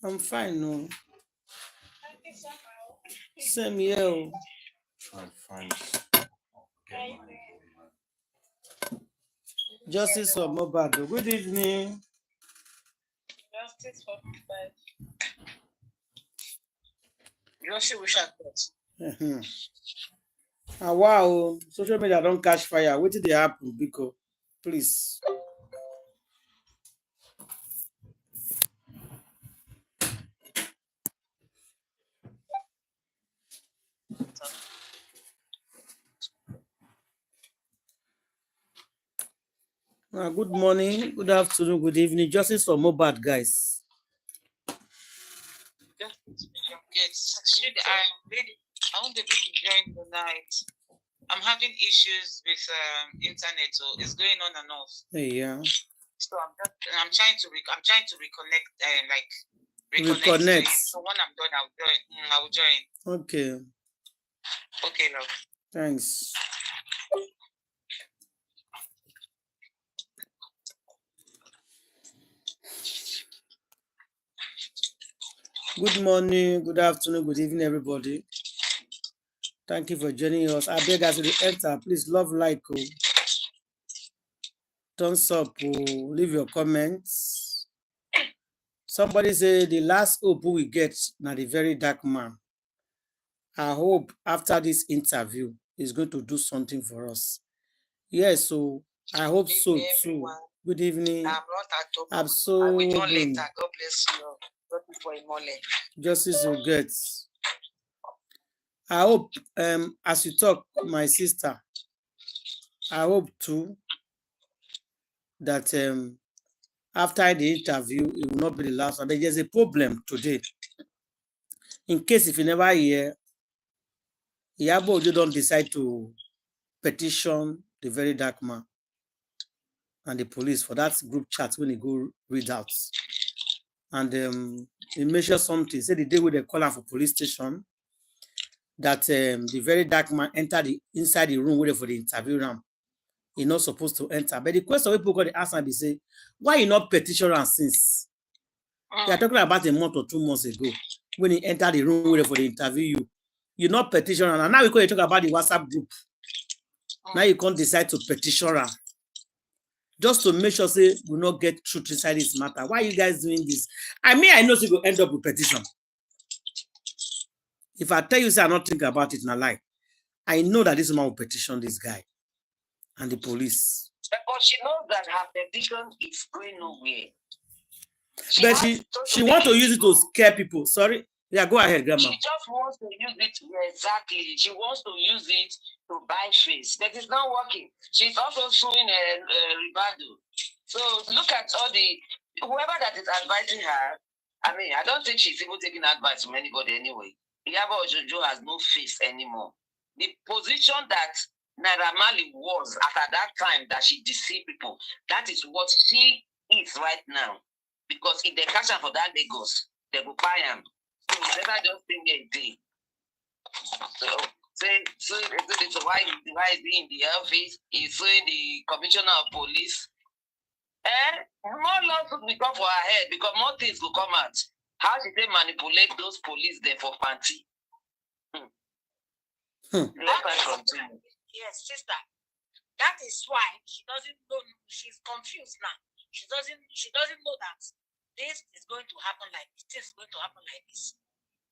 I'm fine, no. Same here. I'm fine. Justice for Mohbad. Good evening. Justice for Mohbad. 𝗫𝗫𝗄𝗧 Uh-huh. Wow, social media don't catch fire. What did they happen? Because please. Good morning, good afternoon, good evening. Justice for Mohbad, guys. Yes, I won't be able to join tonight. I'm having issues with internet, so it's going on and off. Yeah. So I'm trying to reconnect, reconnect. So when I'm done, I'll join. Okay. Okay, love. Thanks. Good morning, good afternoon, good evening, everybody. Thank you for joining us. I beg as you enter, please love, like, thumbs up, leave your comments. Somebody say the last hope we get now the very dark man. I hope after this interview is going to do something for us. Yes, so I hope so too. Good evening. I'm so I will join later. God bless you. Justice will get. I hope as you talk, my sister, I hope too that after the interview, it will not be the last one. There's a problem today. In case if you never hear, Iyabo you don't decide to petition the very dark man and the police for that group chat when he go read out. And he mentioned something, say the day when they call him for police station, that the very dark man entered inside the room waiting for the interview room. He's not supposed to enter. But the question people got to ask and they say, why you not petition him since? They are talking about a month or 2 months ago when he entered the room waiting for the interview. You not petition him. And now we can talk about the WhatsApp group. Now you can't decide to petition him. Just to make sure say we not get truth inside this matter. Why are you guys doing this? I mean, I know you go end up with petition. If I tell you say I not think about it in a lie, I know that this man will petition this guy and the police. But she knows that her petition is going nowhere. But she wants to use it to scare people. Sorry. Yeah, go ahead, Grandma. She just wants to use it, exactly. She wants to use it to buy face. That is not working. She's also suing Ribado. So look at all whoever that is advising her. I mean, I don't think she's even taking advice from anybody anyway. Iyabo Ojojo has no face anymore. The position that Naira Marley was at that time that she deceived people, that is what she is right now. Because if they catch her for that Lagos, they will buy him. So never just think a day. So why is he in the office? He's suing the commissioner of police. More lawsuits will come for her head because more things will come out. How did they manipulate those police there for panty? Yes, sister. That is why she doesn't know. She's confused now. She doesn't know that this is going to happen like this. This is going to happen like this.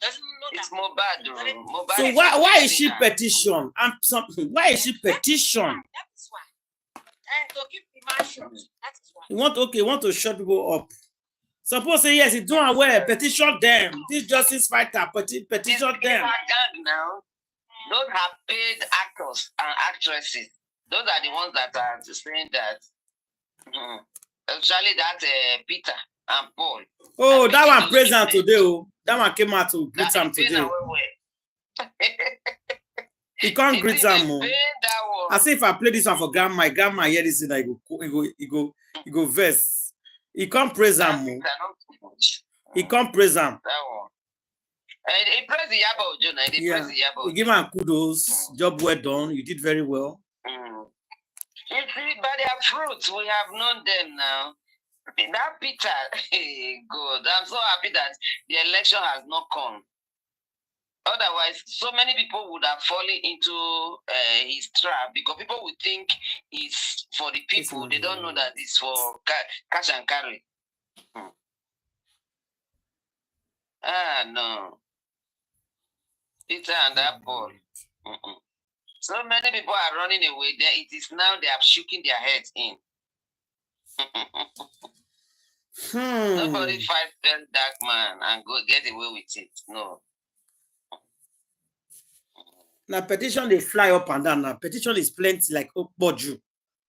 Doesn't know it's that. Mohbad. So why is she petition? Why is she petition? That is why. To keep the man shut. That is why. You want to shut people up. Suppose say yes, it's doing aware. Petition them. This justice fighter petition them. Now, those are paid actors and actresses. Those are the ones that are saying that. Actually, that Peter and Paul. Oh, that one present today. Oh, that one came out to greet him today. He can't greet him. I say if I play this one for grandma, my grandma hear this thing, he go verse. He can't praise him. He can't praise him. He praise Iyabo Ojo. Yeah. We give him kudos. Job well done. You did very well. You see, by their fruits, we have known them now. That Peter, good. I'm so happy that the election has not come. Otherwise, so many people would have fallen into his trap because people would think it's for the people. They don't know that it's for cash and carry. No. Peter and that Paul. So many people are running away. There it is now they are shaking their heads in. Nobody fight that dark man and go get away with it. No. Now petition they fly up and down. Now petition is plenty like Boju.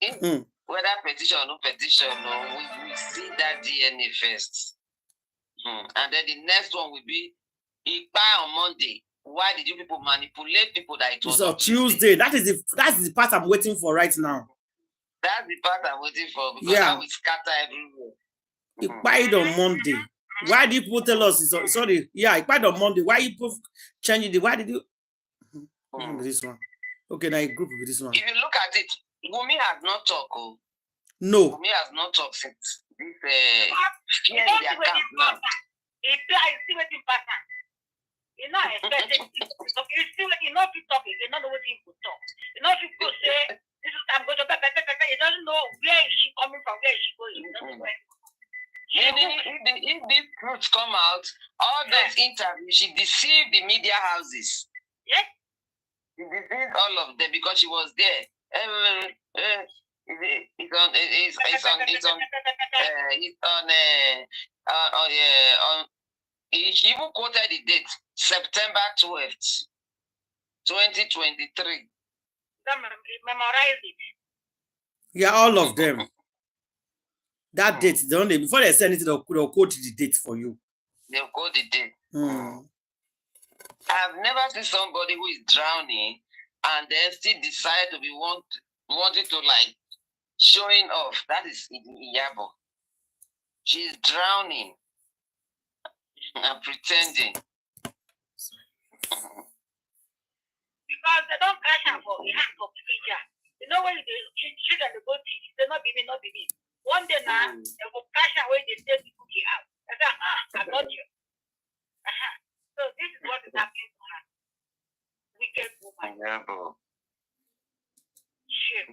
Whether petition or no petition, no, we see that DNA first. And then the next one will be Ipa on Monday. Why did you people manipulate people that it was on Tuesday? That's the part I'm waiting for right now. That's the part I'm waiting for because now we scatter everywhere. It died on Monday. Why did people tell us it's sorry? Yeah, it died on Monday. Why you people changing the? Why did you? This one. Okay, now I group with this one. If you look at it, Wunmi has not talked. Oh. No. Wunmi has not talked since this fear in their camp now. You know, expecting you still you know to talk, you don't know what he could talk. You know, if you say this is I'm going to you don't know where is she coming from, where is she going. If these truths come out, all those interviews, she deceived the media houses. Yes. She deceived all of them because she was there. She even quoted the date, September 12th, 2023. Memorize it. Yeah, all of them. That date, the only before they send it, they'll quote the date for you. They'll quote the date. I've never seen somebody who is drowning and then still decide to be wanting to like showing off. That is Iyabo. She's drowning and pretending. Because they don't cash out for the hand of picture. You know when they children they go teach, they not be me. One day now, they will cash out when they take the cookie out. I say, I got you. So this is what is happening to her. Wicked woman. Shit.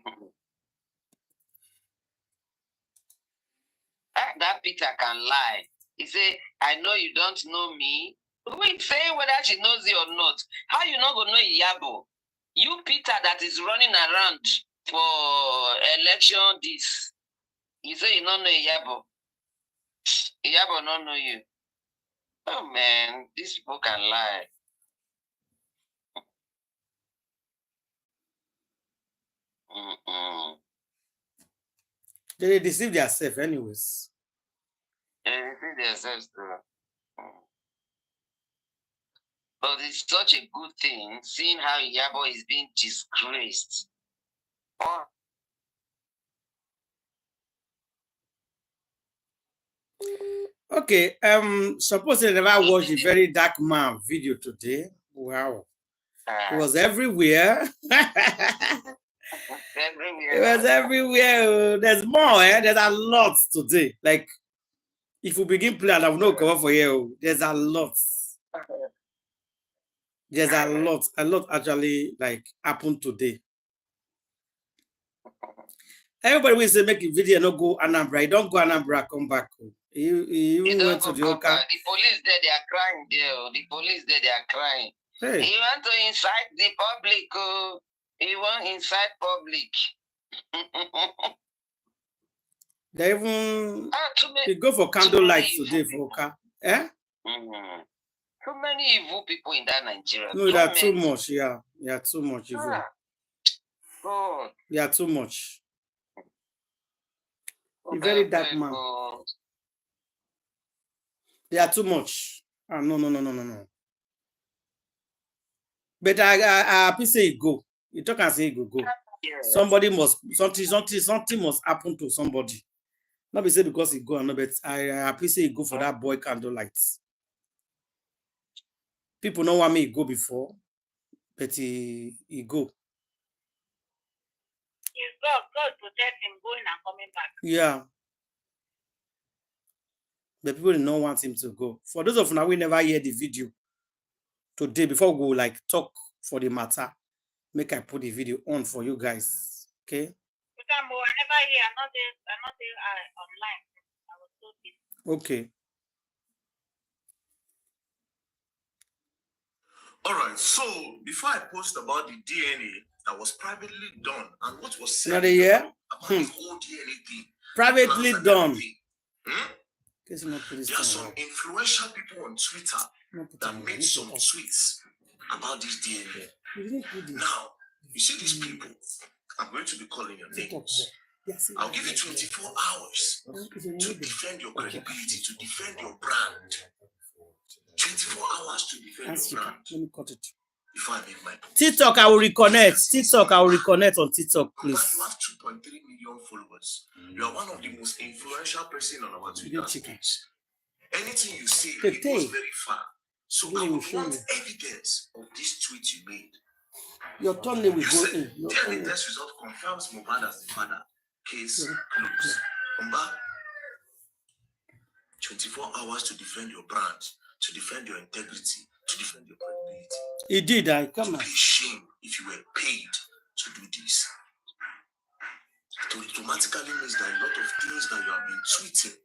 That Peter can lie. He say, I know you don't know me. Who is saying whether she knows you or not? How you not gonna know Iyabo? You Peter that is running around for election this. You say you don't know Iyabo. Iyabo don't know you. Oh man, these people can lie. They deceive themselves anyways. They deceive themselves too. But it's such a good thing seeing how Iyabo is being disgraced. Okay, suppose they never watched the very dark man video today. Wow. It was everywhere. It was everywhere. There's more, there's a lot today. Like if we begin playing, I will not cover for you. There's a lot. There's a lot actually like happened today. Everybody will say make a video no go Anambra. Don't go Anambra, come back. You went to the Oka. The police there, they are crying there. The police there, they are crying. Hey. He want to incite the public. He want incite public. They even they go for candlelight today for Oka. Eh? Too many evil people in that Nigeria. No, they are too much. Yeah, they are too much evil. God. They are too much. A very dark man. They are too much. No. But I say it go. You talk and say it go. Yes. Somebody must something must happen to somebody. Not be say because it go and no, but I appreciate it go for that boy candlelight. People know want me go before, but he go. God protect him going and coming back. Yeah. but people did not want him to go. For those of you now we never hear the video today, before we go like talk for the matter, make I put the video on for you guys. Okay. But I never hear. I'm not there online. I was so busy. Okay. All right. So before I post about the DNA that was privately done and what was said about the whole DNA thing, privately done. There are some influential people on Twitter that made some tweets about this DNA. Now, you see these people, I'm going to be calling your names. I'll give you 24 hours to defend your credibility, to defend your brand. 24 hours to defend your brand. Let me cut it. Before I make my point. TikTok, I will reconnect. TikTok, I will reconnect on TikTok, please. You have 2.3 million followers. You are one of the most influential person on our Twitter page. Anything you say, it goes very far. So I would want evidence of this tweet you made. Your thumbnail will go in. Tell me test result confirms Mohbad as the father. Case closed. 24 hours to defend your brand, to defend your integrity, to defend your credibility. He did. I come on. Be ashamed if you were paid to do this. It automatically means that a lot of things that you have been tweeting,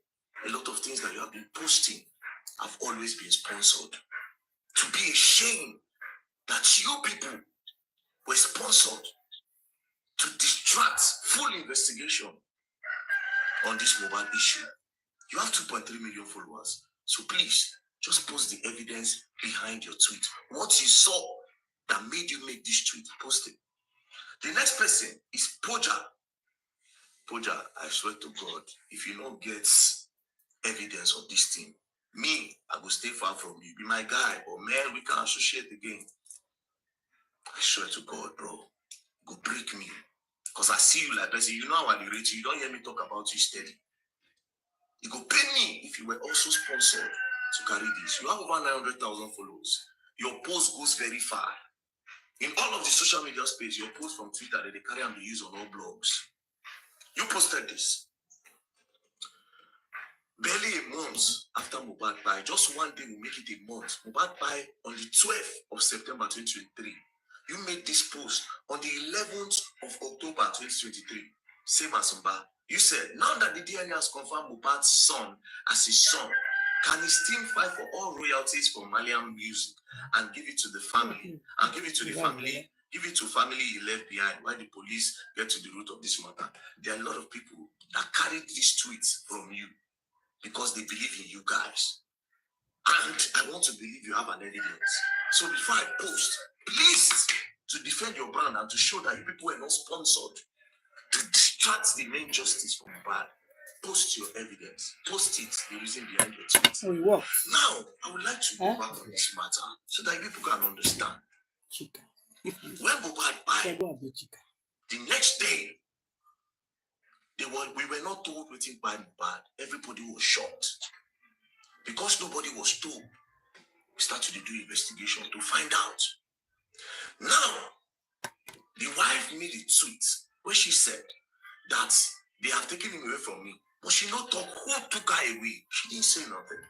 a lot of things that you have been posting have always been sponsored. To be ashamed that you people were sponsored to distract full investigation on this mobile issue. You have 2.3 million followers. So please, just post the evidence behind your tweet. What you saw that made you make this tweet, post it. The next person is Poja. Poja, I swear to God, if you don't get evidence of this thing, me, I will stay far from you. Be my guy, or man, we can associate again. I swear to God, bro, go break me. Because I see you like person, you know how I rate you. You don't hear me talk about you steady. You go pay me if you were also sponsored to carry this. You have over 900,000 followers. Your post goes very far. In all of the social media space, your post from Twitter that they carry and they use on all blogs. You posted this. Barely a month after Mohbad died, just one day will make it a month. Mohbad died on the 12th of September 2023. You made this post on the 11th of October 2023. Same as Mba. You said, now that the DNA has confirmed Mohbad's son as his son, can his team fight for all royalties for Malian music and give it to the family? And give it to the family, give it to family he left behind while the police get to the root of this matter. There are a lot of people that carried these tweets from you because they believe in you guys. And I want to believe you have an evidence. So before I post, please, to defend your brand and to show that you people were not sponsored to distract the main justice from bad, post your evidence. Post it, the reason behind your tweet. Oh, it works. Now, I would like to go back on this matter so that people can understand. When Mohbad died, the next day, we were not told what it bad. Everybody was shocked. Because nobody was told, we started to do investigation to find out. Now, the wife made a tweet where she said that they have taken him away from me. But she not talk who took her away. She didn't say nothing.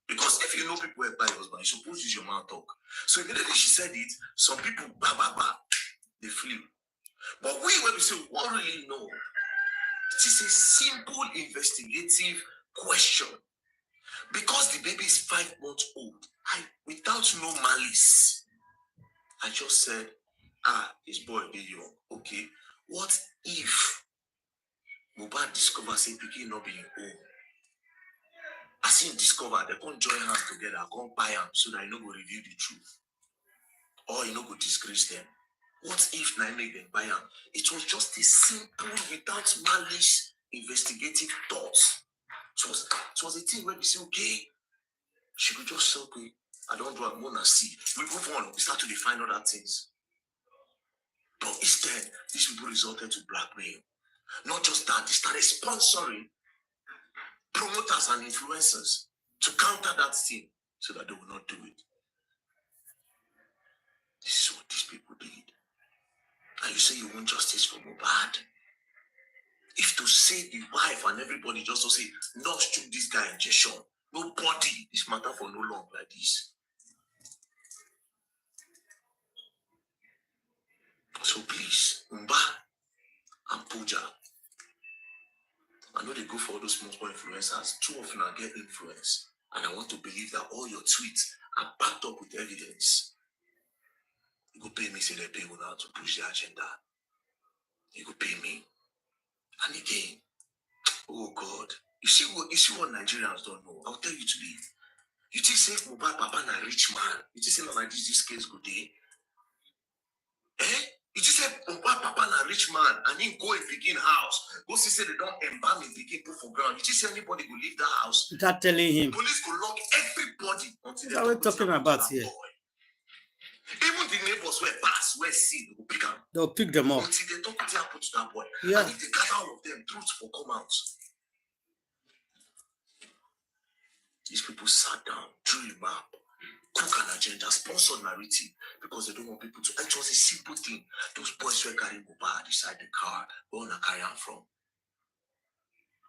Because if you know people were by your husband, you're supposed to use your mouth talk. So immediately she said it, some people, they flew. But when we say, we don't really know. It is a simple investigative question. Because the baby is 5 months old, without no malice, I just said, this boy be young. Okay, what if Mohbad discovers him picking up being old? As him discover, they can't join hands together, can't buy him so that he no go reveal the truth. Or he no go disgrace them. What if I make them buy him? It was just a simple, without malice, investigative thoughts. It was a thing where we say, okay, she could just say, okay, I don't do a more see. We move on, we start to define other things. But instead, these people resorted to blackmail. Not just that, they started sponsoring promoters and influencers to counter that thing so that they will not do it. This is what these people did. And you say you want justice for Mohbad? If to say the wife and everybody just to say, not shoot this guy injection, Nobody. This matter for no long like this. So please, Umba and Puja, I know they go for all those small influencers. Two of them get influence. And I want to believe that all your tweets are backed up with evidence. You could pay me, say they pay now to push the agenda. You could pay me. And again, oh God, you see what Nigerians don't know. I'll tell you today. You think say Mohbad Papa na rich man. You think say no like this case go day. Eh? You just say Mohbad Papa na rich man and he go and begin house. Go see say they don't embalm him, begin put for ground. You just say anybody will leave the house. Without telling him. Police will lock everybody until what are we talking about here? Boy. Even the neighbors where pass, where see, they will pick them. They'll pick them up. Until they talk what happened to that boy. Yeah. And if they gather all of them, truth will come out. These people sat down, drew a map, cook an agenda, sponsor narrative, because they don't want people to. It was a simple thing. Those boys were carrying Mohbad beside the car, where they carry him from.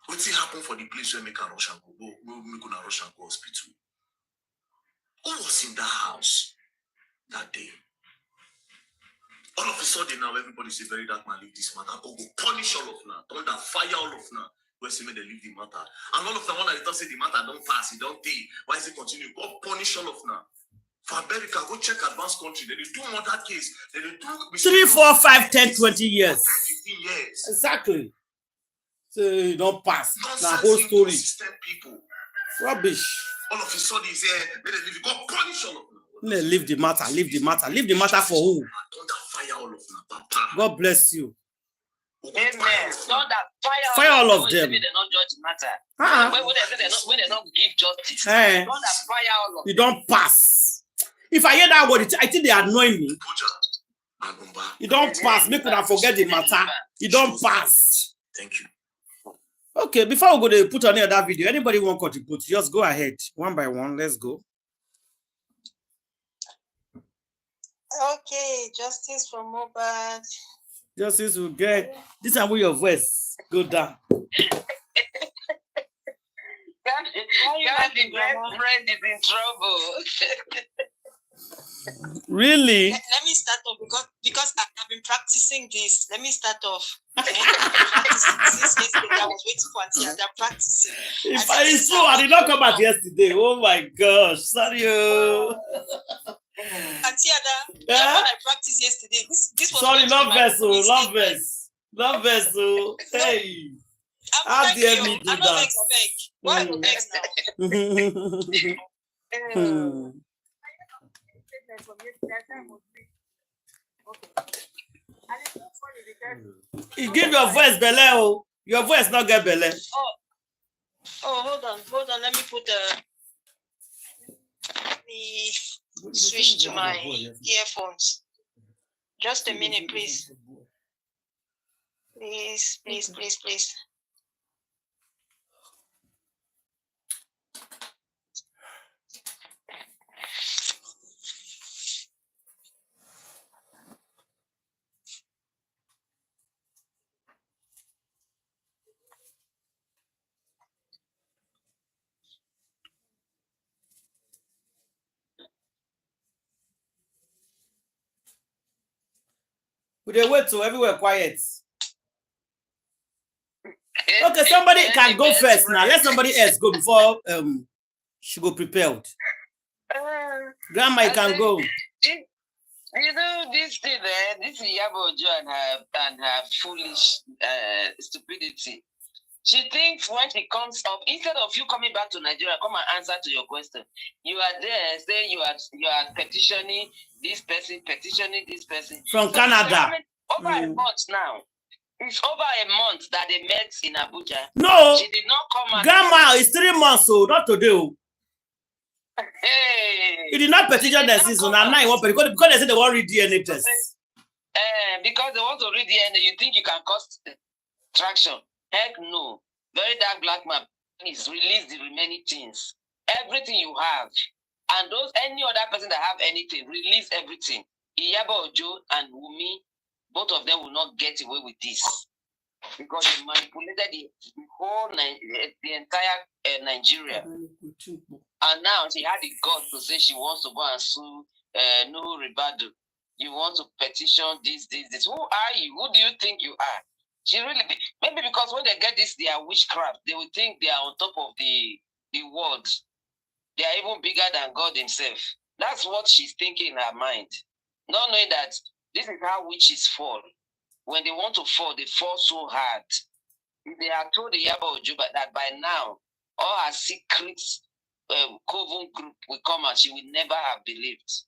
What thing happened for the place where make a rush and go hospital? Who was in that house that day? All of a sudden now, everybody say very dark man leave this matter. Go punish all of now. Thunder fire all of now. Where say they leave the matter. And all of the one that don't say the matter don't pass, it don't pay. Why is it continue? Go punish all of now. For America, go check advanced country. They do murder case. They do 3, 4, 5, 10, 20 years. 15 years. Exactly. So you don't pass. The Nonsense, whole story. inconsistent people. Rubbish. All of a sudden, he said, they leave. Go punish all of them. Leave the matter. Leave the matter. Leave the matter for who? Thunder fire all of them, Papa. God bless you. Amen. Thunder Fire all of them. They don't judge the matter. When they don't give justice. Hey. Thunder fire all of them. You don't pass. If I hear that word, I think they annoy me. You don't pass. Make them forget the matter. You don't pass. Thank you. Okay, before we go to put on another video, anybody want to contribute? Just go ahead, one by one. Let's go. Okay, justice for Mohbad. Justice will get this is where your voice go down. The best friend is in trouble. Really? Let me start off because I've been practicing this. Let me start off. Since yesterday, I was waiting for Auntie Ada practicing. If I so I did not come out yesterday. Oh my gosh, sorry. Auntie Ada, when I practiced yesterday, this was sorry, love vessel. Hey, how dare me do that? Why are you vex now? You give your voice belly, your voice not get belly. Hold on. Let me put the switch to my earphones. Just a minute, please. Please. We wait till everywhere quiet. Okay, somebody can go first now. Let somebody else go before she go prepared. Grandma, you can go. You know this thing, this Iyabo and her foolish stupidity. She thinks when she comes up, instead of you coming back to Nigeria, come and answer to your question. You are there saying you are petitioning this person from Canada. Over a month now. It's over a month that they met in Abuja. No, she did not come. Grandma, it's 3 months, so not today. Hey, you did not petition the season, and now you want because they said they want to read DNA test. Because they want to read DNA, you think you can cause traction? Heck no. Very dark black man is release the remaining things. Everything you have. And those any other person that have anything, release everything. Iyabo Ojo and Wumi, both of them will not get away with this. because they manipulated the whole the entire Nigeria. And now she had the guts to say she wants to go and sue 𝗚𝗔 𝗵𝗸𝗀𝗀. You want to petition this. Who are you? Who do you think you are? She really, maybe because when they get this, they are witchcraft. They will think they are on top of the world. They are even bigger than God himself. That's what she's thinking in her mind. Not knowing that this is how witches fall. When they want to fall, they fall so hard. If they are told 𝗷𝗶𝗀𝗀𝗀 that by now, all her secrets coven group will come and she will never have believed.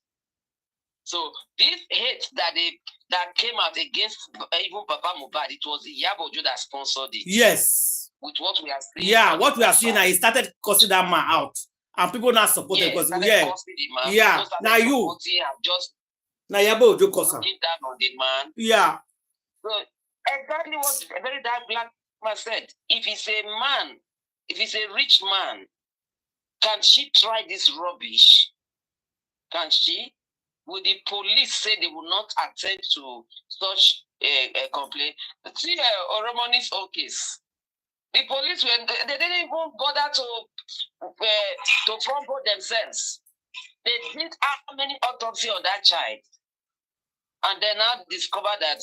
So this hate that came out against even Papa Mohbad, it was Iyabo Ojo that sponsored it. Yes. With what we are seeing. Yeah, what we are seeing now, he started cursing that man out. And people not supporting because yeah. Now you just now Iyabo Ojo cursing. Looking down on the man. Yeah. So exactly what a very dark black man said. If he's a man, if he's a rich man, can she try this rubbish? Can she? Will the police say they will not attend to such a complaint? See, Oromoni's own case. The police they didn't even bother to crumble themselves. They did how many autopsy on that child, and then now discover that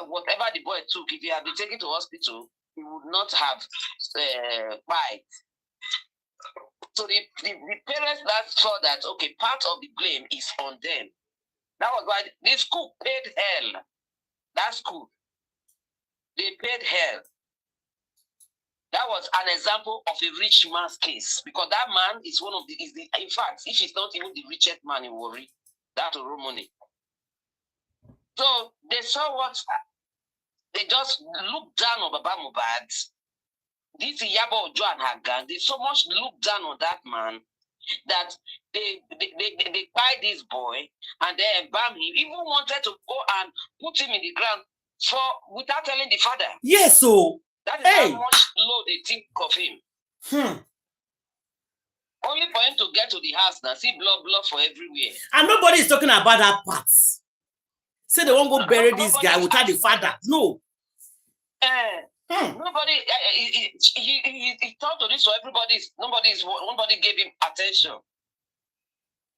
whatever the boy took, if he had been taken to hospital, he would not have died. So the parents that saw that, okay, part of the blame is on them. That was why the school paid hell. That school, they paid hell. That was an example of a rich man's case, because that man is one of in fact, if he's not even the richest man in Warri, that Oromoni. So they saw what, they just looked down on Baba Mohbad. This Iyabo Ojo and her gang, they so much looked down on that man that they buy this boy and they embalm him. Even wanted to go and put him in the ground without telling the father. Yes, so that is how much low they think of him. Only for him to get to the house now, see blood for everywhere. And nobody is talking about that part. Say they won't go bury this guy without the father. No. Nobody, he talked to this, so nobody gave him attention.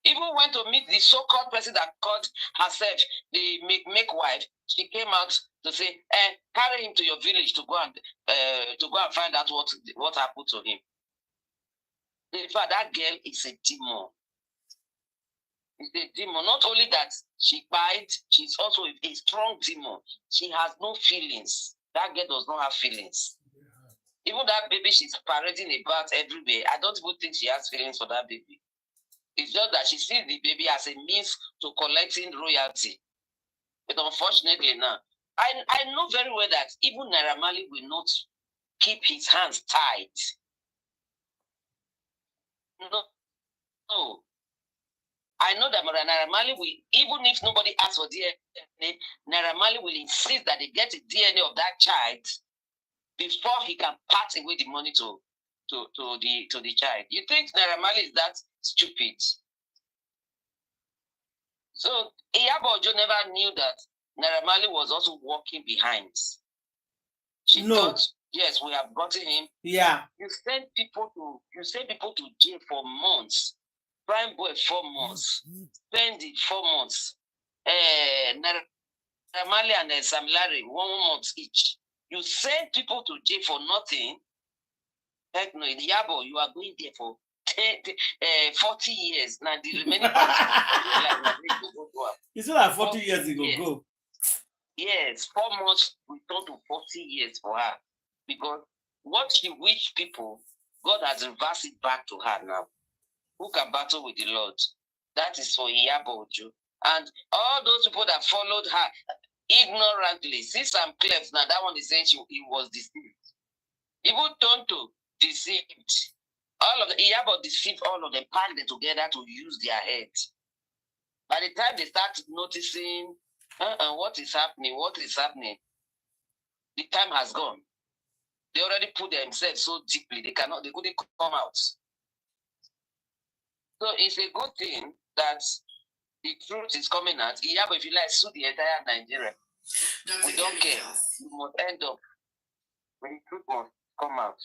Even went to meet the so-called person that called herself the make wife. She came out to say, carry him to your village to go and find out what happened to him. In fact, that girl is a demon. It's a demon. Not only that she bites, she's also a strong demon. She has no feelings. That girl does not have feelings. Even that baby she's parading about everywhere, I don't even think she has feelings for that baby. It's just that she sees the baby as a means to collecting royalty. But unfortunately now, I know very well that even Naira Marley will not keep his hands tied. No. I know that Naira Marley will, even if nobody asks for DNA, Naira Marley will insist that they get the DNA of that child before he can pass away the money to the child. You think Naira Marley is that stupid? So Iyabo Ojo never knew that Naira Marley was also walking behind. She thought, yes, we have gotten him. Yeah. You send people to jail for months. Prime boy 4 months. Spend 4 months. Naira Marley and Sam Larry 1 month each. You send people to jail for nothing. Heck no, Iyabo, you are going there for 40 years. Now the remaining it's not like 40 years ago. Go. Yes, 4 months we turn to 40 years for her. Because what she wished people, God has reversed it back to her now. Who can battle with the Lord? That is for Iyabo Ojo. And all those people that followed her ignorantly, see some clips now, that one is saying he was deceived. Even Tonto deceived. All of the Iyabo deceived all of them, packed them together to use their head. By the time they start noticing what is happening, the time has gone. They already put themselves so deeply, they couldn't come out. So it's a good thing that the truth is coming out. Iyabo, if you like, sue the entire Nigeria. We don't care. You must end up When the truth must come out.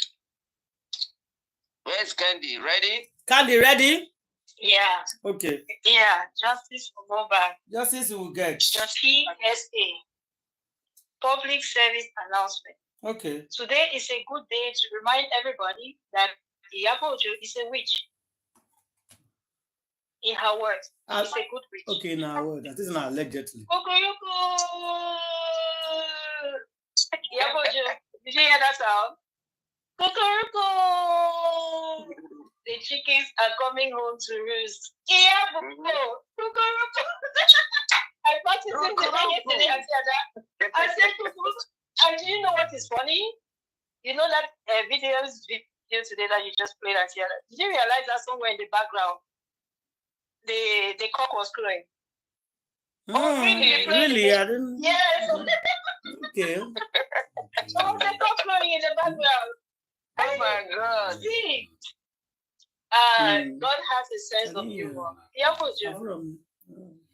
Where's Candy? Ready? Candy, ready? Yeah. Okay. Yeah. Justice for Mohbad. Justice will get. 𝗕𝗁. Public service announcement. Okay. Today is a good day to remind everybody that Iyabo Mohbad is a witch. In her words, she's a good witch. Okay, in her words. That is not allegedly. Iyabo Mohbad, did you hear that sound? The chickens are coming home to roost. Iyabo Mohbad. I practiced it yesterday. I said, and do you know what is funny? You know that video today that you just played at here. Did you realize that somewhere in the background, the cock was crowing? Oh, really? I didn't. Yes. Okay. Oh, the cock crowing in the background. Oh my God. See, God has a sense of humor.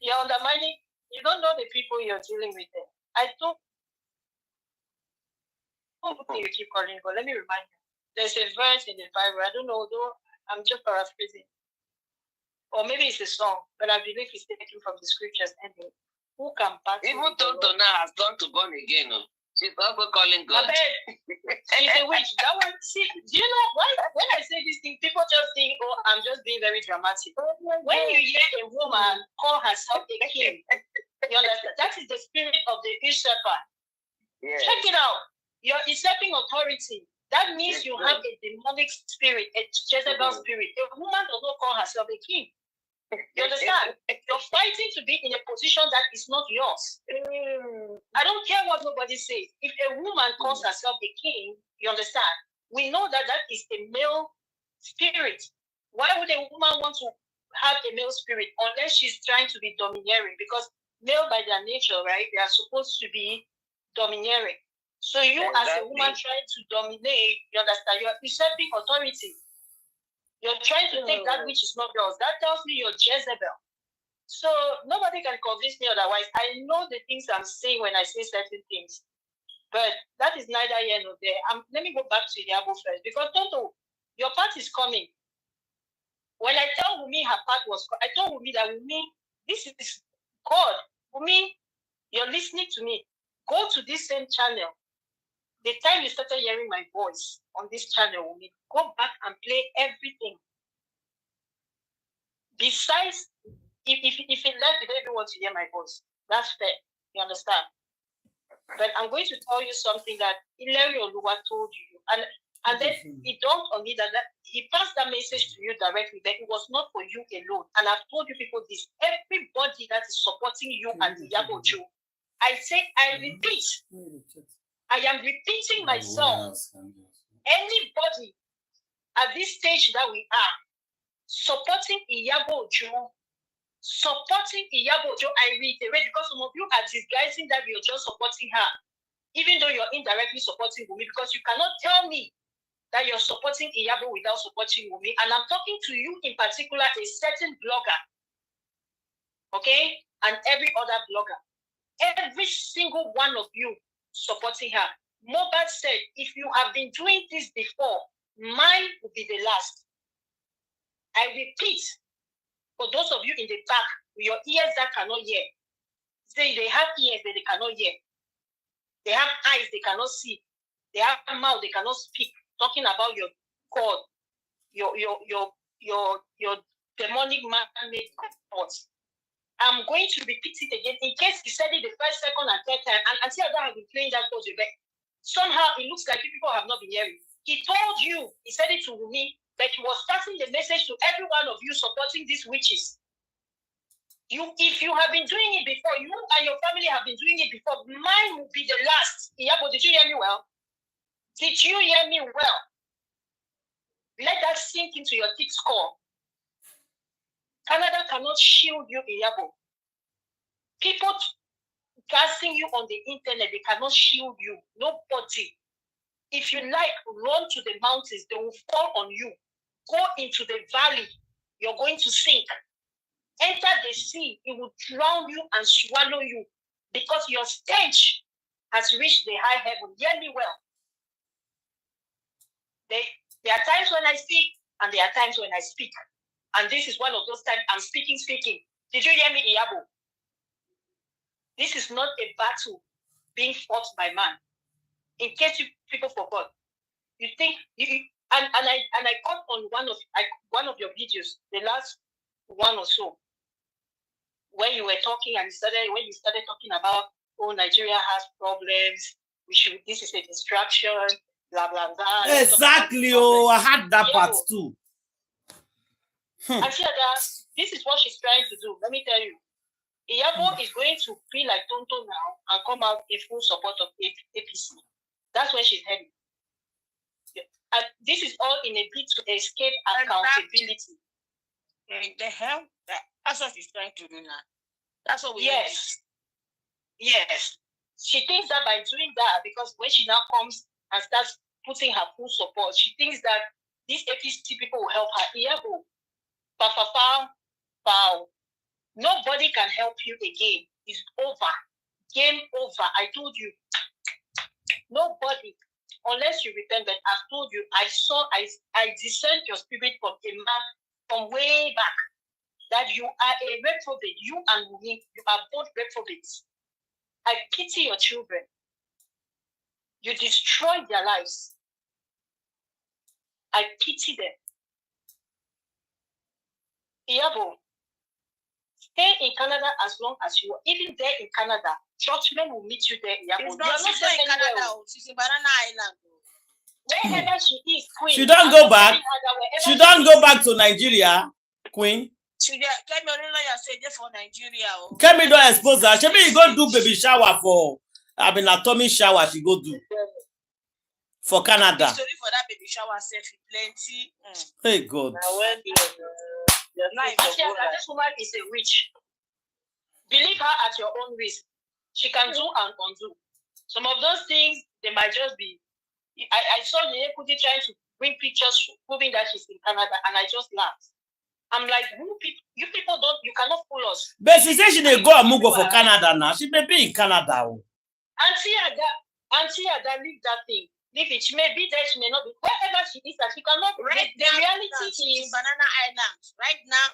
You're undermining. You don't know the people you're dealing with there. I don't you keep calling, but let me remind you. There's a verse in the Bible. I don't know, though I'm just paraphrasing. Or maybe it's a song, but I believe it's taken from the scriptures anyway. Who can battle? Even Tontona has gone to born again. She's also calling God. She's a witch. That one, see, do you know why? When I say this thing, people just think, oh, I'm just being very dramatic. When you hear a woman call herself a king, you understand? That is the spirit of the usurper. Yes. Check it out. You're usurping authority. That means you have a demonic spirit, a Jezebel spirit. A woman does not call herself a king. You understand? You're fighting to be in a position that is not yours. I don't care what nobody says. If a woman calls herself a king, you understand? We know that that is a male spirit. Why would a woman want to have a male spirit unless she's trying to be domineering? Because male by their nature, right? They are supposed to be domineering. So you as a woman trying to dominate, you understand? You're usurping authority. You're trying to take that which is not yours. That tells me you're Jezebel. So nobody can convince me otherwise. I know the things I'm saying when I say certain things. But that is neither here nor there. Let me go back to Iyabo first. Because Tonto, your part is coming. When I tell Wunmi her part was, I told Wunmi that Wunmi, this is God. Wunmi, you're listening to me. Go to this same channel. The time you started hearing my voice on this channel, Wunmi, go back and play everything. Besides, if it left, you don't even want to hear my voice. That's fair. You understand? But I'm going to tell you something that Iyabo Oluwa told you. And then it dawned on me that he passed that message to you directly, that it was not for you alone. And I've told you people this. Everybody that is supporting you and Iyabo Mohbad, I say, I repeat, I am repeating myself. Anybody at this stage that we are supporting Iyabo Mohbad, I reiterate, because some of you are disguising that you're just supporting her, even though you're indirectly supporting Wunmi, because you cannot tell me that you're supporting Iyabo without supporting Wunmi. And I'm talking to you in particular, a certain blogger, okay, and every other blogger. Every single one of you supporting her. Mohbad said, if you have been doing this before, mine will be the last. I repeat, for those of you in the back, with your ears that cannot hear, say they have ears that they cannot hear. They have eyes they cannot see. They have a mouth they cannot speak. Talking about your God, your demonic man-made thoughts. I'm going to repeat it again in case he said it the first, second, and third time. And until I have been playing that audio back, somehow it looks like people have not been hearing. He told you, he said it to me, that he was passing the message to every one of you supporting these witches. If you have been doing it before, you and your family have been doing it before, mine will be the last. Iyabo, did you hear me well? Did you hear me well? Let that sink into your thick skull. Canada cannot shield you, Iyabo. People gassing you on the internet, they cannot shield you. Nobody. If you like, run to the mountains, they will fall on you. Go into the valley, you're going to sink. Enter the sea, it will drown you and swallow you because your stench has reached the high heaven. Hear me well. There are times when I speak, and there are times when I speak. And this is one of those times I'm speaking. Did you hear me, Iyabo? This is not a battle being fought by man. In case people forgot, you think and I got on one of your videos, the last one or so, when you were talking and when you started talking about, oh, Nigeria has problems, this is a distraction, blah blah blah. Exactly. Oh, I had that part too. And this is what she's trying to do. Let me tell you, Iyabo is going to be like Tonto now and come out in full support of APC. That's where she's heading. And this is all in a bid to escape accountability. The hell? That's what she's trying to do now. That's what we need. Yes. She thinks that by doing that, because when she now comes and starts putting her full support, she thinks that these APC people will help her. Iyabo, pow. Nobody can help you again. It's over. Game over. I told you. Nobody. Unless you repent, but I've told you, I discerned your spirit from a man from way back, that you are a reprobate. You and me, you are both reprobates. I pity your children. You destroyed their lives. I pity them. Iyabo, stay in Canada as long as you are. Even there in Canada, churchmen will meet you there. She's not in Canada. She's in Banana Island. Wherever she is, Queen. She don't go back. She don't go back to Nigeria, Queen. Kemi don't expose her. She may go do baby shower for. I mean, a tummy shower. She go do for Canada. The story for that baby shower self plenty. Hey God. This woman is a witch. Believe her at your own risk. She can do and undo. Some of those things, they might just be. I saw 𝗀𝗂𝗃𝗢 trying to bring pictures proving that she's in Canada, and I just laughed. I'm like, you people don't, you cannot fool us. But she said she may go and move for Canada now. She may be in Canada. Auntie Ada, leave that thing. Leave it. She may be there, she may not be. Wherever she is, that she cannot. The reality is Banana Island. Right now,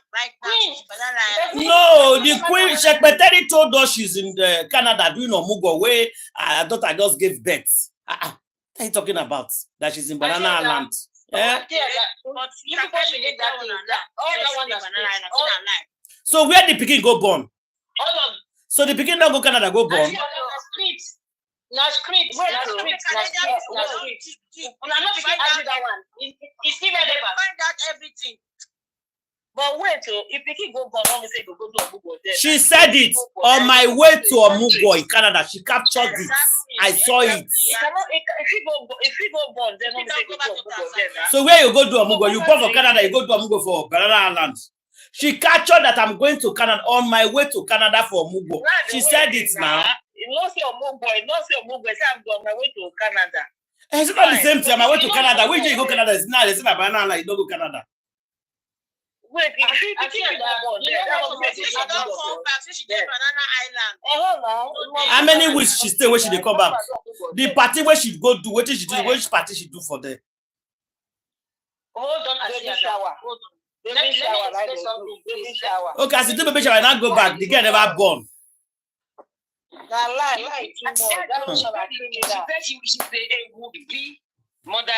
she's Banana Island. No, the Queen 𝗁𝗏𝗃 told us she's in Canada doing Omugo where I thought I just gave birth. What are you talking about? That she's in Banana Island. So where the pikin go born? So the pikin don't go Canada, go born. Now script. I'm not that one. It's still relevant. Find out everything. But wait, if Pikin go say go to Omugo there. She said it on my way to Omugo in Canada. She captured it. I saw it. If he go born, then say go to Omugo there. So where you go to Omugo? You go for Canada, you go to Omugo for Banana Island. She captured that I'm going to Canada on my way to Canada for Omugo. She said it now. Not say Omugo, say I'm on my way to Canada. It's not the same thing. I'm way to Canada. Where do you go Canada? It's not. It's not Banana Island. You don't go Canada. Wait, if she go how many weeks she stay where she dey come back? The party where she go do, what did she do? Which party she do for there? Hold on, baby shower. Hold on. Baby shower. Okay, as you do baby shower, I now go back. The girl never born. She's a would-be mother,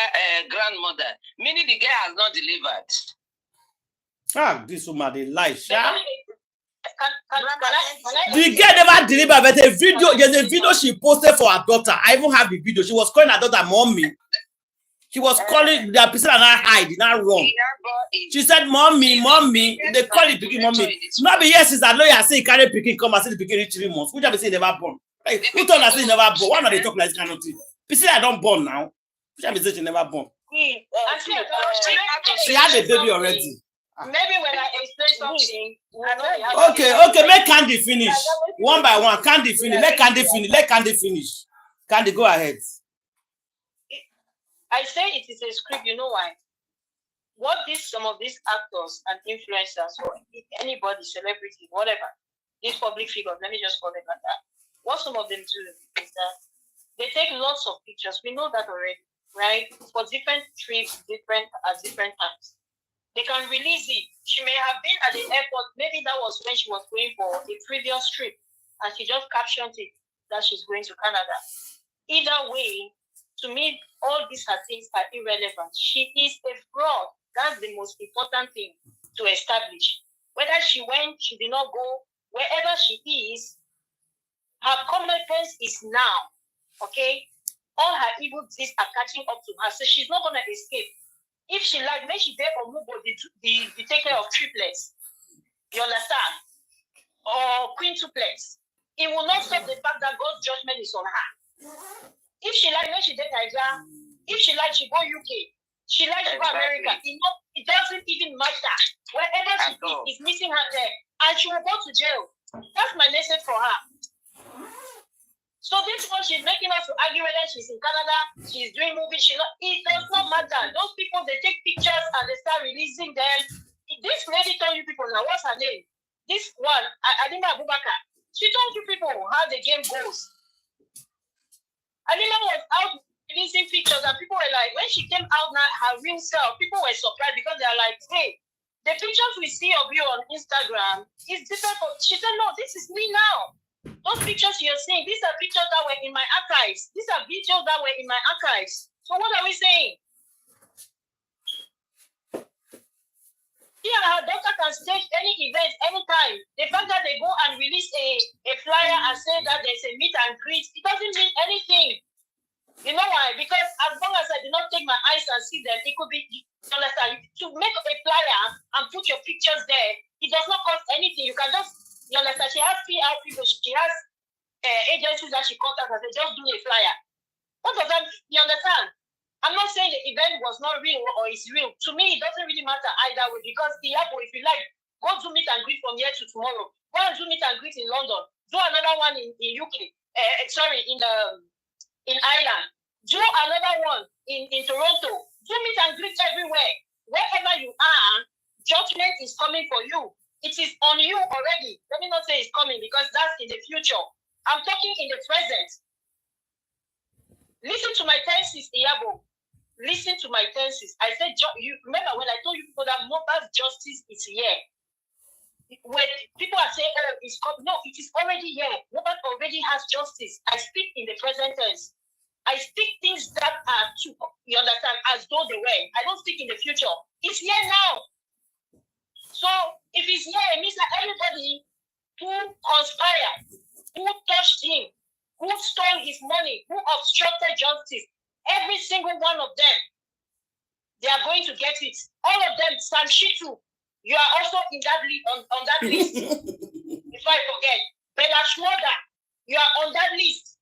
grandmother. Meaning the girl has not delivered. This woman, they lie. The girl never delivered, but there's a video she posted for her daughter. I even have the video. She was calling her daughter mommy. She was calling the person and I hide, not wrong. She said, mommy. They call it picking mommy. Not be yes, is that lawyer say carry picking come and say the picking reach 3 months. Which have say never born. Hey, who told her say never born? Why not they talk like this kind of thing? People say I don't born now. Which have say she never born. She had a baby already. Maybe when I explain something. Okay, make Candy finish. One by one, Candy finish. Let Candy finish. Let Candy finish. Candy, go ahead. I say it is a script, you know why? What some of these actors and influencers or anybody, celebrity, whatever, these public figures, let me just call it like that. What some of them do is that they take lots of pictures. We know that already. right? For different trips, at different times. They can release it. She may have been at the airport. Maybe that was when she was going for a previous trip, and she just captioned it that she's going to Canada. Either way, to me, all these things are irrelevant. She is a fraud. That's the most important thing to establish. Whether she went, she did not go, wherever she is, her competence is now, okay? All her evil deeds are catching up to her, so she's not going to escape. If she like, maybe she there for Mubo, the taker of triplets, you understand? Or quintuplets. It will not stop the fact that God's judgment is on her. If she like, maybe she did Nigeria. If she like, she go UK. She like, she go America. It doesn't even matter. Wherever she is missing her there. And she will go to jail. That's my message for her. So this one, she's making us to argue whether she's in Canada, she's doing movies, it does not matter. Those people, they take pictures and they start releasing them. This lady told you people, now what's her name? This one, Alima Abubakar, she told you people how the game goes. Alima was out releasing pictures and people were like, when she came out now, her real self, people were surprised because they're like, hey, the pictures we see of you on Instagram is different. She said, no, this is me now. Those pictures you're seeing, these are pictures that were in my archives. These are videos that were in my archives. So what are we saying? Yeah, her daughter can stage any event, anytime. The fact that they go and release a flyer and say that there's a meet and greet, it doesn't mean anything. You know why? Because as long as I do not take my eyes and see them, it could be, you understand, to make a flyer and put your pictures there, it does not cost anything. You can just, you understand, she has PR people, she has agencies that she contacts and they just do a flyer. What does that, you understand? I'm not saying the event was not real or is real. To me, it doesn't really matter either way because Iyabo, if you like, go do meet and greet from here to tomorrow. Go and do meet and greet in London. Do another one in UK. In Ireland. Do another one in Toronto. Do meet and greet everywhere. Wherever you are, judgment is coming for you. It is on you already. Let me not say it's coming because that's in the future. I'm talking in the present. Listen to my tenses, Iyabo. Listen to my tenses. I said, you remember when I told you people that Mohbad's justice is here. When people are saying, oh, it's coming, no, it is already here. Mohbad already has justice. I speak in the present tense. I speak things that are true, you understand, as though they were. I don't speak in the future. It's here now. So if it's here, it means that everybody who conspired, who touched him, who stole his money, who obstructed justice, every single one of them, they are going to get it. All of them, Sanshitu, you are also in that on that list. If I forget, Bella Schmoda, you are on that list.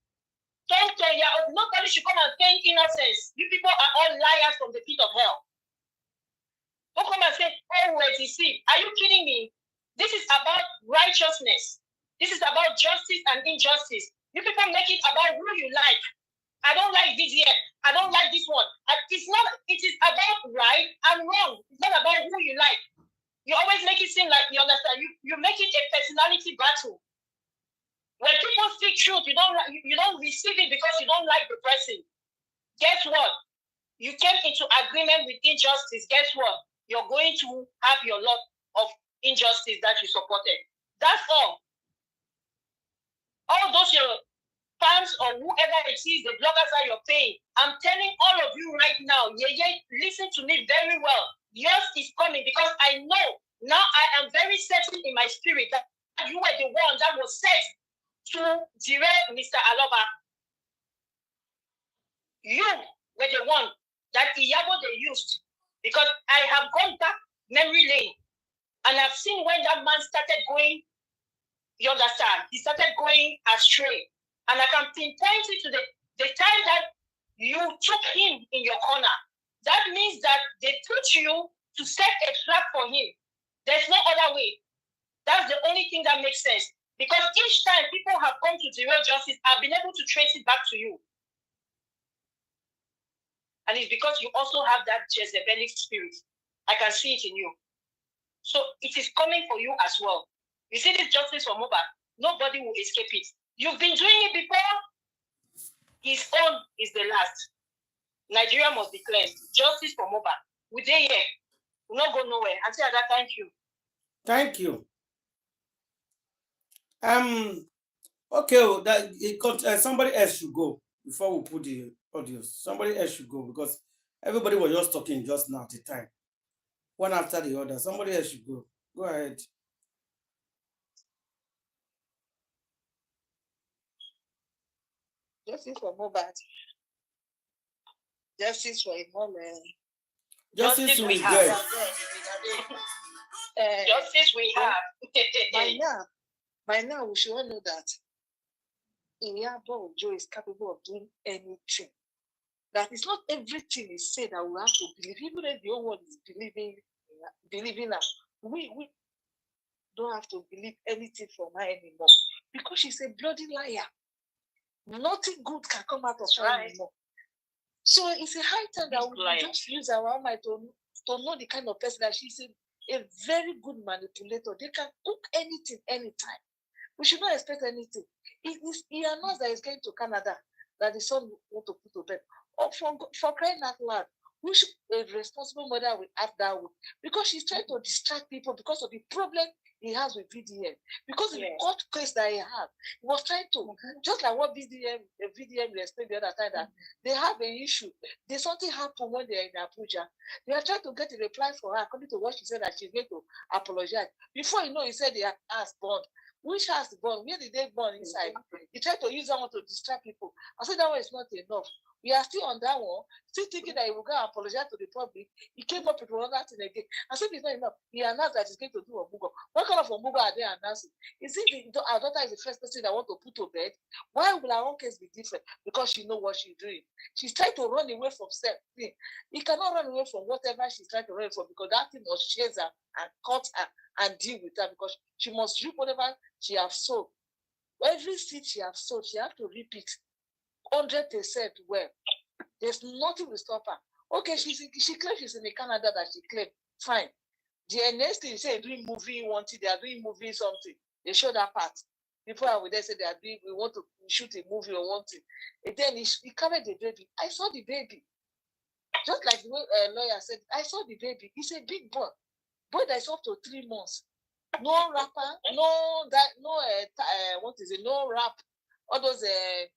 Nobody should come and feign innocence. You people are all liars from the pit of hell. Don't come and say, oh, 𝗪𝗔𝗔𝗊𝗑. Are you kidding me? This is about righteousness. This is about justice and injustice. You people make it about who you like. I don't like VDM. I don't like this one. It is about right and wrong. It's not about who you like. You always make it seem like, you understand, you make it a personality battle. When people speak truth, you don't receive it because you don't like the person. Guess what? You came into agreement with injustice. Guess what? You're going to have your lot of injustice that you supported. That's all. All those your fans or whoever it is, the bloggers that you're paying, I'm telling all of you right now, listen to me very well. Yours is coming because I know, now I am very certain in my spirit that you were the one that was set to derail Mr. Aloba. You were the one that Iyabo they used because I have gone back memory lane and I've seen when that man started going, you understand, he started going astray. And I can pinpoint it to the time that you took him in your corner. That means that they put you to set a trap for him. There's no other way. That's the only thing that makes sense. Because each time people have come to derail justice, I've been able to trace it back to you. And it's because you also have that Jezebelic spirit. I can see it in you. So it is coming for you as well. You see this justice for Mohbad, nobody will escape it. You've been doing it before. His own is the last. Nigeria must be cleansed. Justice for Mohbad. We dey here. We not go nowhere. Auntie Ada, thank you. Thank you. Okay, somebody else should go before we put the audio. Somebody else should go because everybody was just talking just now at the time. One after the other. Somebody else should go. Go ahead. Justice for Mohbad. Justice for Imola. Justice we get. Justice we have. By now, we should all know that Iyabo Mohbad is capable of doing anything. That it's not everything is said that we have to believe. Even if the whole world is believing her, we don't have to believe anything from her anymore because she's a bloody liar. Nothing good can come out of her anymore. So it's a high time that we just use our mind to know the kind of person that she's a very good manipulator. They can cook anything, anytime. We should not expect anything. He announced that he's going to Canada, that the son want to put to bed. Or for crying out loud, we should, a responsible mother will act that way because she's trying to distract people because of the problem he has with VDM. Because of the court case that he had, he was trying to, just like what VDM explained the other time, that they have an issue. There's something happened when they're in Abuja. They are trying to get a reply for her, according to what she said, that she's going to apologize. Before you know, he said they have asked bond. Which has the bond? Where did they bond inside? He tried to use that one to distract people. I said that one is not enough. We are still on that one, still thinking that he will go and apologize to the public. He came up with another thing again. I said it's not enough. He announced that he's going to do Ombugo. What kind of Ombugo are they announcing? Is it our daughter is the first person that want to put to bed? Why will our own case be different? Because she knows what she's doing. She's trying to run away from something. He cannot run away from whatever she's trying to run from because that thing must chase her and cut her and deal with her because she must reap whatever she has sown. Every seed she has sown, she has to reap it 100% well. There's nothing to stop her. Okay, she claims she's in Canada that she claimed. Fine. The next thing, say doing movie, they are doing movie something. They show that part. People are with them say they are doing, we want to shoot a movie or one thing. And then he carried the baby. I saw the baby. Just like the lawyer said, I saw the baby. He's a big boy. Boy that's up to 3 months. No rapper, no wrap. All those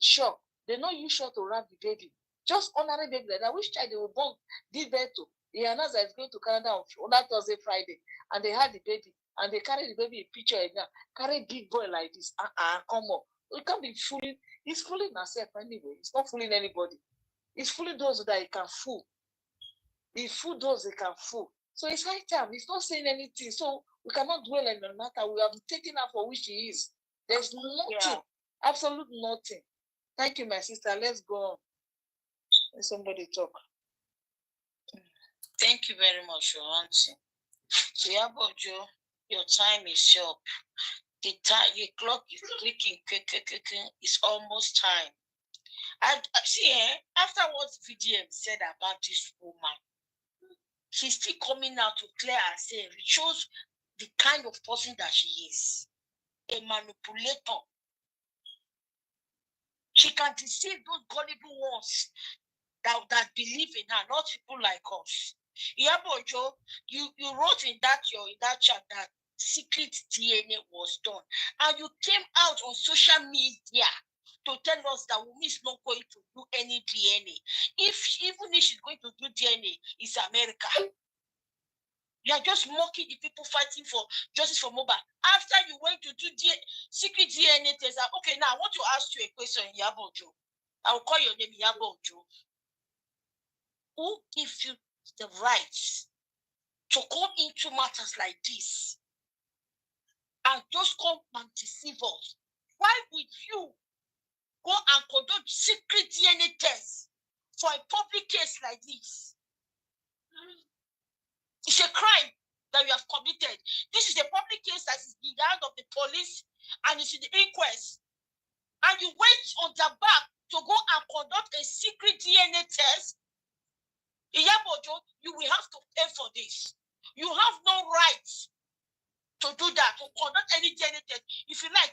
shock. They don't use shot to wrap the baby. Just ordinary baby like that. Which child they were born, did birth to. He announced that he's going to Canada on that Thursday, Friday. And they had the baby. And they carry the baby in picture now. Carry big boy like this. Come on. We can't be fooling. He's fooling himself anyway. He's not fooling anybody. He's fooling those that he can fool. He fool those he can fool. So it's high time. He's not saying anything. So we cannot dwell on the matter. We have taken her for which she is. There's nothing. Absolute nothing. Thank you, my sister. Let's go on. Let somebody talk. Thank you very much, your auntie. Iyabo, your time is up. The clock is clicking. It's almost time. I see, after what VDM said about this woman, she's still coming out to clear herself. It shows the kind of person that she is. A manipulator. She can deceive those gullible ones that believe in her, not people like us. Iyabo, you wrote in that chat that secret DNA was done. And you came out on social media to tell us that Wunmi is not going to do any DNA. Even if she's going to do DNA, it's America. You are just mocking the people fighting for justice for Mohbad. After you went to do secret DNA test, okay, now I want to ask you a question, Iyabo. I will call your name Iyabo. Who gives you the rights to come into matters like this and just come and deceive us? Why would you go and conduct secret DNA tests for a public case like this? It's a crime that you have committed. This is a public case that is in the hand of the police and it's in the inquest. And you went on their back to go and conduct a secret DNA test. Iyabo, you will have to pay for this. You have no right to do that, to conduct any DNA test. If you like,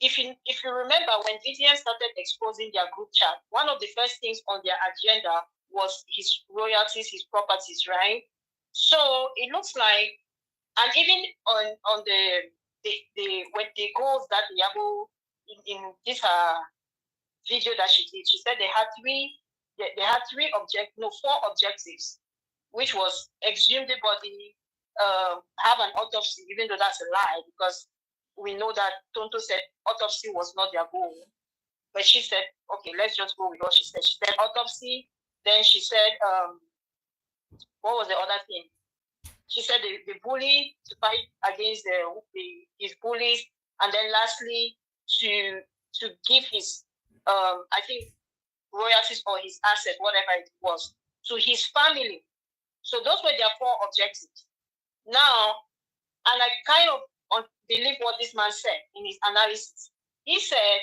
if you remember, when VDM started exposing their group chat, one of the first things on their agenda was his royalties, his properties, right? So it looks like, and even on the goals that Iyabo in this video that she did, she said they had four objectives, which was exhume the body, have an autopsy, even though that's a lie, because we know that Tonto said autopsy was not their goal. But she said, okay, let's just go with what she said. She said autopsy, then she said, what was the other thing? She said the bully, to fight against his bullies, and then lastly, to give his, I think, royalties or his asset, whatever it was, to his family. So those were their four objectives. Now, and I kind of believe what this man said in his analysis. He said,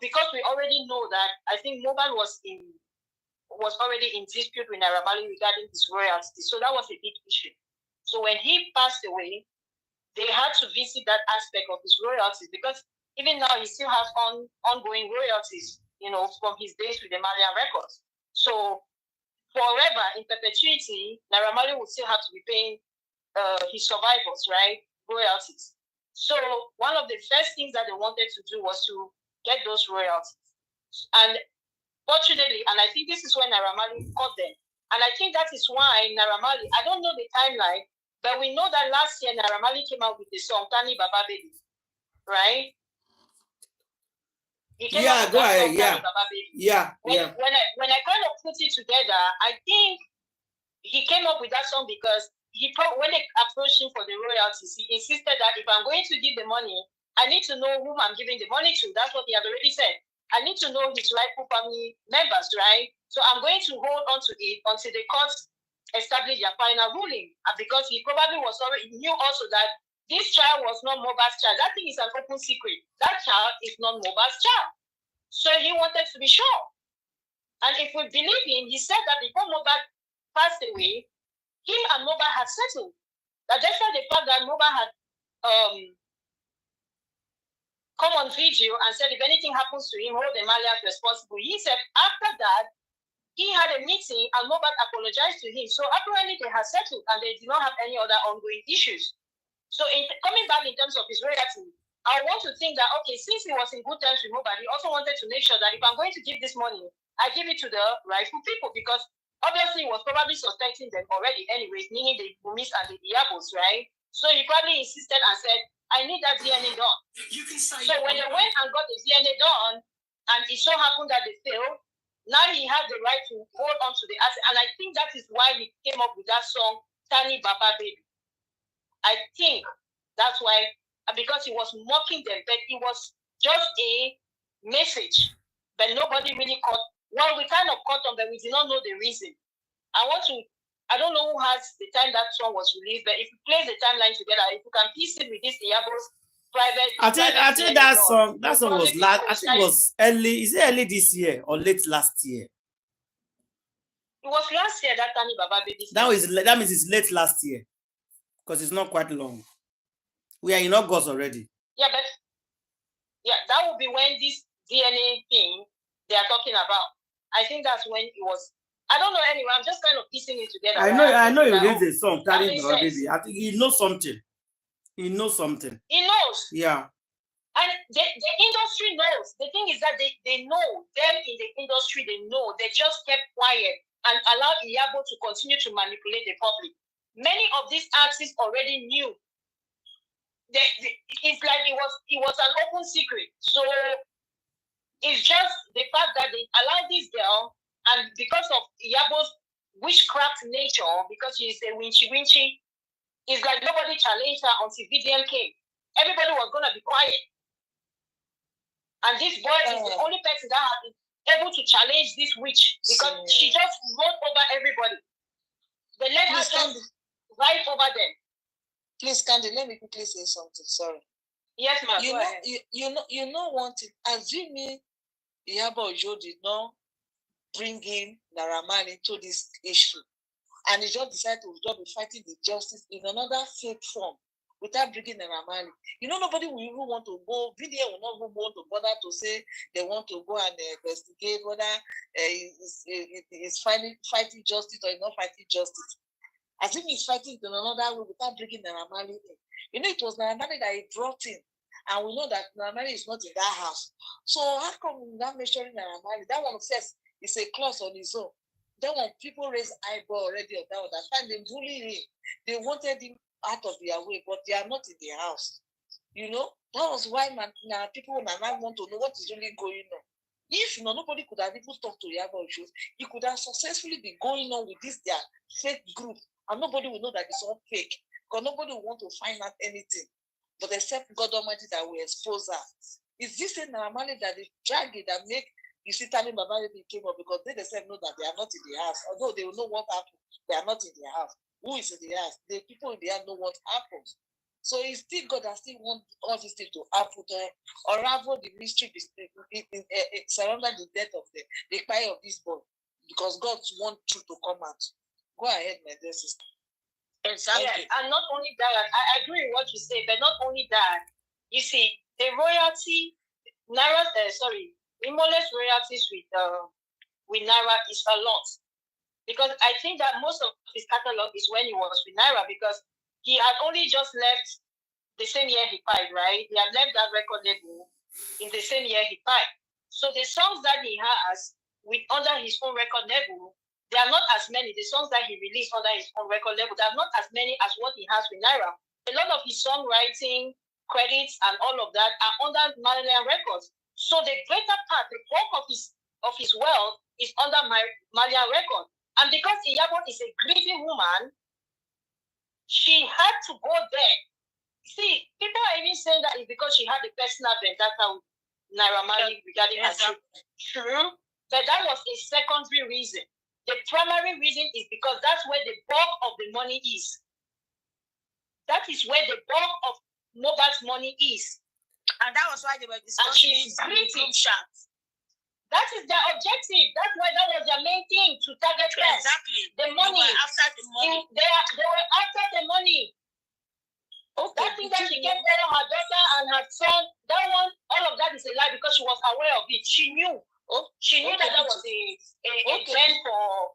because we already know that, I think Mohbad was already in dispute with Naira Marley regarding his royalties. So that was a big issue. So when he passed away, they had to visit that aspect of his royalties, because even now he still has ongoing royalties, from his days with the Malian records. So forever, in perpetuity, Naira Marley would still have to be paying his survivors, right, royalties. So one of the first things that they wanted to do was to get those royalties. And fortunately, and I think this is when Naira Marley caught them. And I think that is why Naira Marley, I don't know the timeline, but we know that last year Naira Marley came out with the song 𝗪𝗓𝗓 𝗵𝗃𝗏, right? Yeah, go ahead. Yeah. When I kind of put it together, I think he came up with that song because when they approached him for the royalties, he insisted that if I'm going to give the money, I need to know whom I'm giving the money to. That's what he had already said. I need to know his rightful family members, right? So I'm going to hold on to it until the courts establish their final ruling. And because he probably knew also that this child was not Mohbad's child. That thing is an open secret. That child is not Mohbad's child. So he wanted to be sure. And if we believe him, he said that before Mohbad passed away, him and Mohbad had settled. That despite the fact that Mohbad had come on video and said if anything happens to him, hold the Malians responsible. He said after that, he had a meeting and Mohbad apologized to him. So apparently they had settled and they did not have any other ongoing issues. So coming back in terms of his royalty, I want to think that, okay, since he was in good terms with Mohbad, he also wanted to make sure that if I'm going to give this money, I give it to the rightful people, because obviously he was probably suspecting them already anyways, meaning the �ụmis and the Iyabos, right? So he probably insisted and said, I need that DNA done. So when they went and got the DNA done, and it so happened that they failed, now he had the right to hold on to the asset. And I think that is why he came up with that song, 𝗪𝗓𝗓 𝗵𝗃𝗏. I think that's why, because he was mocking them, but it was just a message. But nobody really caught. Well, we kind of caught on, but we did not know the reason. I don't know who has the time that song was released, but if you play the timeline together, if you can piece it with this Iyabo's private. I think that song was last. I think it was early. Is it early this year or late last year? It was last year that 𝗪𝗓𝗓 𝗵𝗃𝗏. That means it's late last year, because it's not quite long. We are in August already. Yeah, but that would be when this DNA thing they are talking about. I think that's when it was. I don't know anyway. I'm just kind of piecing it together. I know you read the song, 𝗪𝗓𝗓 𝗵𝗃𝗏. I think he knows something. He knows something. He knows. Yeah. And the industry knows. The thing is that they know. Them in the industry, they know. They just kept quiet and allowed Iyabo to continue to manipulate the public. Many of these artists already knew. It's like it was an open secret. So it's just the fact that they allowed this girl. And because of Iyabo's witchcraft nature, because she's a 𝗕𝗁𝗕, it's like nobody challenged her until VDM came. Everybody was going to be quiet. And this boy is the only person that has been able to challenge this witch, because she just wrote over everybody. They let her just write over them. Please, Candy, let me quickly say something. Sorry. Yes, ma'am. You know one thing. Assuming Iyabo Ojo did not bring in Naira Marley into this issue, and he just decided to be fighting the justice in another fake form without bringing Naira. You know, nobody will even want to go. VDM will not even want to bother to say they want to go and investigate whether he's fighting justice or not fighting justice. As if he's fighting in another way without bringing Naira in. You know, it was Naira that he brought in. And we know that Naira is not in that house. So how come we're not measuring Naira? That one says it's a clause on his own. Then when people raise eyebrow already on that one, that time they bullied him. They wanted him out of their way, but they are not in the house. You know, that was why people now want to know what is really going on. If nobody could have even talked to Iyabo Ojo, he could have successfully been going on with this their fake group, and nobody will know that it's all fake, because nobody will want to find out anything, but except God Almighty that will expose her. Is this a normality that is dragging that make you see Tani Baba came up because they themselves know that they are not in the house, although they will know what happened, they are not in the house. Who is in the house? The people in the house know what happens. So it's still God that still want all these things to happen to unravel the mystery surrounding the death of the cry of this boy, because God wants truth to come out. Go ahead, my dear sister. Exactly. And not only that, I agree with what you say, but not only that, you see, the royalty, Imole's royalties with Naira is a lot. Because I think that most of his catalog is when he was with Naira, because he had only just left the same year he died, right? He had left that record label in the same year he died. So the songs that he has under his own record label, they are not as many. The songs that he released under his own record label, they are not as many as what he has with Naira. A lot of his songwriting credits and all of that are under Malian records. So the greater part, the bulk of his wealth is under Malian record. And because Iyabo is a greedy woman, she had to go there. See, people are even saying that it's because she had a personal vendetta with Naira Marley regarding her treatment. True, but that was a secondary reason. The primary reason is because that's where the bulk of the money is. That is where the bulk of Mohbad's money is. And that was why they were discussing group shots. That is their objective. That's why that was their main thing, to target them. Exactly. The money. They were after the money. They were after the money. Okay. That thing that she kept telling her daughter and her son, that one, all of that is a lie because she was aware of it. She knew. She knew that was a plan for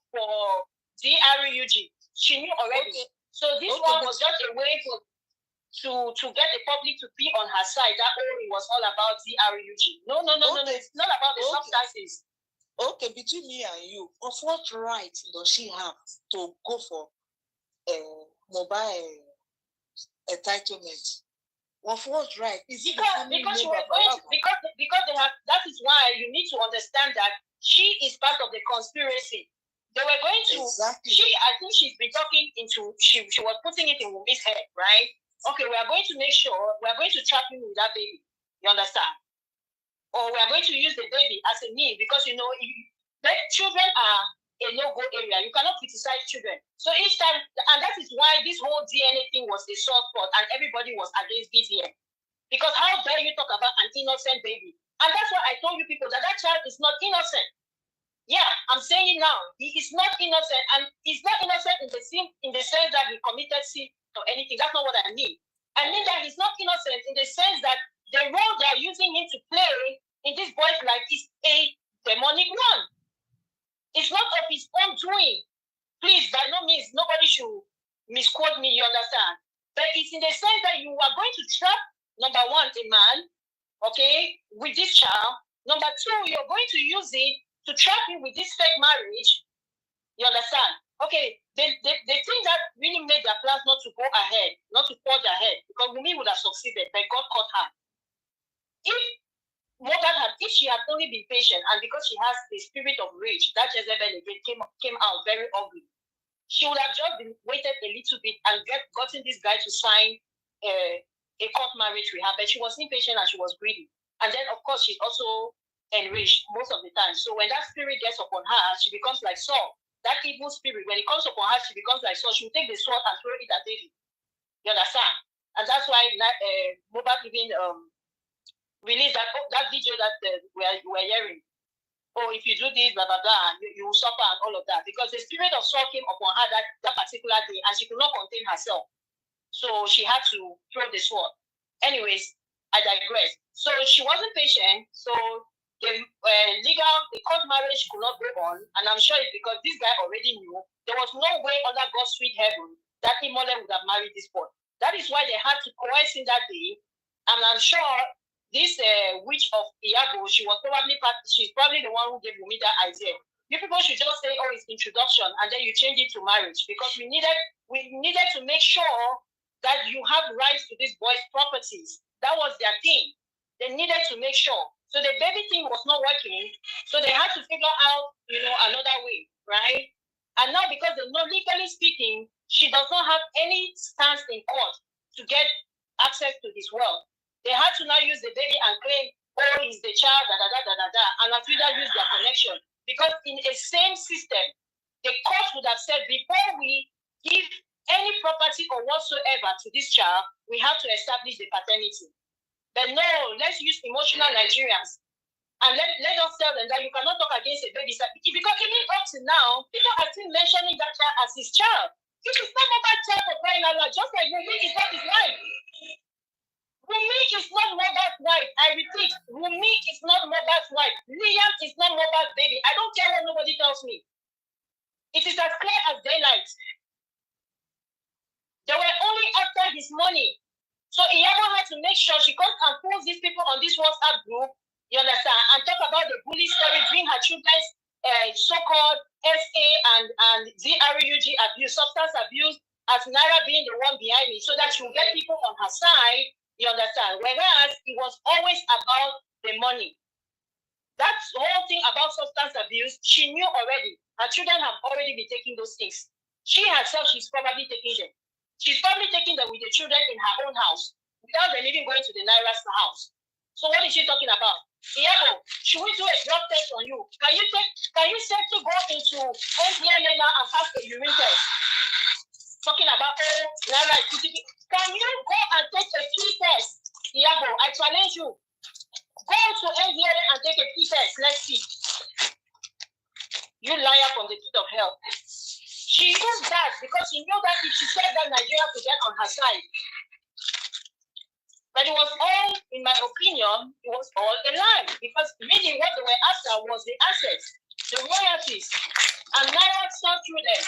𝗷 She knew already. So this one was just a way to get the public to be on her side. That it was all about 𝗷. No. It's not about the substances. Okay, between me and you, of what right does she have to go for mobile entitlement? Of what right? Is it because she was going to, because they have, that is why you need to understand that she is part of the conspiracy. They were going to I think she's been talking into she was putting it in Wunmi's head, right? Okay, we are going to make sure we are going to trap him with that baby. You understand? Or we are going to use the baby as a mean, because you know children are a no-go area. You cannot criticize children. So each time, and that is why this whole DNA thing was the soft spot, and everybody was against VDM. Because how dare you talk about an innocent baby? And that's why I told you people that child is not innocent. Yeah, I'm saying it now. He is not innocent, and he's not innocent in the sense that he committed sin or anything. That's not what I mean. I mean that he's not innocent in the sense that the role they are using him to play in this boy's life is a demonic one. It's not of his own doing. Please, by no means, nobody should misquote me, you understand? But it's in the sense that you are going to trap, number one, a man, okay, with this child. Number two, you're going to use it to trap him with this fake marriage. You understand? Okay, the thing that really made their plans not to go ahead, not to forge ahead, because Wunmi would have succeeded, but God caught her. If she had only been patient, and because she has the spirit of rage, that Jezebel again came out very ugly, she would have just waited a little bit and gotten this guy to sign a court marriage with her. But she was impatient and she was greedy. And then, of course, she's also enraged most of the time. So when that spirit gets upon her, she becomes like Saul. That evil spirit, when it comes upon her, she becomes like Saul. She will take the sword and throw it at David. You understand? And that's why Mohbad even released that video that we're hearing. Oh, if you do this, blah, blah, blah, you will suffer and all of that. Because the spirit of Saul came upon her that particular day, and she could not contain herself. So she had to throw the sword. Anyways, I digress. So she wasn't patient. So the court marriage could not go on. And I'm sure it's because this guy already knew there was no way under God's sweet heaven that Imole would have married this boy. That is why they had to coerce him that day. And I'm sure this witch of Iyabo, she's probably the one who gave me that idea. You people should just say, oh, it's introduction, and then you change it to marriage, because we needed to make sure that you have rights to this boy's properties. That was their thing. They needed to make sure. So the baby thing was not working, so they had to figure out, another way, right? And now, because they know, legally speaking, she does not have any stance in court to get access to his wealth. They had to now use the baby and claim, oh, he's the child, and Afida used their connection. Because in a same system, the court would have said, before we give any property or whatsoever to this child, we have to establish the paternity. But no, let's use emotional Nigerians. And let us tell them that you cannot talk against a baby. Because even up to now, people are still mentioning that child as his child. It is not about child for crying out loud, just like Wumi is not his wife. Wumi is not Mohbad's wife. I repeat, Wumi is not Mohbad's wife. Liam is not Mohbad's baby. I don't care what nobody tells me. It is as clear as daylight. They were only after his money. So Iyabo had to make sure she comes and pulls these people on this WhatsApp group, you understand, and talk about the bully story, bring her children's so-called SA and 𝗔 abuse, substance abuse, as Naira being the one behind it, so that she will get people on her side, you understand. Whereas it was always about the money. That's the whole thing about substance abuse. She knew already. Her children have already been taking those things. She herself, she's probably taking them. She's probably taking them with the children in her own house, without them even going to the Naira's house. So what is she talking about? Iyabo, should we do a drug test on you? Can you safely go into NDMA and pass a urine test? Talking about Naira. Can you go and take a pee test? Iyabo, I challenge you. Go to NDMA and take a pee test. Let's see. You liar from the pit of hell. She used that because she knew that if she said that, Nigeria could get on her side. But it was all, in my opinion, it was all a lie. Because really what they were after was the assets, the royalties, and Naira saw through them.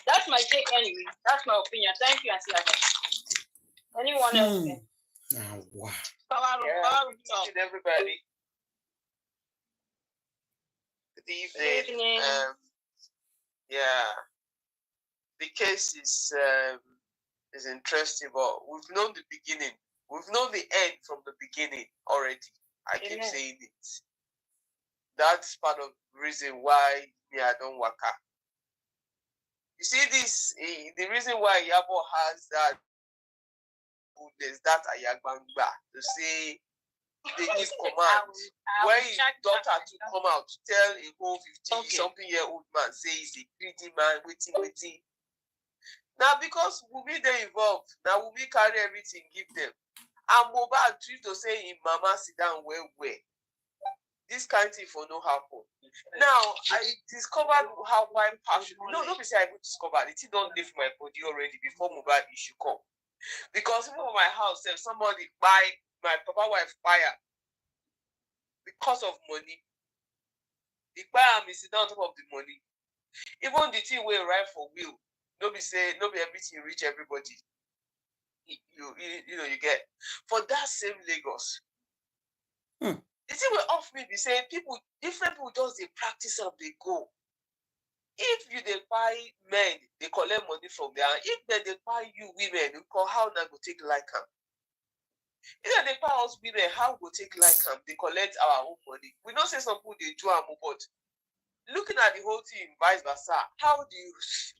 That's my take anyway. That's my opinion. Thank you, Auntie Ada. Anyone else? Wow. Good everybody. Good evening. Yeah, the case is interesting, but we've known the beginning. We've known the end from the beginning already. I keep saying it. That's part of the reason why I don't work out. You see this, the reason why Iyabo has that goodness, that ayagbangba, to say they give command. When his daughter to come out to tell a whole 50-something-year-old man, say he's a greedy man, waiting. Now, because Wumi they involved, now Wumi carry everything, give them. And Mohbad treat to say in Mama sit down where. This kind of thing for no happen. Now, I discovered how why passion. No, don't be say I will discover it. It don't leave my body already before Mohbad issue come. Because even in my house, if somebody buy my papa wife fire because of money, the buyer me sit down on top of the money. Even the thing we write for will, nobody say nobody everything reach everybody. You get for that same Lagos. The thing will off me be saying different people just they practice and they go. If you they buy men, they collect money from there. If they buy you women, you call how they go take like them. If they buy us women, how go take like them? They collect our own money. We don't say some people they do our but looking at the whole thing, vice versa, how do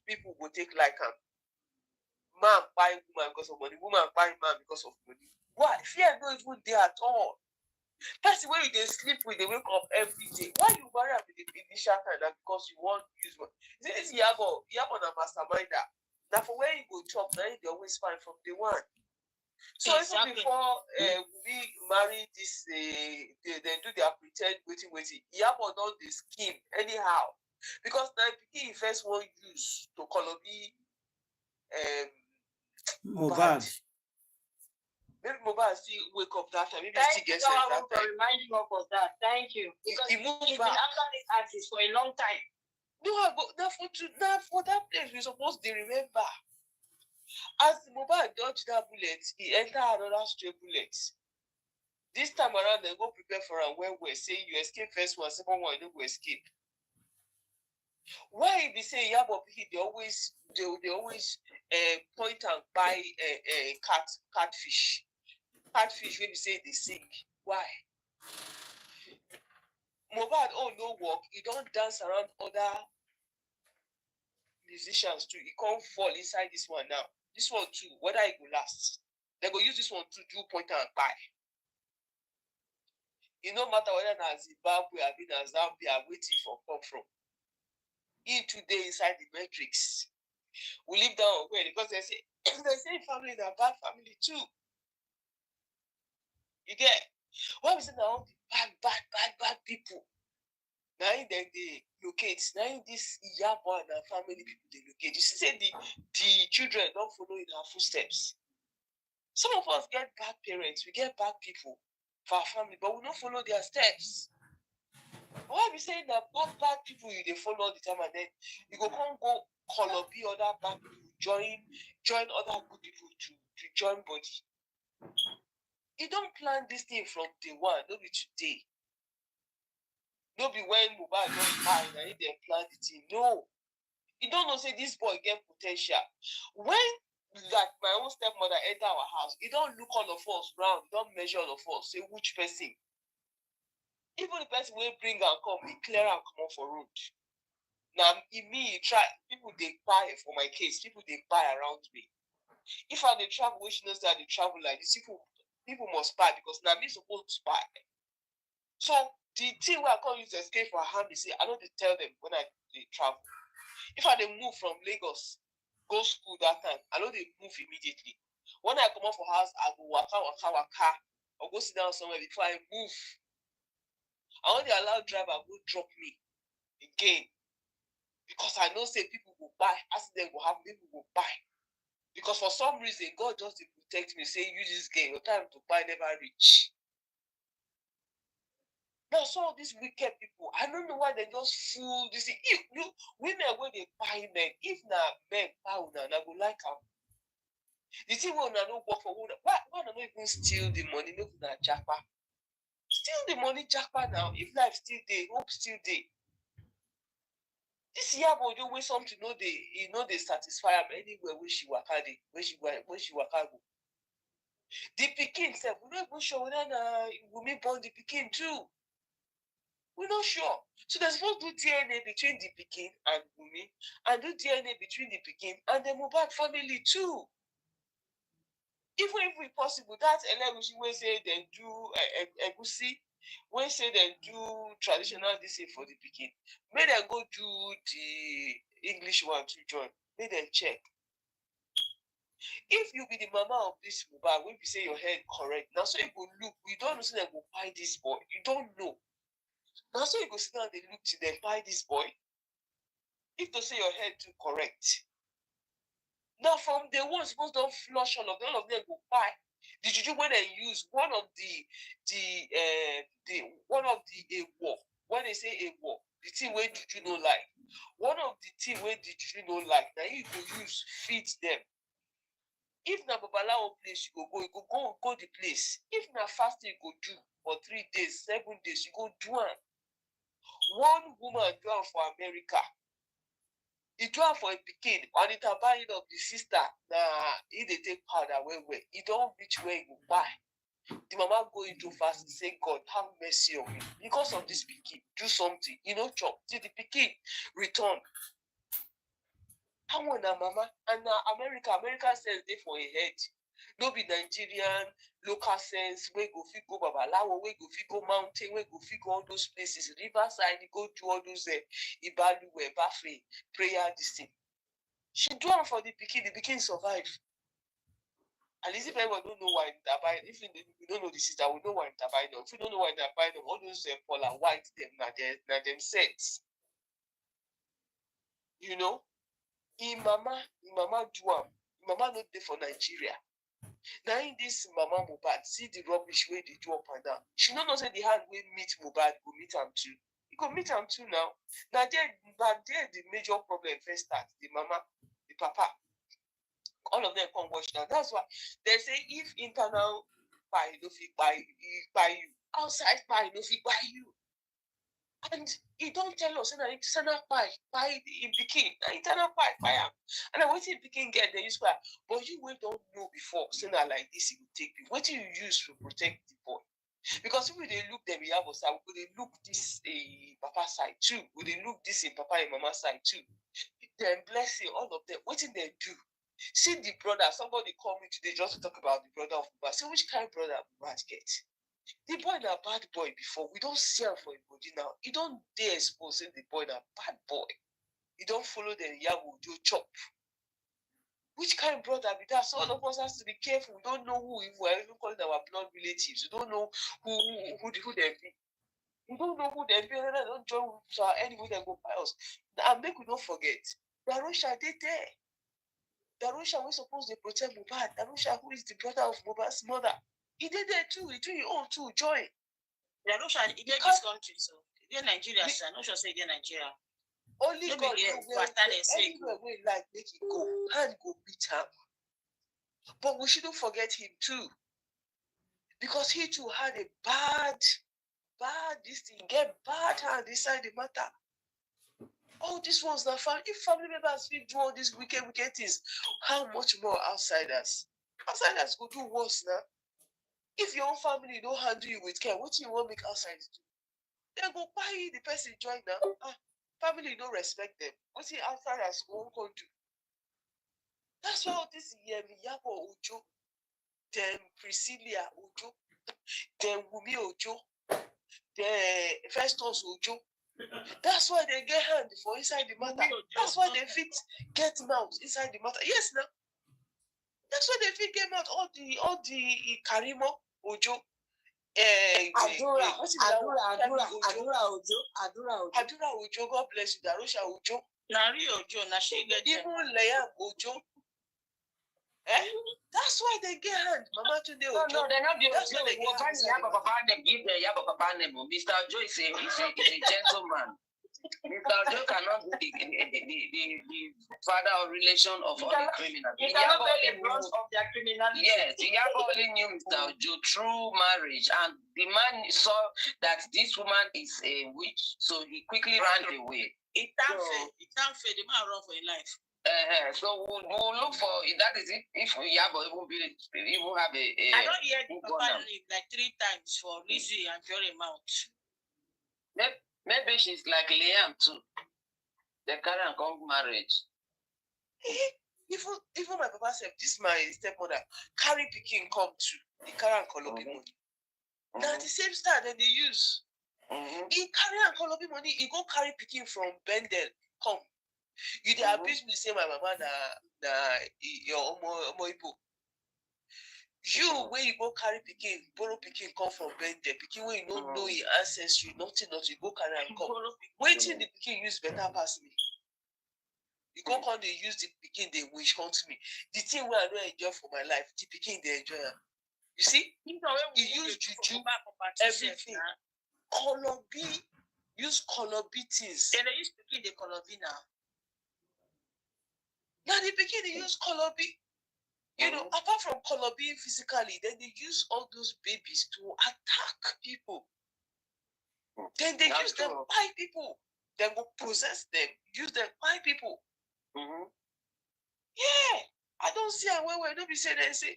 people go take like them? Man buy woman because of money, woman buy man because of money. Why? Fear not even there at all. That's the way they sleep with, they wake up every day. Why you marry with the initial time? That because you want to use money. See this Iyabo na masterminder. Now for where you go chop, now they always find from day one. So even before we marry this, they do their pretend waiting. Iyabo done the scheme anyhow Because now pikin first one use to 𝗂𝗯𝗏 Mohbad. Maybe Mohbad still wake up that time. Maybe Thank still you, get sense that for time. reminding us of that. Thank you. Because He moved he's back. been after this artist for a long time. No, but now for that place, we supposed to remember. As Mohbad dodged that bullet, he entered another stray bullet. This time around, they go prepare for him when we're saying you escape first one, second one, you don't go escape. Why they say 𝗹𝗶𝗶𝗏, they always point and buy catfish. Catfish when you say they sing. Why? Mohbad, oh no work, he don't dance around other musicians too. He can't fall inside this one now. This one too, whether it will last. They go use this one to do point and buy. It no matter whether na Zimbabwe or na Zambia waiting for come from. He today inside the matrix. We live down where because they say family na bad family too. You get what we say now bad people. Now then they locate. Now this Iyabo and her family people they locate. You see, say the children don't follow in her footsteps. Some of us get bad parents, we get bad people for our family, but we don't follow their steps. Why we saying that bad people you they follow all the time and then you go 𝗂𝗯𝗏𝗏 other bad people, join other good people to join body. You don't plan this thing from day one, not be today. Not be when Mohbad just buy and they plan the thing. No. You don't know say this boy get potential. When like my own stepmother enter our house, you don't look all of us round, you don't measure all of us, say which person. Even the person will bring and come, be clear and come off for road. Now, in me, try people they buy for my case, people they buy around me. If I they travel, which knows that they travel like this, people must buy because now me supposed to buy. So the thing where I can't use escape for hand, they say I don't tell them when they travel. If I they move from Lagos, go school that time, I know they move immediately. When I come out for house, I go waka, or go sit down somewhere before I move. I want the allow driver go drop me again. Because I know say people will buy, accident will happen, people will buy. Because for some reason, God just to protect me, say use this game, your time to buy never reach. Now, some of these wicked people, I don't know why they just fool this thing. If you women when they buy men, if na men buy una, I go like them. The thing when una don't work for una, why not even steal the money, make una japa? Steal the money japa now. If life still there, hope still there. This Iyabo do always something they satisfy am anywhere where she waka dey, where she waka go. The pikin self, we not even sure whether Wunmi born the pikin too. We're not sure. So there's supposed to do DNA between the pikin and Wunmi, and do DNA between the pikin and the Mohbad family too. Even if it's possible, that's 𝗏𝗏𝗀𝗏𝗏 when say they do 𝗵𝘃𝗀𝗏𝗏𝗀, when say they do traditional this for the pikin. May they go do the English one to join. May they check. If you be the mama of this Mohbad, when you say your head correct, now so you go look, you don't know so they go buy this boy. You don't know. Now so you go sit down and look till they buy this boy. If to say your head too correct. Now from the ones supposed to flush all of them go buy. The juju when they use one of the 𝗏, when they say 𝗏, the thing where juju no like. One of the thing where the juju no like, now you go use feed them. If na babalawo place you go the place. If na fasting you go do for 3 days, 7 days, you go do it. One woman do it for America. He do it for a pikin, and it buying of the sister. He they take powder where. He don't reach where he go buy. The mama go into fast and say, God, have mercy on me. Because of this pikin, do something. You know, chop. Till the pikin return. How on mama? And America says they for a head. No be Nigerian local sense, where go fit go babalawo, where go fit go mountain, where go fit go all those places, riverside, go do all those 𝗵𝗃𝗏𝗏𝗏𝗏, prayer, this thing. She do it for the pikin survive. At least if everyone don't know why they're buying, if we don't know the sister, we know why they're buying them. If we don't know why they're buying them, all those Paula white them, na them sets. You know, mama do am. Mama not there for Nigeria. Now in this Mama Mohbad, see the rubbish where they do up and down. She not know say the hand will meet Mohbad, go meet him too. You go meet him too now. Now there the major problem first start. The mama, the papa, all of them come watch now. That's why they say if internal buy no fit buy you, outside buy no fit buy you. And he don't tell us that internal buy in Peking, internal buy am. And then what in Peking get the use for, but you will don't know before. So now like this, it will take you. What do you use to protect the boy? Because if they look them Iyabo side, we they look this papa side too. We they look this in papa and mama side too. Then blessing all of them. What did they do? See the brother. Somebody called me today just to talk about the brother of Mohbad. See which kind of brother Mohbad get. The boy na bad boy before. We don't see him for a body now. He don't dare expose the boy na bad boy. He don't follow the Iyabo do chop. Which kind of brother be that? So all of us has to be careful. We don't know who we are even calling our blood relatives. We don't know who they be. We don't know who they be. They don't join with our enemy. They go by us. And make we don't forget. Darusha they there. Darusha we supposed to protect Mohbad. Darusha who is the brother of Mohbad's mother. He did there too. He did his own too. Join. Darusha, he did this country, so he did Nigeria. So I'm not sure say he did Nigeria. Only God anywhere we like make it go and go beat him. But we shouldn't forget him too. Because he too had a bad this thing, get bad hand inside the matter. Oh, this one's not fun. If family members will do all these wicked things, how much more outsiders? Outsiders go do worse now. If your own family don't handle you with care, what do you want to make outsiders do? They go buy the person join now. Family don't respect them. What the outsiders won't go do? That's why all this Iyabo Ojo, then Priscilla Ojo, then Wumi Ojo, then Festus Ojo. That's why they get hand for inside the matter. That's why they fit get mouth inside the matter. Yes, now. That's why they fit get mouth. All the Karimo Ojo. Adura Ojo, God bless you. Darusha Ojo. Nari Ojo, na she get even Leia Ojo. That's why they get hand. Mama today Ojo. No, they're not the Ojo. They give the Iyabo name. Mr. Ojo is a gentleman. Mr. Ojo cannot be the father or relation of all the criminals. He cannot bear the brunt of their criminality. Yes, Iyabo only knew Mr. Ojo through marriage, and the man saw that this woman is a witch, so he quickly ran away. It can't fail. The man run for his life. So we'll look for that. Is it if Iyabo even have a I don't hear the papa live like 3 times for 𝗵𝗃 and 𝗊𝗲𝗻. Maybe she's like Liam too. They carry and come marriage. Even my papa said, this my stepmother carry Peking come too. He carry and Kolobi money. Now the same style that they use. He carry and Kolobi money. He go carry Peking from Bendel come. You dey abuse me say my mama na your omo Igbo. You where you go carry Peking, borrow Peking come from Bendel. Peking where you don't know your ancestry, nothing, you go carry and come. Waiting the Peking use better pass me. You go come they use the Peking they wish come to me. The thing where I don't enjoy for my life, the Peking they enjoy. You see, he use juju everything. Kolobi, use Kolobi things. And they use Peking the Kolobi now. Now the Peking they use Kolobi. You know, apart from Kolobi physically, then they use all those babies to attack people. Then they use them by people. Then go possess them, use them by people. Yeah, I don't see a way where don't be saying anything.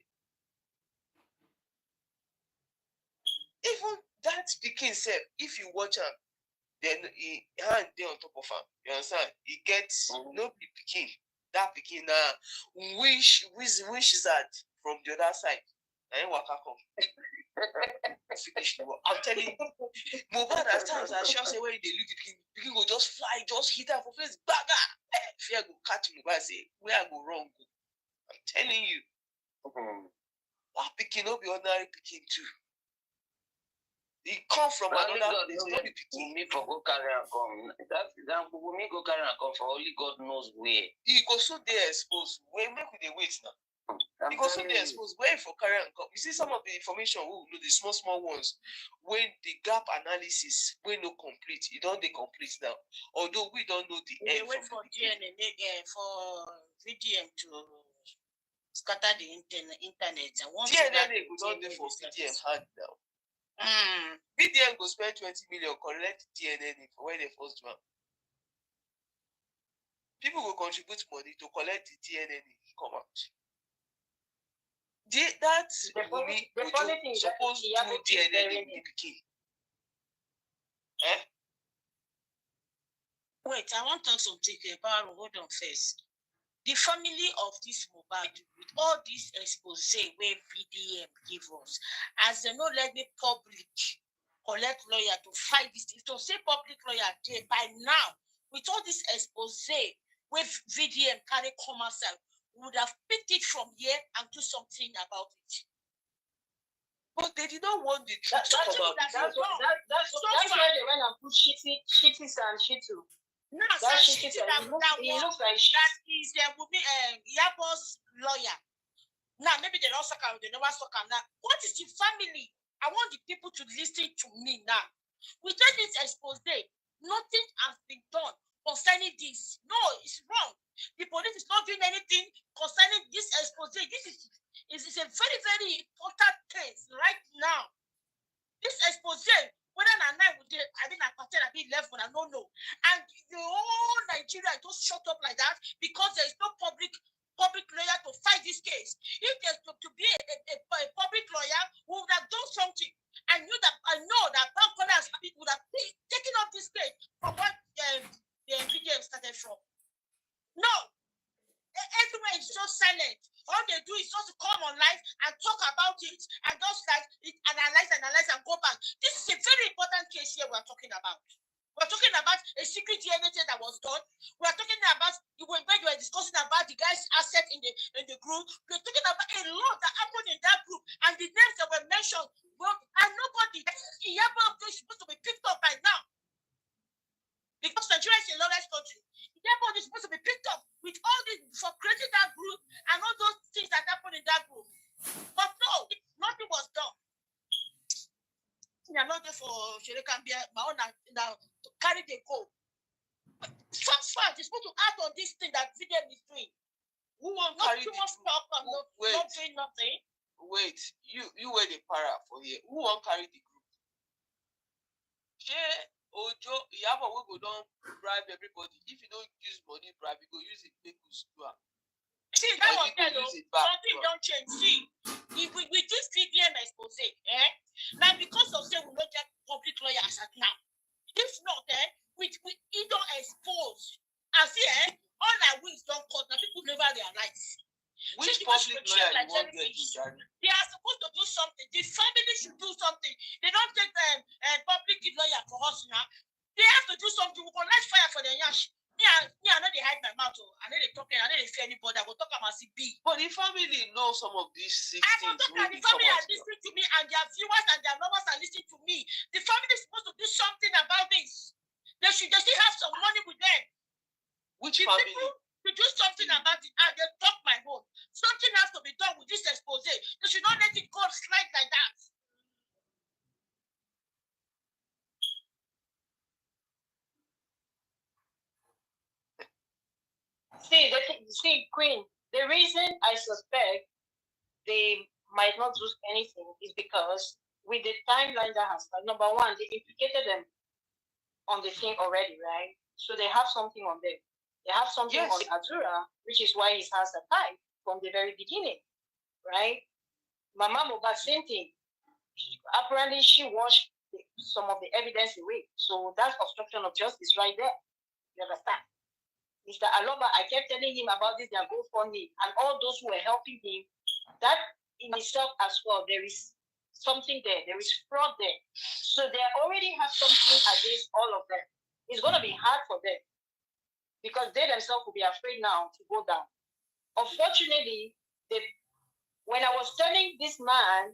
Even that Peking self, if you watch him, then he hand there on top of him. You understand? He gets no Peking. That Peking 𝗵𝗃𝗃 that from the other side. And waka come. Finish the work. I'm telling you, Mohbad at times I sure say when they leave the Peking will just fly, just hit her for face, baga. Fear go catch Mohbad say, where I go wrong? I'm telling you. That Peking will be ordinary Peking too. It come from Only another God place. knows Don't where be picky. Wunmi for go carry and come. That Wunmi go carry and come for only God knows where. He go so they exposed. Wait, make we dey wait now. I'm Because so telling they you. exposed where for carry and come. You see some of the information we know the small ones when the gap analysis we no complete. You don't they complete now. Although we don't know the They end wait from for the beginning. DNA for VDM to scatter the internet. And once DNA go don dey for VDM hand now. VDM go spend 20 million collect DNA for when they first do am. People will contribute money to collect the DNA come out. That Wunmi supposed to do DNA with pikin. Wait, I want to talk something about hold on first. The family of this Mohbad, with all this expose where VDM give us, as they no let the public collect lawyer to fight this. If to say public lawyer there by now, with all this expose where VDM carry come outside, would have picked it from here and do something about it. But they did not want the truth to come out. That's why they went and put 𝗁cie and 𝗁𝗁. Now, That he looks like shit. that is Wunmi Iyabo's lawyer. Now, maybe they don't suck out, they never suck out now. What is the family? I want the people to listen to me now. Without this expose, nothing has been done concerning this. No, it's wrong. The police is not doing anything concerning this expose. This is a very, very important case right now. This expose, whether or not I didn't be left when I don't know. And the whole Nigeria just shut up like that because there is no public lawyer to fight this case. If there's to be a public lawyer who would have done something, I know that Bankolas would have taken up this case from what the VDM started from. No, everywhere is so silent. All they do is just to come online and talk about it and just like analyze and go back. This is a very important case here we're talking about. We're talking about a secret DNA that was done. We're talking about when you were discussing about the guy's asset in the group. We're talking about a lot that happened in that group and the names that were mentioned. And nobody, Iyabo is supposed to be picked up by now. Because Nigeria is a lawless country. Iyabo is supposed to be picked up with all this for creating that group and all those things that happened in that group. But no, nothing was done. I'm not there for 𝗁𝗃𝗢𝗀, my own now to carry the goal. Fast, it's supposed to act on this thing that VDM is doing. Who won't Not carry too the much talk and not doing nothing. Wait, you were the para for here. Who won't carry the group? Ojo, Iyabo we go don bribe everybody. If you don't use money bribe, you go use it make us do am. See, that was there though. Something don't change. See, if we this VDM expose, now because of say we not get public lawyers at now. If not, we don't expose. And see, all our wings don't cut. Now people never realize. Which public lawyer you want to do, they are supposed to do something. The family should do something. They don't take public lawyer for us now. They have to do something. We can light fire for the yash. Me, I know they hide my mouth. I know they talking. I know they fear anybody. I will talk about CB. But the family know some of these things. I will talk about the family are listening to me, and their viewers and their lovers are listening to me. The family is supposed to do something about this. They still have some money with them. Which family? To do something about it, and they talk my own. Something has to be done with this expose. They should not let it go slide like that. See, Queen, the reason I suspect they might not do anything is because with the timeline that has started, number one, they implicated them on the thing already, right? So they have something on them. They have something on 𝗵𝗃𝗄𝗯, which is why his hands are tied from the very beginning, right? Mama Mohbad, same thing. Apparently, she washed some of the evidence away. So that's obstruction of justice right there. You understand? Mr. Aloba, I kept telling him about this, their GoFundMe, and all those who were helping him. That in itself as well, there is something there. There is fraud there. So they already have something against all of them. It's going to be hard for them because they themselves will be afraid now to go down. Unfortunately, when I was telling this man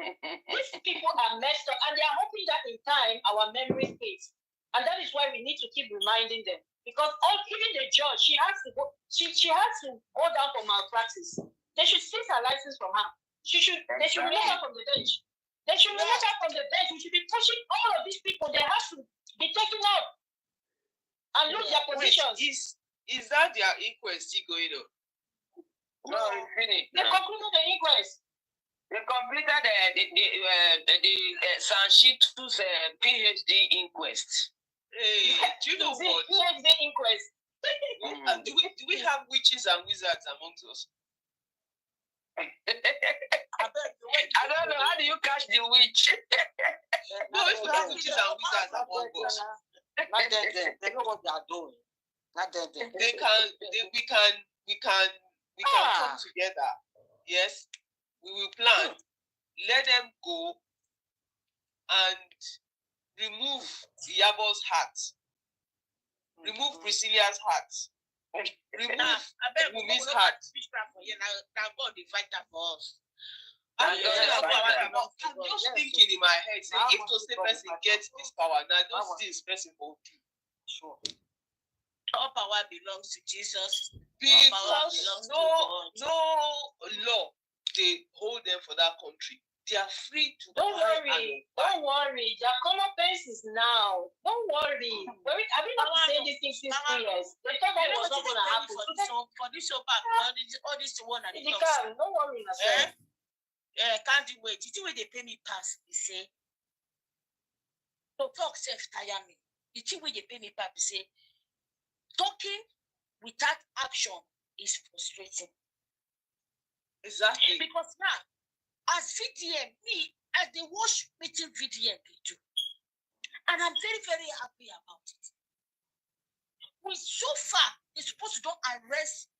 These people are messed up, and they are hoping that in time our memory fades, and that is why we need to keep reminding them. Because even the judge, she has to go down for malpractice. They should seize her license from her. They should remove her from the bench. They should remove her from the bench. We should be pushing all of these people. They have to be taken out and lose their positions. Is that their inquest still going on? No, it's finished. They concluded the inquest. They completed the 𝗓𝗫 PhD inquest. Hey, do you know what? PhD inquest. Do we have witches and wizards amongst us? I don't know. How do you catch the witch? No, if you have witches and wizards among us. Not them. They know what they are doing. Not them. We can come together. Yes, we will plan. Let them go and remove Iyabo's heart. Remove Priscilla's heart. Remove Wumi's heart. Now God will fight that for us. I'm just thinking in my head, say, if those person gets this power, now those things person will do. Sure. All power belongs to Jesus. Because no law they hold them for that country. They are free to. Don't worry. There are common basis now. Don't worry. Have you not said these things since 2 years? They thought that was not going to happen. For this show back, all this one and the don't worry, myself. Can't wait. Did you wait they pay me pass? They say. So talk self tire me. The thing where they pay me pass, they say talking without action is frustrating. Exactly. Because now, as VDM, as they watch meeting VDM, they do. And I'm very, very happy about it. So far, they're supposed to don't arrest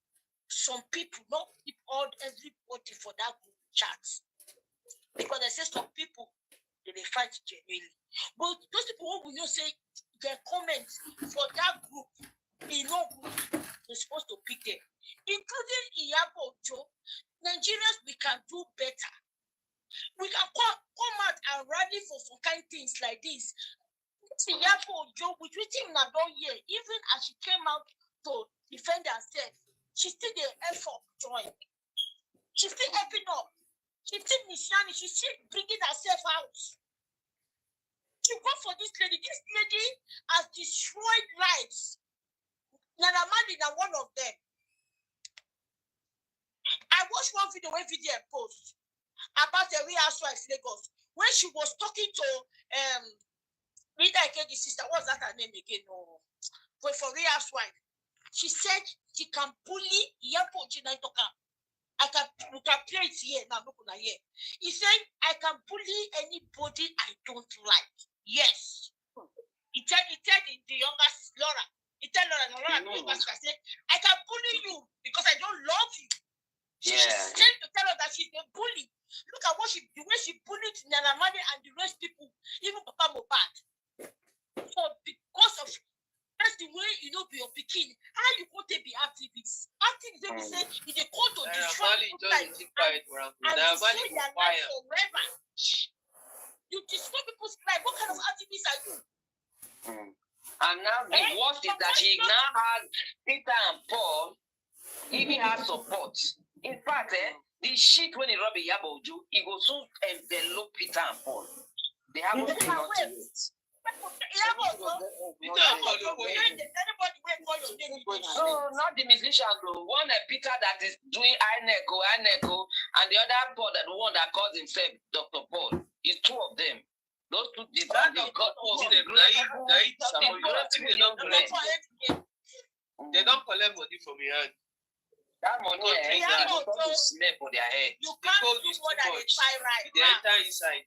some people, not everybody for that group chat. Because they say some people, they fight genuinely. But those people who will not say their comments for that group, they're supposed to pick them. Including Iyabo Ojo, Nigerians, we can do better. We can come out and rally for some kind of things like this. Iyabo Ojo, with everything I don't hear, even as she came out to defend herself, she still the effort join. She's still helping up. She's still Nishani. She's still bringing herself out. She go for this lady. This lady has destroyed lives. Naramali is one of them. I watched one video where VDM post about the 𝗲 𝗲 Lagos when she was talking to 𝗕liche HighH's sister. What's that her name again? No, but for 𝗲 𝗲, she said she can bully Iyabo Ojo. We can play it here now. Look at here. He said, I can bully anybody I don't like. Yes. He said the younger sister, Laura. He told Laura, I said, I can bully you because I don't love you. She's trying to tell her that she's a bully. Look at the way she bullied Naramani and the rest people, even Papa Mohbad. So because of that's the way be your picking. How you want to be activists? Activists they say if they call to destroy people's lives and destroy their life forever. You destroy people's life. What kind of activists are you? And now the worst is that she now has Peter and Paul giving her support. In fact, the shit when he rob Iyabo Ojo, he goes soon envelope Peter and Paul. They haven't been nothing yet. So not the musician, one Peter that is doing 𝗚 and the other Paul, the one that calls himself Dr. Paul. It's two of them. Those two they don't collect money from your hand. That money they don't to smell for their head. You can't do more than a right. They enter inside.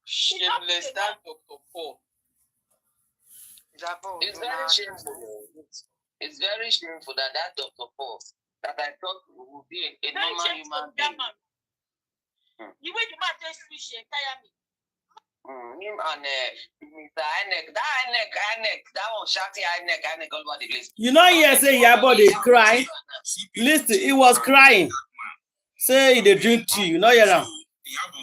Shameless that Dr. Paul. It's very shameful. It's very shameful that Dr. Paul that I thought would be a normal human being. The way the man takes fish tire me. Him and Mr. 𝗚 that one shouting 𝗚 all over the place. You know, he say Iyabo they cry. Listen, he was crying. Say they drink tea. You know, Iyabo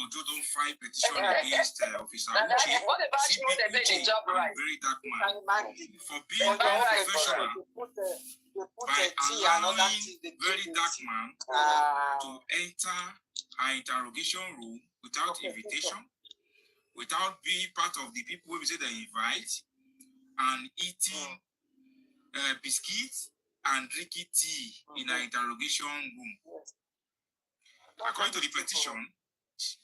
Ojo don't file petition against Officer Uche. What about you when they make the job right? Very dark man for being unprofessional by allowing very dark man to enter her interrogation room without invitation, without being part of the people who say they invite, and eating biscuits and drinking tea in her interrogation room. According to the petition,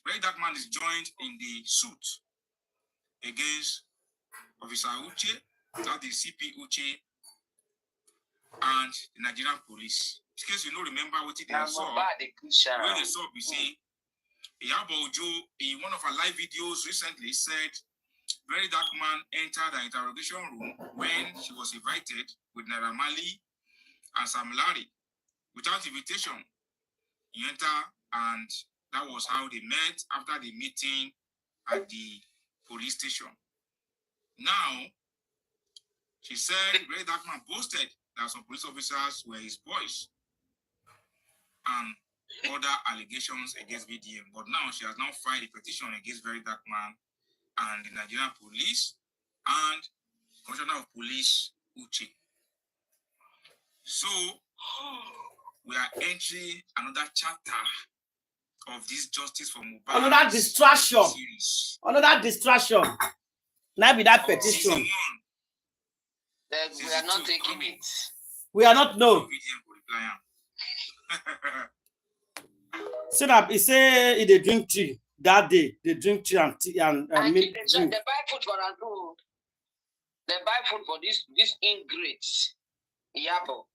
very dark man is joined in the suit against Officer Uche, that is CP Uche, and the Nigerian police. in case you don't remember what they saw, where they saw, we say, Iyabo Ojo, in one of her live videos recently, said, very dark man entered the interrogation room when she was invited with Naira Marley and Sam Larry without invitation. He entered, and that was how they met after the meeting at the police station. Now, she said very dark man boasted that some police officers were his boys and other allegations against VDM. But now she has now filed a petition against very dark man and the Nigerian police and Commissioner of Police 𝗀𝗳. So we are entering another chapter of this justice for Mohbad. Another distraction. Series. Another distraction. Now be that petition. We are not taking it. We are not no. So that he say they drink tea that day. They drink tea and tea and milk. They buy food for us. They buy food for this ingrate. Iyabo.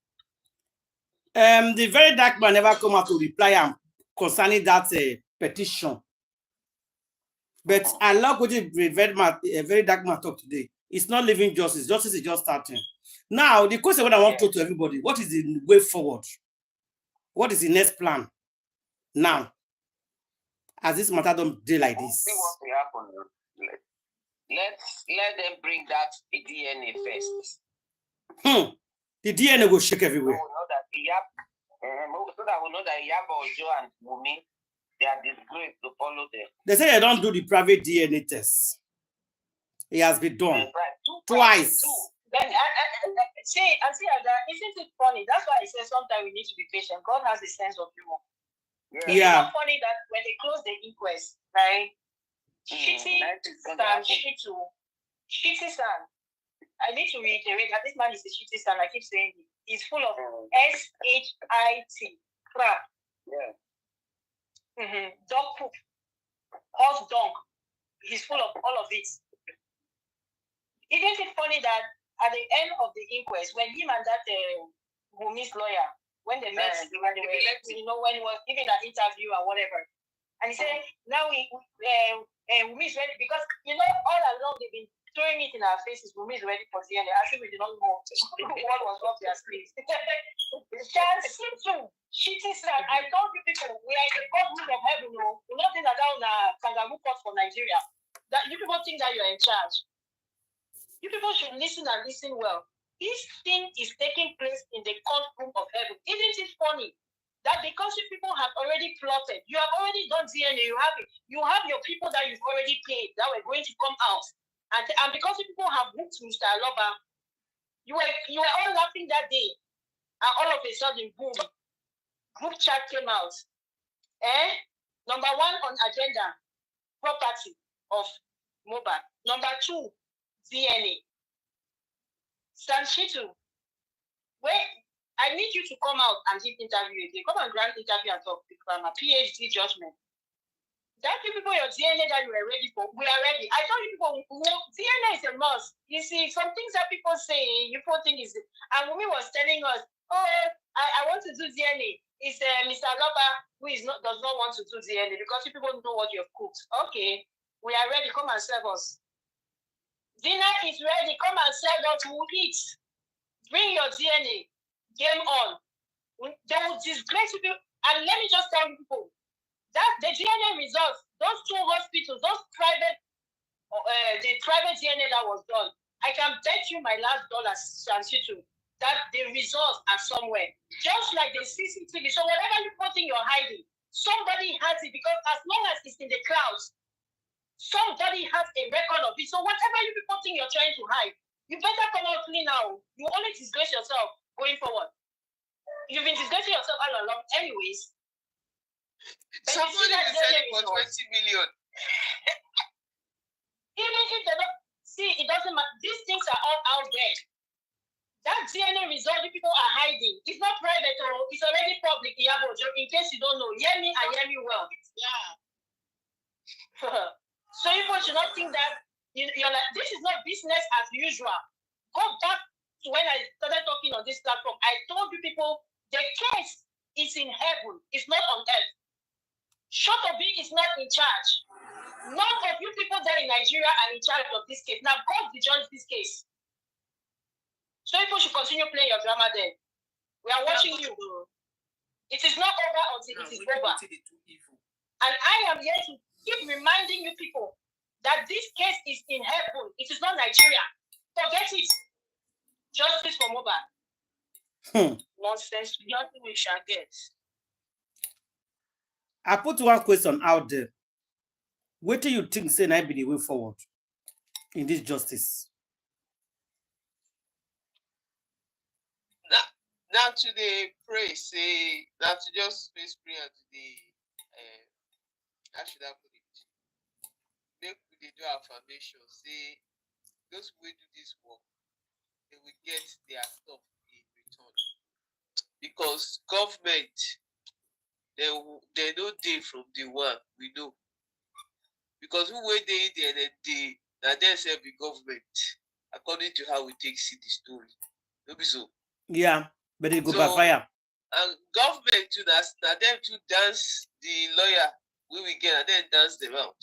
The very dark man never come out to reply concerning that petition. But I love what the very dark man talk today. It's not living justice. Justice is just starting. Now, the question what I want to talk to everybody, what is the way forward? What is the next plan? Now, as this matter don't do like this. See what will happen. Let them bring that DNA first. The DNA will shake everywhere. So that we know that Iyabo Ojo and Wunmi, they are disgraced to follow them. They say they don't do the private DNA test. It has been done twice. Then, see, isn't it funny? That's why I say sometimes we need to be patient. God has a sense of humor. Yeah. It's not funny that when they close the inquest, right? 𝗫𝗁 𝗫𝗁. I need to reiterate that this man is a 𝗫𝗁. I keep saying it. He's full of SHIT crap. Yeah. Dog poop, horse dung. He's full of all of it. Isn't it funny that at the end of the inquest, when him and that Wunmi's lawyer, when they met, when he was giving that interview or whatever, and he said, now Wunmi is ready, because all along they've been throwing it in our faces. Wunmi is ready for DNA. Actually, we did not know what was up their sleeves. 𝗫𝗁. I told you people, we are in the courtroom of heaven. We're not in a down kangaroo court for Nigeria. That you people think that you're in charge. You people should listen and listen well. This thing is taking place in the courtroom of heaven. Isn't it funny that because you people have already plotted, you have already done DNA, you have your people that you've already paid that were going to come out, and because you people have booked Mr. Aloba, you were all laughing that day, and all of a sudden, boom, group chat came out. Number one on agenda, property of Mohbad. Number two, DNA. 𝗪𝗪. Wait, I need you to come out and give interview again. Come and grant interview and talk from a PhD judgment. That you people, your DNA that you were ready for, we are ready. I told you people, DNA is a must. You see, some things that people say, you people think is, and Wunmi was telling us, I want to do DNA. It's Mr. Aloba who does not want to do DNA because you people know what you've cooked. Okay, we are ready. Come and serve us. Dinner is ready. Come and serve us. We'll eat. Bring your DNA. Game on. They will disgrace you. And let me just tell you people that the DNA results, those two hospitals, those private, the private DNA that was done, I can bet you my last dollar, 𝗪𝗪, that the results are somewhere. Just like the CCTV. So whatever you put in your hiding, somebody has it, because as long as it's in the clouds, somebody has a record of it. So whatever you people think you're trying to hide, you better come out clean now. You only disgrace yourself going forward. You've been disgracing yourself all along anyways. Somebody is selling for 20 million. Even if they don't see, it doesn't matter. These things are all out there. That DNA result you people are hiding. It's not private, or it's already public. Iyabo, in case you don't know, hear me and hear me well. Yeah. So you should not think that you're like, this is not business as usual. Go back to when I started talking on this platform. I told you people The case is in heaven, it's not on earth. 𝗫𝗫𝗃 is not in charge. None of you people there in Nigeria are in charge of this case. Now God will judge this case. So people should continue playing your drama there. We are watching you. It is not over until it is over. And I am here to keep reminding you people that this case is in heaven. It is not Nigeria. Forget it. Justice for Mohbad. Nonsense. Nothing we shall get. I put one question out there. What do you think say might be the way forward in this justice? Now today pray, say now to just face prayer today. How should I put it? Make we do affirmation, say those who do this work, they will get their stuff in return. Because government, they know day from the one we know. Because who were they there that they serve the government, according to how we take see the story. Maybe so. Yeah, but it go by fire. And government to that them to dance the lawyer we will get and then dance them out.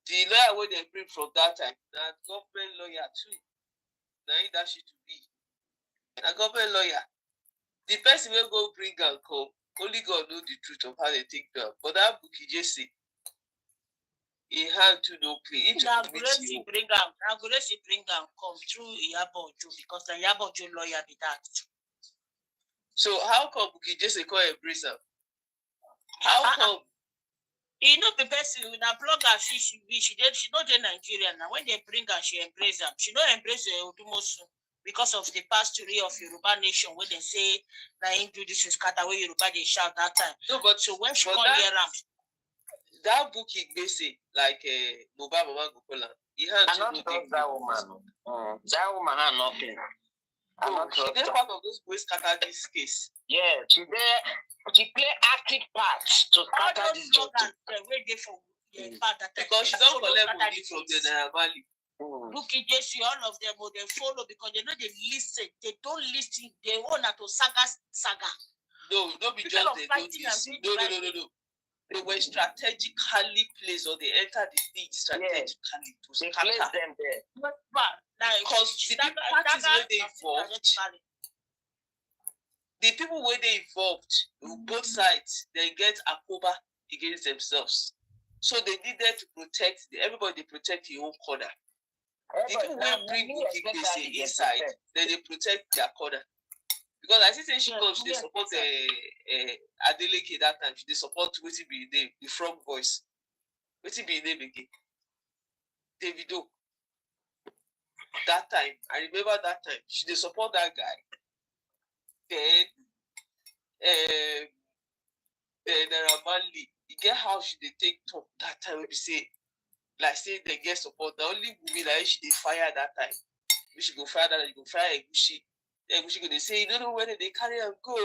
The lawyer where they bring from that time, that government lawyer too. Now that should be a government lawyer. The person will go bring and come. Only God knows the truth of how they take them. But that 𝗵𝘃𝗃𝗀𝗃 he had to no play. 𝗵𝘃𝗃𝗃𝗀𝗃 bring am come through Iyabo Ojo because the Iyabo Ojo lawyer be that. So how come 𝗵𝘃𝗃𝗃𝗀𝗃 call embrace am? How come? You know the person with a blogger she not in Nigeria now. When they bring her, she embrace them. She don't embrace the Odumosu because of the past story of Yoruba nation where they say na him do this is 𝗁𝗏 Yoruba they shout that time. No, but so when she come here that 𝗵𝘃𝗃𝗃𝗀𝗃 like Mohbad Mama Gopola, he had to know that woman. That woman had nothing. She did part of those who scatter this case. Yeah, she play active parts to scatter this justice. Because she don't collect money from the NEAR Iyabo. 𝗵𝘃𝗃𝗃𝗃𝗃, all of them they follow because they know they listen. They don't listen. They want to saga. No, be just they don't listen. No. They were strategically placed or they entered the thing strategically to scatter. They placed them there. Because the parties where they involved, the people where they involved, both sides, they get 𝗵𝗶𝗏 against themselves. So they needed to protect everybody. They protect their own corner. The people who bring 𝗵𝘃𝗃𝗃𝗃 inside, then they protect their corner. Because I say she comes, they support Adeleke that time. They support wetin be the frog voice. Wetin be name again? Davido. That time, I remember that time. She they support that guy. Then Naira Marley. You get how she they take talk that time when you say, like say they get support. The only woman like she they fire that time. We should go fire that. You go fire 𝗵𝘃𝗃𝗃𝗃. Then we should go. They say, you don't know whether they carry and go.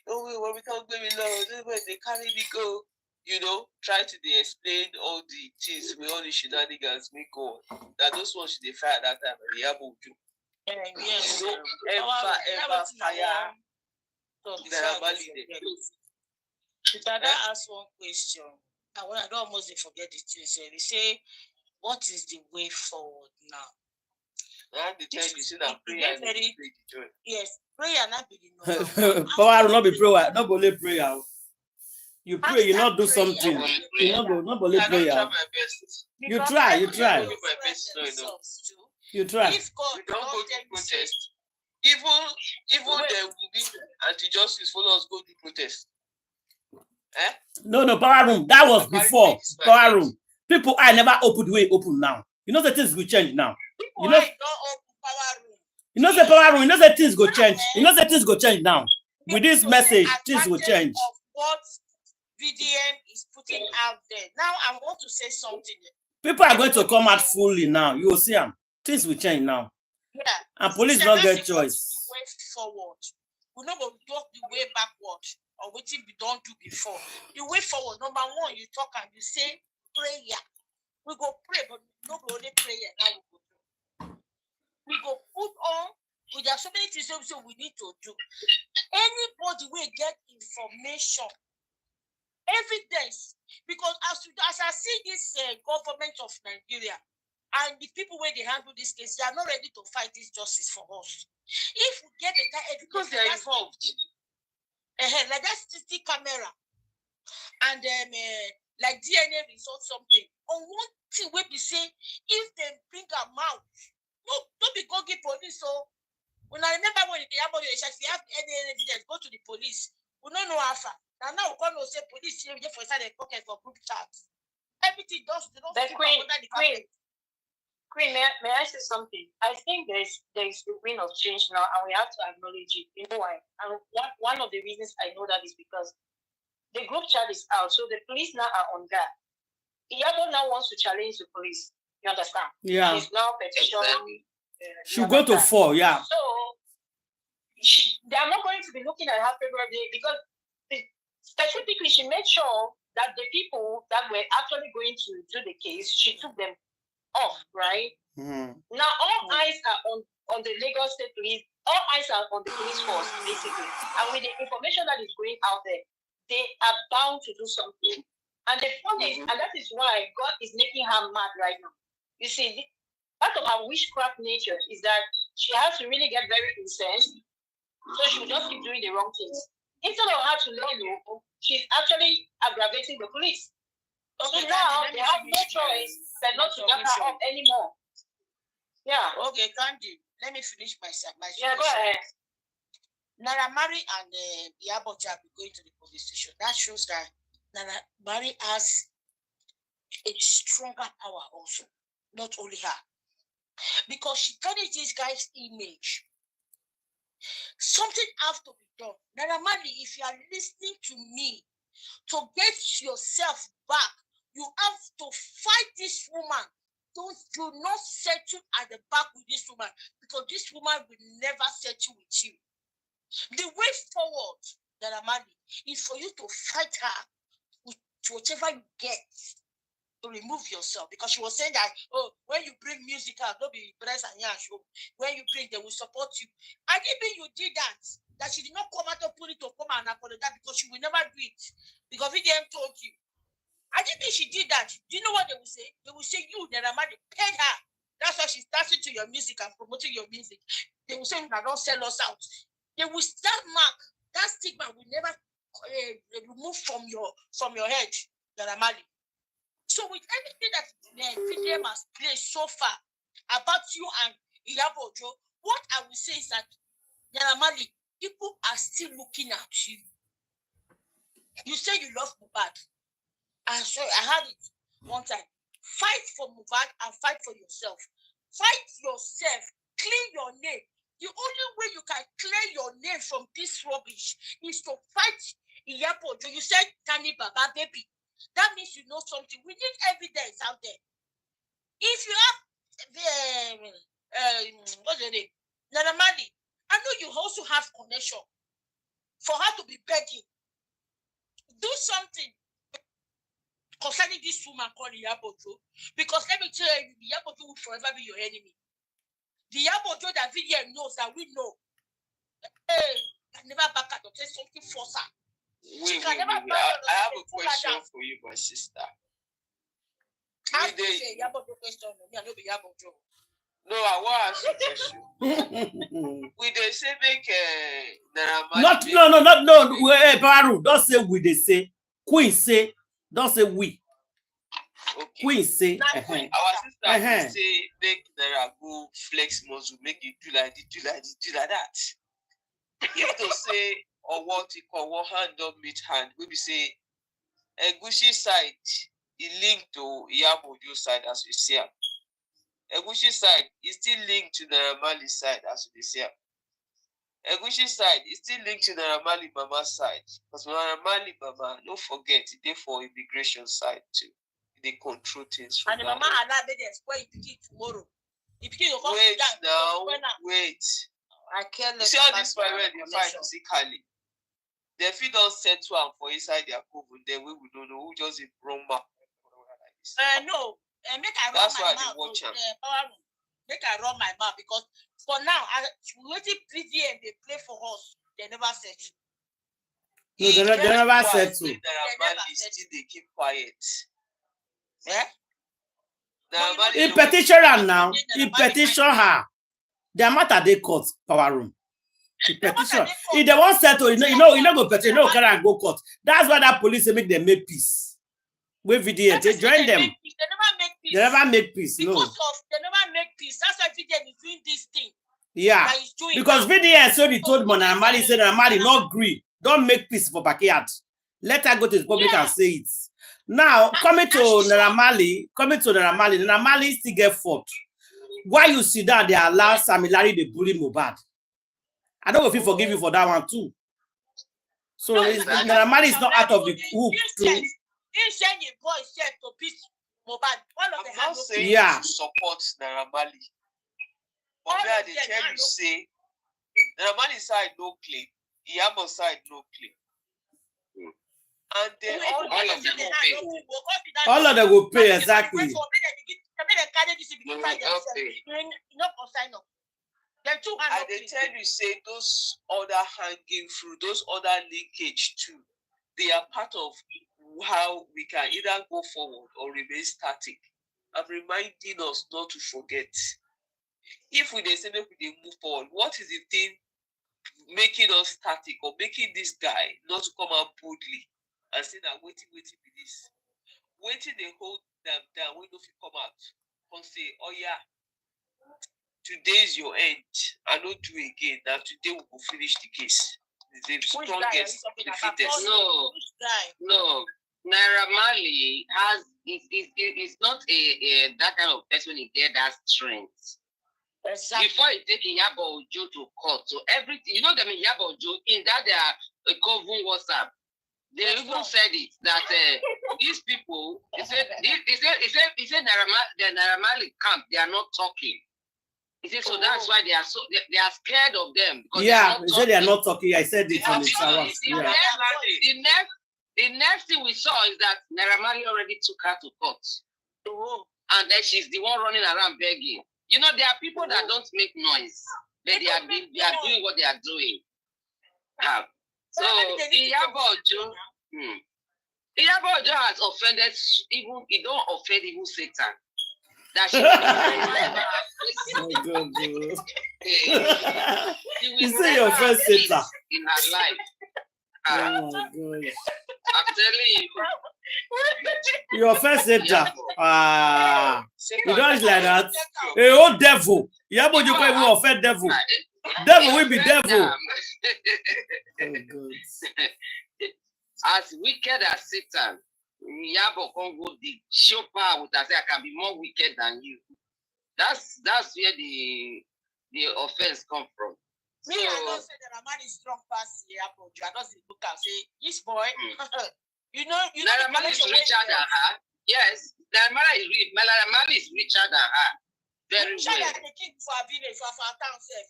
Oh, when we can't go in love, don't know where they carry me go. You know, try to explain all the things with all the shenanigans we go. That those ones they fire that time. Iyabo Ojo. Yes. So ever fire. Naira Marley. Dada ask one question. I don't almost forget the thing. So they say, what is the way forward now? Yes, prayer not be power will not be prayer, not only prayer. You pray, you not do something. You not only prayer. You try. You try. We don't go to protest. Even there will be anti-justice followers go to protest. No, power room. That was before power room. People I never opened way open now. You know the things will change now. You know the power room. You know the things go change. You know the things go change now. With this message, things will change. What VDM is putting out there. Now I want to say something. People are going to come out fully now. You will see them. Things will change now. Yeah. And police don't get choice. The way forward. We're not going to talk the way backward or what we don't do before. The way forward, number one, you talk and you say prayer. We go pray, but not only prayer. Now we go put on There are so many things we need to do. Anybody will get information, evidence, because as I see this government of Nigeria and the people where they handle this case, they are not ready to fight this justice for us. If we get the evidence, because they are involved, like that CCTV camera and like DNA result something. On one thing we be say, if they bring a mouth, no, don't be go get police. So when I remember when the Iyabo if you have any evidence, go to the police. We don't know how far. Now we can't say police here for inside the pocket for group chats. Everything does. They don't Queen, may I say something? I think there's the wind of change now, and we have to acknowledge it. You know why? And one of the reasons I know that is because the group chat is out, so the police now are on guard. Iyabo now wants to challenge the police. You understand? Yeah. She's now petitioning. She'll go to 4, yeah. So they are not going to be looking at her favorably because specifically she made sure that the people that were actually going to do the case, she took them off, right? Mm. Now all eyes are on the Lagos State Police, all eyes are on the police force, basically. And with the information that is going out there, they are bound to do something. And the funny, and that is why God is making her mad right now. You see, part of her witchcraft nature is that she has to really get very incensed, so she will just keep doing the wrong things. Instead of her to let go, she's actually aggravating the police. So now they have no choice than not to get her up anymore. Yeah. Okay, Candy, let me finish my yeah, go ahead. Naira Marley and Iyabo Mohbad be going to the police station. That shows that Naira Marley has a stronger power also, not only her. Because she tarnished this guy's image. Something has to be done. Naira Marley, if you are listening to me, to get yourself back, you have to fight this woman. Do not settle at the back with this woman, because this woman will never settle with you. The way forward, Naira Marley, is for you to fight her with whatever you get to remove yourself. Because she was saying that, oh, when you bring music out, don't be breast and yash. When you bring, they will support you. And even you did that she did not come out of put it to come and apologize, because she will never do it. Because VDM told you. I didn't think she did that. Do you know what they will say? They will say, you, Naira Marley, paid her. That's why she's dancing to your music and promoting your music. They will say, you cannot sell us out. They will that mark, that stigma will never remove from your head, Naira Marley. So with everything that VDM has played so far about you and Iyabo Ojo, what I will say is that, Naira Marley, people are still looking at you. You say you love Mohbad. I had it one time. Fight for Mohbad and fight for yourself. Fight yourself. Clean your name. The only way you can clear your name from this rubbish is to fight Iyabo Ojo. You said 𝗕𝗢𝗎𝗏 baby. That means you know something. We need evidence out there. If you have what's the name? Naira Marley, I know you also have connection for her to be begging. Do something concerning this woman called Iyabo Ojo. Because let me tell you, Iyabo Ojo will forever be your enemy. The Iyabo Ojo that VDM knows that we know. Hey, can never back out or say something for her. I have a question for you, my sister. I say Iyabo Ojo question. Me, I know the Iyabo Ojo. No, I want to ask you a question. We they say make Naira Marley. No. Hey, Baru, don't say we. They say Queen say. Don't say we. Okay. Queen say. Our sister say make Naira go flex muscle, make you do like this, do like that. If to say or what you call one hand don't meet hand, we be say 𝗀𝗁𝗏 side is linked to Iyabo Ojo side as we see him. 𝗀𝗁𝗏 side is still linked to Naira Marley side as we see him. 𝗀𝗁𝗏 side is still linked to Naira Marley mama side. Because Naira Marley mama, don't forget, they for immigration side too. They control things. And the mama allow me to explain it tomorrow. Wait now, wait. I can't you see all this why when they fight physically. They feel don't settle and for inside their cover, then we don't know who just a wrong map. No. Make I that's run why my they watch mouth. make I run my mouth because for now, waiting VDM they play for us. They never said. No, they never said so. They keep quiet. Yeah. He petition her now. He petition her. The matter they court power room. He petition. If they won't settle, you know, go petition, no can go court. That's why that police make them make peace. With VDM, they join them. They never make peace. No. Because of they never make peace. That's why VDM is doing this thing. Yeah. Because VDM so he told Monamali said Monamali not agree. Don't make peace for backyard. Let her go to the public and say it. Now, coming to Naira Marley still get fought. Why you see that they allow Sammy Larry the bully Mohbad? I don't know if he forgive you for that one too. So Naira Marley is not out of the hook too. I'm not saying you support Naira Marley. But where they tell you say Naira Marley side no claim, Iyabo side no claim. And then all of them will pay exactly. And they tell you say those other hanging fruit, those other linkage too, they are part of how we can either go forward or remain static. I'm reminding us not to forget. If we say that we move forward, what is the thing making us static or making this guy not to come out boldly and say that waiting with this? Waiting they hold them down, we don't come out and say, oh yeah, today's your end. I don't do again. Now today we will finish the case. The strongest, the fittest. No. Naira Marley is not a that kind of person who get that strength. Exactly. Before he take Iyabo Ojo to court, so everything, you know them in Iyabo Ojo, in that they are a coven WhatsApp. They even said it that these people, he said Naira Marley camp, they are not talking. He said so that's why they are scared of them. Yeah, he said they are not talking. I said it on the The next thing we saw is that Naira Marley already took her to court. And then she's the one running around begging. You know, there are people that don't make noise, but they are doing what they are doing. So Iyabo Ojo has offended, even he don't offend even Satan. That you say your first Satan in her life. Oh my God. I'm telling you. Your first Satan. You don't like that. Hey, oh devil. Iyabo Ojo can't even offend devil. Devil will be devil. Oh God. As wicked as Satan, Iyabo can go the show power with us. I can be more wicked than you. That's where the offense come from. Me, I don't say that a man is strong past Iyabo Ojo. I don't look and say, this boy, you know. Naira Marley is richer than her. Yes, Naira Marley is richer than her. Very well.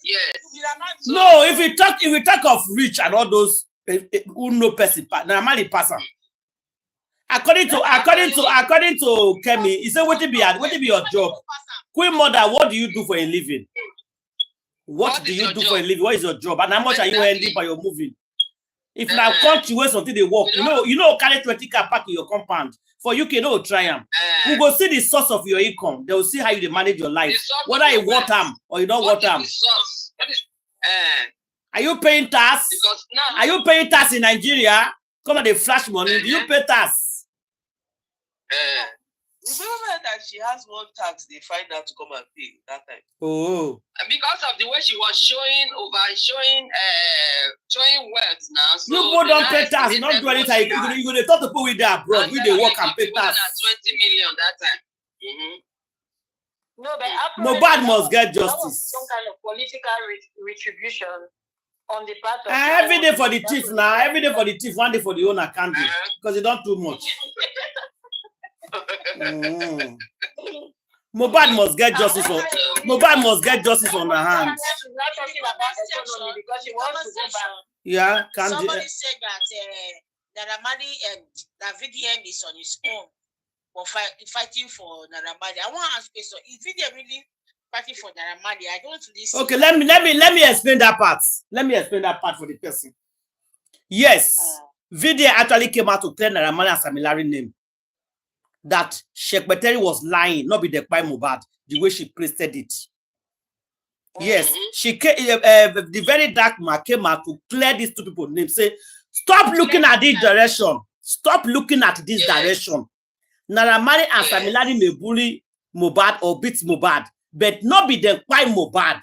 Yes. No, if we talk of rich and all those who know person, Naira Marley person. According to Kemi, he said, what will be your job? Queen mother, what do you do for a living? What do you do for a living? What is your job? And how much are you earning by your moving? If now country where something they work, you know, carry 20 car park in your compound. For UK, no try them. We go see the source of your income. They will see how you manage your life. Whether you want them or you don't want them. Are you paying tax? Are you paying tax in Nigeria? Come on, they flash money. Do you pay tax? Remember that she has one tax they find out to come and pay that time. Oh. And because of the way she was showing wealth now. So you people don't pay tax, you don't do anything. You're going to talk to people with their abroad, with the work and pay tax. 20 million that time. No, but Mohbad must get justice. Some kind of political retribution on the part of every day for the thief now, every day for the thief, one day for the owner can't do because they don't do much. Mohbad must get justice on. Mohbad must get justice on her hands. Yeah, somebody said that Naira Marley and that VDM is on his own for fighting for Naira Marley. I want to ask you, so if VDM really fighting for Naira Marley. I don't listen. Okay, let me explain that part. Let me explain that part for the person. Yes, VDM actually came out to clear Naira Marley and Sammy Larry name. That 𝗁𝗏𝗃𝗢𝗅 was lying, not be the 𝗊𝗏𝗀𝗀𝗀𝗀 Mohbad, the way she pasted it. Yes, she came, the very dark man came out to clear these two people's names. Say, stop looking at this direction. Stop looking at this direction. Naira Marley and Sammy Larry may bully Mohbad or beat Mohbad, but not be the 𝗊𝗏𝗀𝗀𝗀𝗀 Mohbad.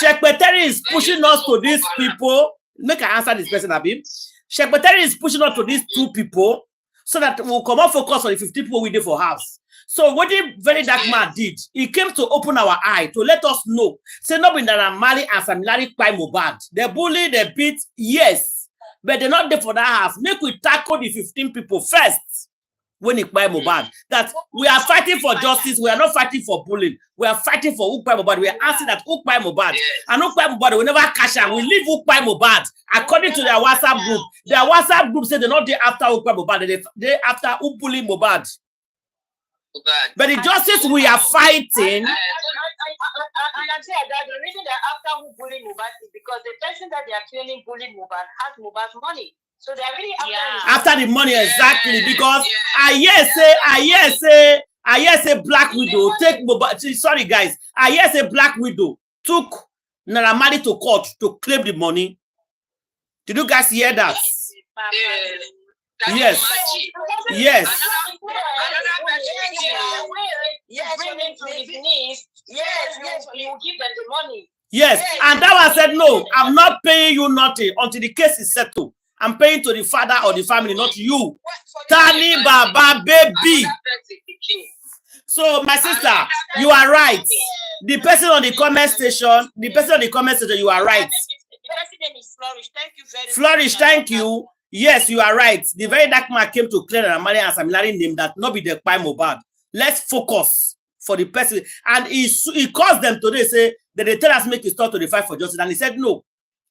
𝗁𝗏𝗃𝗢𝗅𝗀𝗀𝗀𝗀 is pushing us to these people. Make I answer this person, Abi. 𝗁𝗏𝗃𝗢𝗅𝗀𝗀𝗀𝗀𝗀 is pushing us to these two people so that we'll come out focus on the 50 people we did for house. So what the very dark man did, he came to open our eye to let us know. Say no be Naira Marley and Sammy Larry 𝗊𝗏𝗀𝗀𝗀𝗀 Mohbad. They bully, they beat, yes, but they're not there for that house. Make we tackle the 15 people first. When it 𝗊𝗏𝗀𝗀𝗀𝗀 Mohbad, that we are fighting for justice, we are not fighting for bullying, we are fighting for 𝗊𝗏𝗀𝗀𝗀𝗀𝗀 Mohbad. We are asking that 𝗊𝗏𝗀𝗀𝗀𝗀𝗀 Mohbad and 𝗊𝗏𝗀𝗀𝗀𝗀𝗀𝗀 will never cash out. We leave 𝗊𝗏𝗀𝗀𝗀𝗀𝗀𝗀 according to their WhatsApp group. Their WhatsApp group said they're not there after 𝗊𝗏𝗀𝗀𝗀𝗀𝗀, they after 𝗊𝗏𝗀𝗀𝗀𝗀𝗀𝗀 Mohbad. But the justice we are fighting. And I'm saying that the reason they're after who bullied Mohbad is because the person that they are claiming bullied Mohbad has Mohbad's money. So they're really after the money, exactly, because I hear say Black Widow take Mohbad. Sorry guys, I hear say Black Widow took Naira Marley to court to claim the money. Did you guys hear that? Yes. Yes. Yes, and that one said, no, I'm not paying you nothing until the case is settled. I'm paying to the father or the family, not you. Tani Baba baby. So, my sister, you are right. The person on the comment station, you are right. The person name is Flourish. Thank you very much. Flourish, thank you. Yes, you are right. The very dark man came to clear Naira Marley and Sammy Larry name that not be the 𝗊𝗏𝗀𝗀𝗀𝗀𝗀 Mohbad. Let's focus for the person. And he caused them today, say that they tell us make a stop to the fight for justice. And he said, no,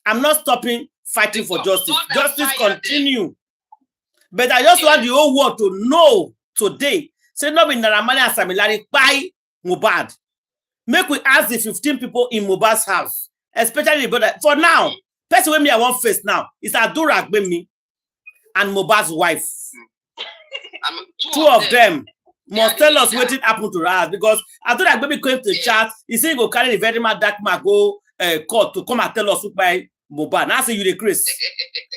I'm not stopping fighting for justice. Justice continue. But I just want the whole world to know today. Say not be Naira Marley and Sammy Larry 𝗊𝗏𝗀𝗀𝗀𝗀𝗀 Mohbad. Make we ask the 15 people in Mohbad's house, especially the brother. For now, person with me I want face now is 𝗷𝗏𝗃𝗀𝗀𝗀𝗀𝗀 and Mohbad's wife. Two of them must tell us what happened to her, because 𝗷𝗏𝗃𝗀𝗀𝗀𝗀𝗀 came to the chat. He said he go carry the very much dark man go court to come and tell us who by Mohbad. Now say you the Chris.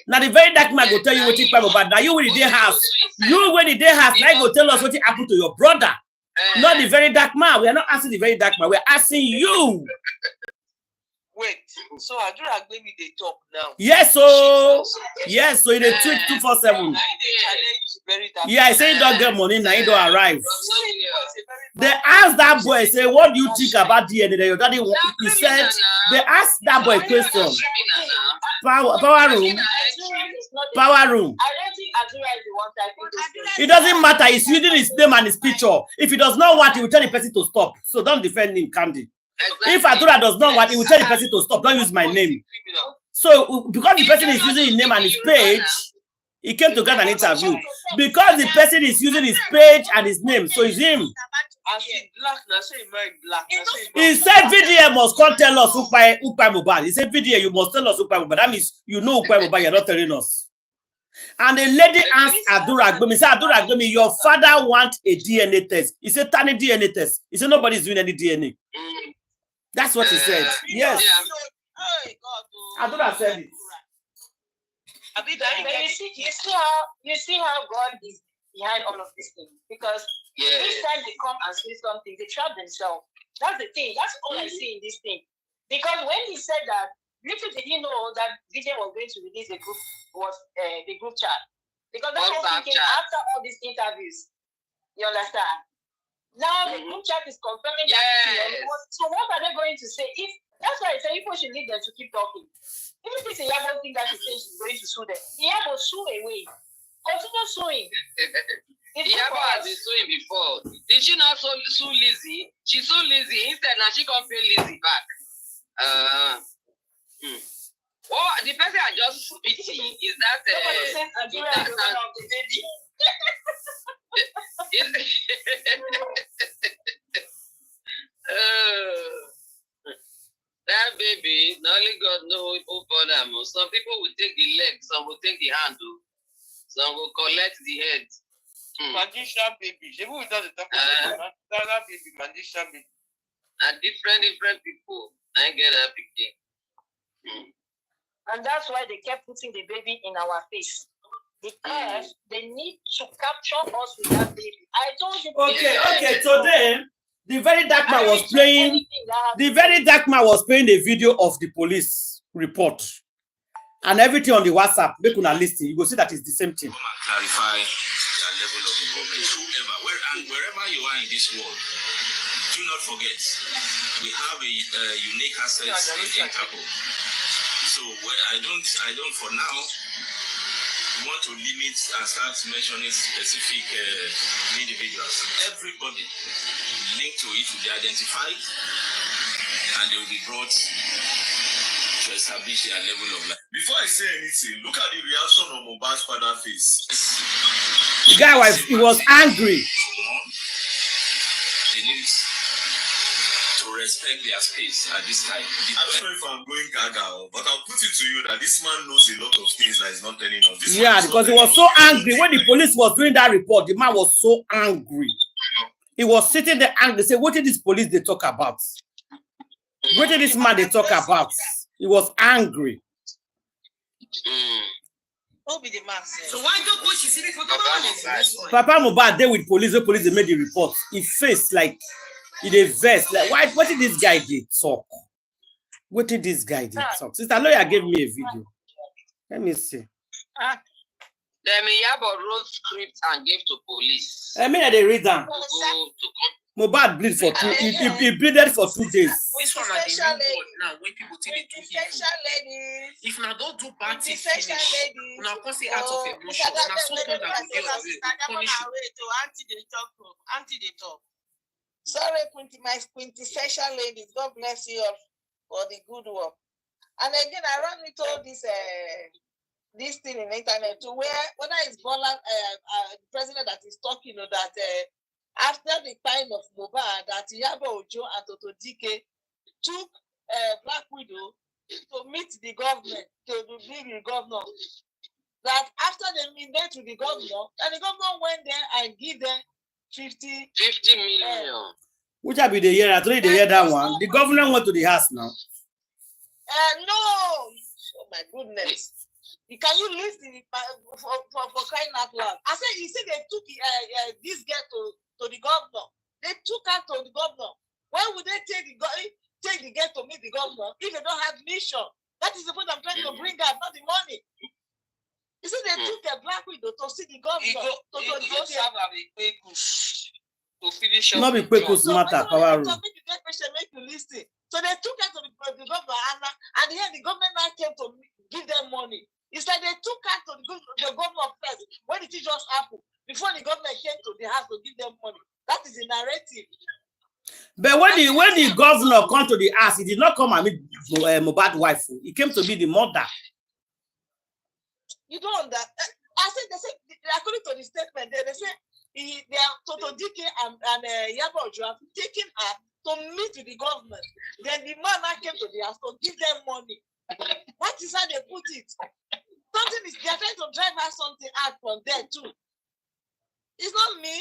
Now the very dark man go tell you what by Mohbad. Now you with the day house. You with the day house. Now go tell us what happened to your brother. Not the very dark man. We are not asking the very dark man. We are asking you. Wait, so 𝗷𝗏𝗃𝗀𝗀𝗀𝗀𝗀 they talk now. Yes, so yes, so in a tweet 247. Yeah, I say you don't get money, now you don't arrive. They asked that boy, say, what do you think about DNA? Your daddy, he said, they asked that boy a question. Power room. It doesn't matter. He's using his name and his picture. If he does not want, he will tell the person to stop. So don't defend him, Candy. Exactly. If 𝗷𝗏𝗃𝗀𝗀𝗀𝗀𝗀 he will tell the person to stop. Don't use my name. So because the person is using his name and his page, he came to get an interview. Because the person is using his page and his name, so it's him. He said VDM must come tell us 𝗊𝗏𝗀𝗀𝗀𝗀𝗀 Mohbad. He said VDM, you must tell us 𝗊𝗏𝗀𝗀𝗀𝗀𝗀 Mohbad. That means you know 𝗊𝗏𝗀𝗀𝗀𝗀𝗀 you're not telling us. And the lady asked 𝗷𝗏𝗃𝗀𝗀𝗀𝗀𝗀, he said 𝗷𝗏𝗃𝗀𝗀𝗀𝗀, your father wants a DNA test. He said tiny DNA test. He said nobody's doing any DNA. That's what he said. Yes. 𝗷𝗏𝗃𝗀𝗀𝗀𝗀𝗀 said it. You see how God is behind all of these things, because each time they come and say something, they trap themselves. That's the thing. That's all I see in this thing. Because when he said that, little did he know that VDM was going to release the group chat. Because that's what I'm thinking after all these interviews. You understand? Now the group chat is confirming that. So what are they going to say? If that's why I say people should leave them to keep talking. Even if it's 𝗷𝗏 thing that she says she's going to sue them, 𝗷𝗏 sue away. Continue suing. 𝗷𝗏 has been suing before. Did she not sue Lizzie? She sued Lizzie. Instead, now she can't pay Lizzie back. Oh, the person I just speaking is that Only God knows who born them. Some people will take the leg, some will take the hand, some will collect the head. Magician baby. She will tell the baby, magician baby. And different people. I get that picture. And that's why they kept putting the baby in our face. Because they need to capture us with that baby. I told you. Okay. Today, the very dark man was playing. The very dark man was playing a video of the police report and everything on the WhatsApp. Make una listen. You will see that it's the same thing. Clarify their level of involvement. Wherever you are in this world, do not forget we have a unique asset in Interpol. So I don't for now want to limit and start mentioning specific individuals. Everybody linked to it will be identified and they will be brought to establish their level of life. Before I say anything, look at the reaction of Mohbad's father's face. The guy was angry. They need to respect their space at this time. I don't know if I'm going gaga, but I'll put it to you that this man knows a lot of things that he's not telling us. Because he was so angry when the police was doing that report. The man was so angry. He was sitting there angry. Say, what did this police they talk about? What did this man they talk about? He was angry. Who be the man? So why don't you see the Papa Mohbad there with police. The police they made the report. He faced like in a vest. Like what did this guy did talk? What did this guy did talk? Sister Lawyer gave me a video. Let me see. Then Iyabo wrote script and gave to police. I mean, they read them. Mohbad bleed for 2. He bleeded for 2 days. Which one are the new word now? When people think they do ladies. if now don't do bad things, ladies. now can't say out of emotion. Now something that will punish you. Auntie the top. Sorry, my quintessential ladies. God bless you all for the good work. And again, I run with all this thing in the internet to where whether it's Bola, president that is talking, that after the time of Mohbad, that Iyabo Ojo and 𝗃𝗃𝗢𝗏 took Black Widow to meet the government, to meet the governor. That after they met with the governor, and the governor went there and give them 50 million. Which will be the year? I told you the year that one. The governor went to the house now. No. Oh my goodness. Can you listen for crying out loud? I said, you see, they took this girl to the governor. They took her to the governor. Why would they take the girl to meet the governor if they don't have mission? That is the point I'm trying to bring out, not the money. You see, they took a Black Widow to see the governor. To finish up. Not be quick matter, power room. Make you listen. So they took her to the governor, and here the government now came to give them money. It's like they took her to the governor first. When did it just happen? Before the government came to the house to give them money. That is the narrative. But when the governor come to the house, he did not come and meet Mohbad's wife. He came to be the mother. You don't understand. I said, they say, according to the statement, they say they are 𝗃𝗃𝗢𝗏 and Iyabo Ojo have taken her to meet with the government. Then the man now came to the house to give them money. That is how they put it. They are trying to drive out something out from there too. It's not me.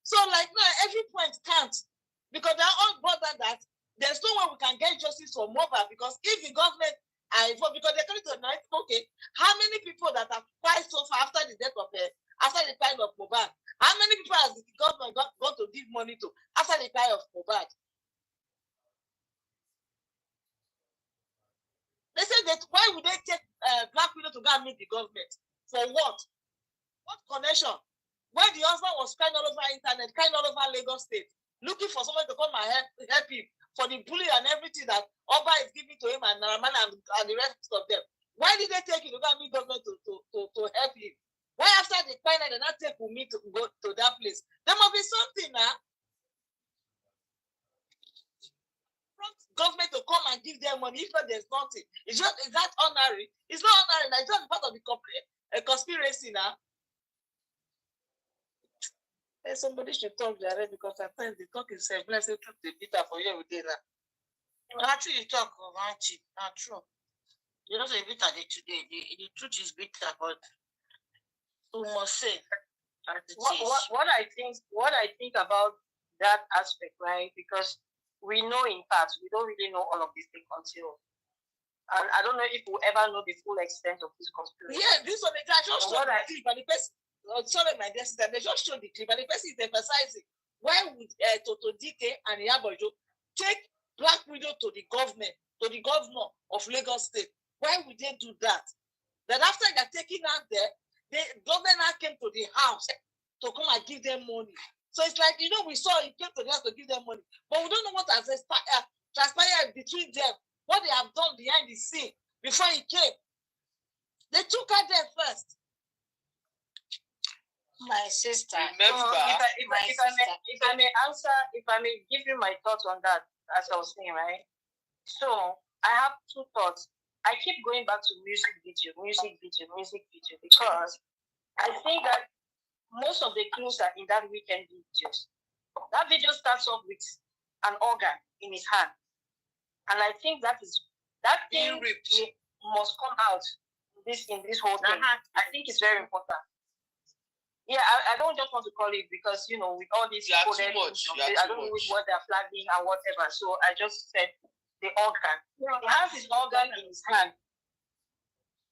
So like now, every point counts because they are all bothered that there's no way we can get justice for Mohbad because if the government because they're coming to the night, okay, how many people that have cried so far after the death of after the time of Mohbad? How many people has the government got to give money to after the time of Mohbad? They said that why would they take Black Widow to go and meet the government? For what? What connection? When the husband was crying all over internet, crying all over Lagos State, looking for someone to come and help him for the bully and everything that Oba is giving to him and Naramana and the rest of them. Why did they take him to go and meet government to help him? Why after the final they not take me to go to that place? There must be something now. Government to come and give them money if not there's nothing. Is that honorary? It's not honorary. It's just part of the conspiracy now. Somebody should talk there because at times the talk is blessed to the bitter for you every day now. Actually, you talk of Auntie, not true. You know, the bitter, the truth is bitter, but we must say as it is. What I think about that aspect, right? Because we know in part, we don't really know all of these things until, and I don't know if we'll ever know the full extent of this conspiracy. Yeah, this one, they just showed the clip, and the person, sorry, my dear sister, they just showed the clip, and the person is emphasizing, why would 𝗃𝗃 and Iyabo Ojo take Black Widow to the government, to the governor of Lagos State? Why would they do that? Then after they're taking out there, the governor came to the house to come and give them money. So it's like, you know, we saw he came to the house to give them money, but we don't know what has transpired between them, what they have done behind the scene before he came. They took her there first. My sister. Remember, if I may give you my thoughts on that, as I was saying, right? So I have two thoughts. I keep going back to music video, because I think that most of the clues are in that weekend videos. That video starts off with an organ in his hand, and I think that thing must come out in this whole thing. I think it's very important. Yeah, I don't just want to call it because, you know, with all these coded, I don't know what they're flagging and whatever. So I just said the organ. He has his organ in his hand.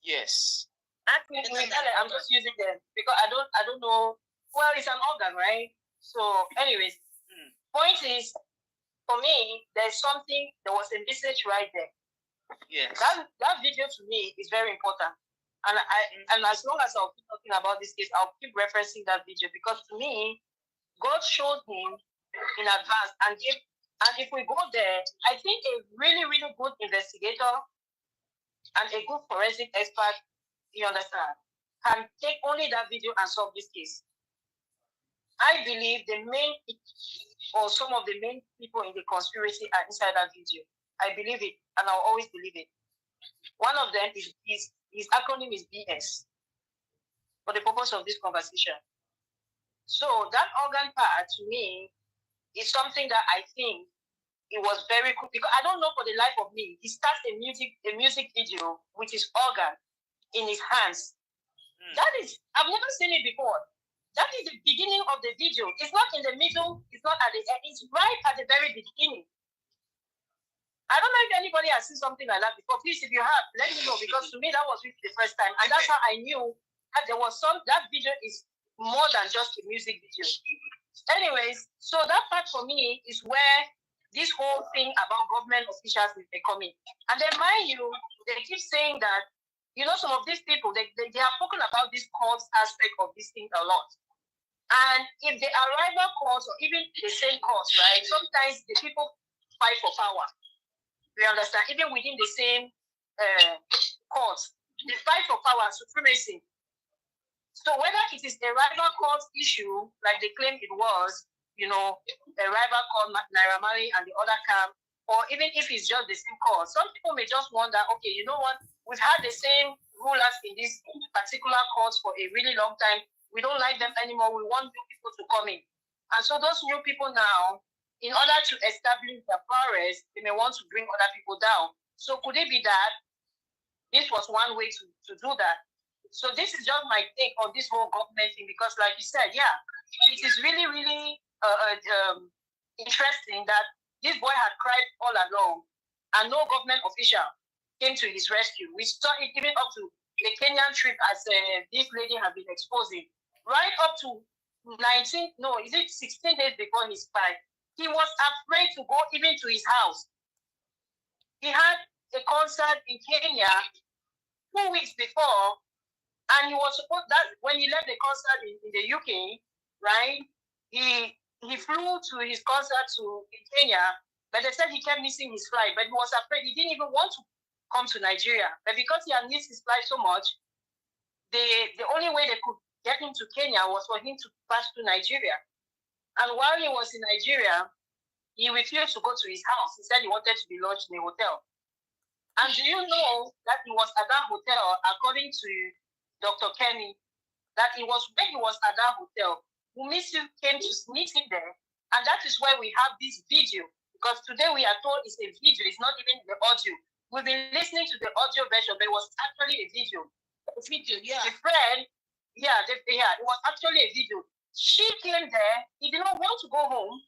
Yes. I'm just using them because I don't know. Well, it's an organ, right? So, anyways, point is, for me, there was a message right there. Yes. That video to me is very important. And as long as I'll keep talking about this case, I'll keep referencing that video because to me, God showed him in advance. And if we go there, I think a really, really good investigator and a good forensic expert, you understand, can take only that video and solve this case. I believe some of the main people in the conspiracy are inside that video. I believe it, and I'll always believe it. One of them his acronym is BS, for the purpose of this conversation. So that organ part, to me, is something that I think it was very cool, because I don't know for the life of me, he starts a music video with his organ in his hands. That is, I've never seen it before. That is the beginning of the video. It's not in the middle, it's not at the end, it's right at the very beginning. I don't know if anybody has seen something like that before. Please, if you have, let me know, because to me that was really the first time, and that's how I knew that that video is more than just a music video. Anyways, so that part for me is where this whole thing about government officials is coming. And then mind you, they keep saying that, you know, some of these people, they have spoken about this court aspect of this thing a lot. And if they are rival courts or even the same courts, right, sometimes the people fight for power. You understand? Even within the same court, they fight for power, supremacy. So whether it is a rival court issue, like they claim it was, you know, a rival court, Naira Marley and the other camp, or even if it's just the same court, some people may just wonder, okay, you know what? We've had the same rulers in this particular court for a really long time. We don't like them anymore. We want new people to come in. And so those new people now, in order to establish their powers, they may want to bring other people down. So could it be that this was one way to do that? So this is just my take on this whole government thing, because like you said, yeah, it is really, really interesting that this boy had cried all along and no government official came to his rescue. We saw it even up to the Kenyan trip, as this lady had been exposing, right up to 16 days before his fight. He was afraid to go even to his house. He had a concert in Kenya 2 weeks before, and he was supposed that when he left the concert in the UK, right? He flew to his concert in Kenya, but they said he kept missing his flight. But he was afraid. He didn't even want to come to Nigeria. But because he had missed his flight so much, the only way they could get him to Kenya was for him to pass through Nigeria. And while he was in Nigeria, he refused to go to his house. He said he wanted to be lodged in a hotel. And do you know that he was at that hotel, according to Dr. Kenny, that when he was at that hotel, �ฤษีcame to meet him there. And that is why we have this video. Because today we are told it's a video, it's not even the audio. we've been listening to the audio version, but it was actually a video. Yeah. The friend, it was actually a video. She came there. He did not want to go home.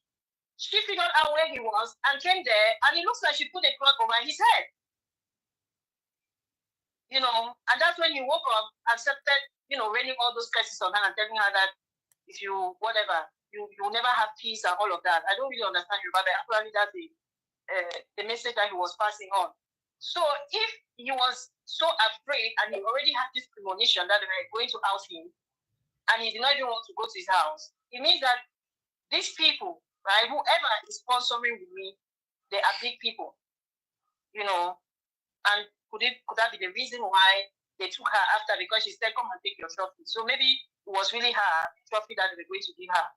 She figured out where he was and came there, and it looks like she put a cloth over his head. You know, and that's when he woke up, accepted, raining all those curses on her and telling her that if you, whatever, you'll never have peace and all of that. I don't really understand you, but actually that's the message that he was passing on. So if he was so afraid and he already had this premonition that they were going to oust him, and he did not even want to go to his house, it means that these people, right, whoever is sponsoring with me, they are big people, and could that be the reason why they took her after? Because she said, come and take your trophy. So maybe it was really her trophy that they were going to give her,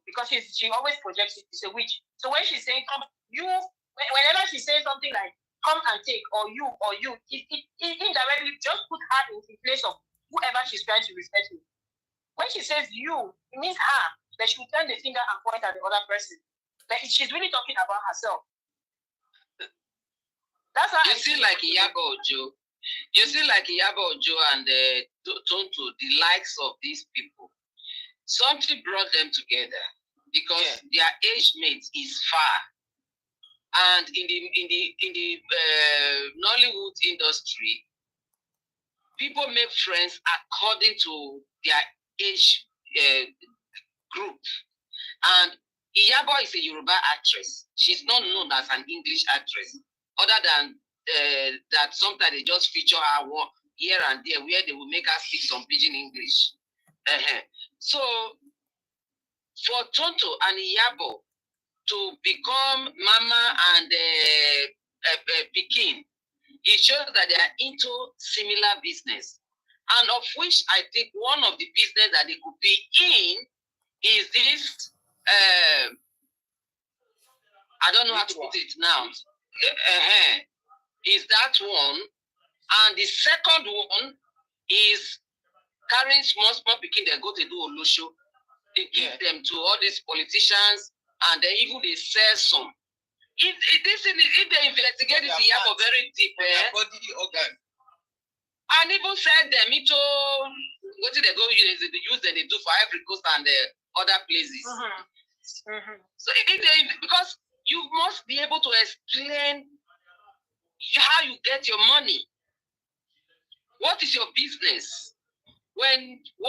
because she always projects it. She's a witch. So when she's saying, come, whenever she says something like, come and take, or you, it indirectly just put her in the place of whoever she's trying to refer to. When she says you, it means her, that she will turn the finger and point at the other person. But she's really talking about herself. That's how you see like Iyabo Ojo. You see like Iyabo Ojo and Tonto, the likes of these people. Something brought them together because their age mate is far. And in the Nollywood industry, people make friends according to their age group. And Iyabo is a Yoruba actress. She's not known as an English actress, other than that sometimes they just feature her here and there where they will make her speak some pidgin English. So for Tonto and Iyabo to become mama and pikin, it shows that they are into similar business, and of which I think one of the business that they could be in is this. I don't know how to put it now. Is that one, and the second one is carrying small pikin. They go to do olosho. They give them to all these politicians, and then even they sell some. If they investigate this Iyabo very deep, body organ, and even send them into what they go use, they use them, they do for Ivory Coast and other places. So because you must be able to explain how you get your money. What is your business? When you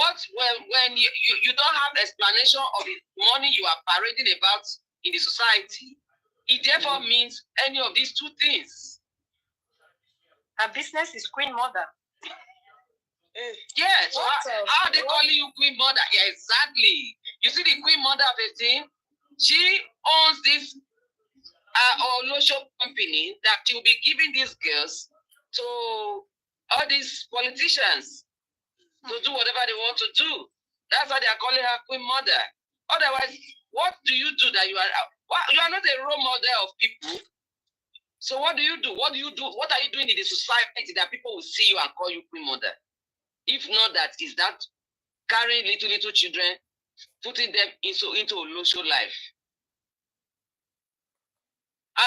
don't have explanation of the money you are parading about in the society, it therefore means any of these two things. Her business is Queen Mother. Yes. How are they calling you Queen Mother? Yeah, exactly. You see the Queen Mother of the thing? She owns this Olosho company that she will be giving these girls to all these politicians to do whatever they want to do. That's why they are calling her Queen Mother. Otherwise, what do you do that you are not a role model of people? So what do you do? What do you do? What are you doing in the society that people will see you and call you Queen Mother? If not that, is that carrying little children, putting them into Olosho life?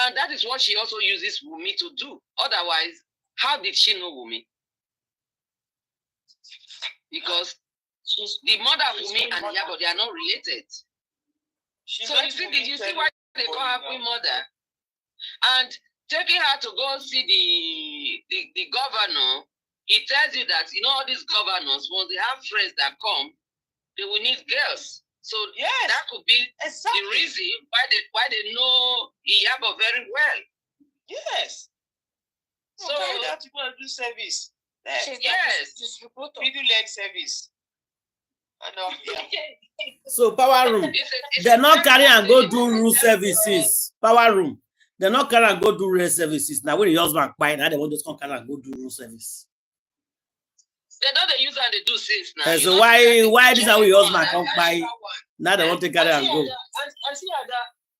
And that is what she also uses Wumi to do. Otherwise, how did she know Wumi? Because the mother of Wumi and Iyabo, they are not related. So you see why they call her Queen Mother? And taking her to go see the governor, he tells you that, all these governors, once they have friends that come, they will need girls. So that could be the reason why they know Iyabo very well. Yes. So that you want to do service. Yes. Video-led service. So power room. They're not carrying and go do room services. Power room. They're not carrying and go do real services. Now when the husband buy, now they want to come carry and go do room service. They don't they use and they do since now. So why this how your husband come buy? Now they want to carry and go.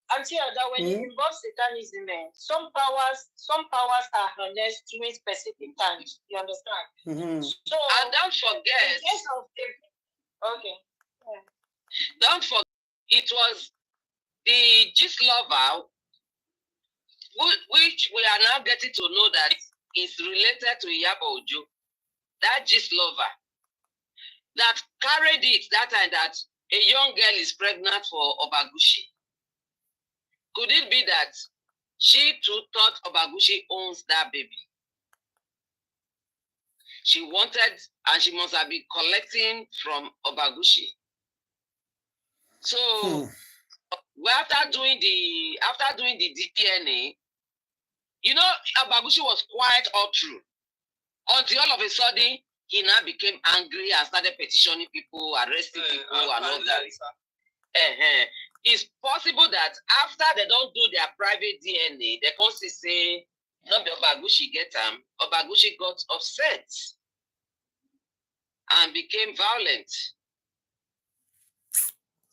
And see that when it involves satanism, some powers are harnessed during specific times. You understand? So and don't forget. Don't forget, it was the 𝗔𝗴𝗲𝗀 which we are now getting to know that is related to Iyabo Ojo, that gist lover, that carried it that time that a young girl is pregnant for Obagushi. Could it be that she too thought Obagushi owns that baby? She wanted, and she must have been collecting from Obagushi. So after doing the DNA, you know, Obagushi was quite all true. Until all of a sudden, he now became angry and started petitioning people, arresting people, and all that. It's possible that after they don't do their private DNA, they can say, not be Obagushi get them. Obagushi got upset and became violent.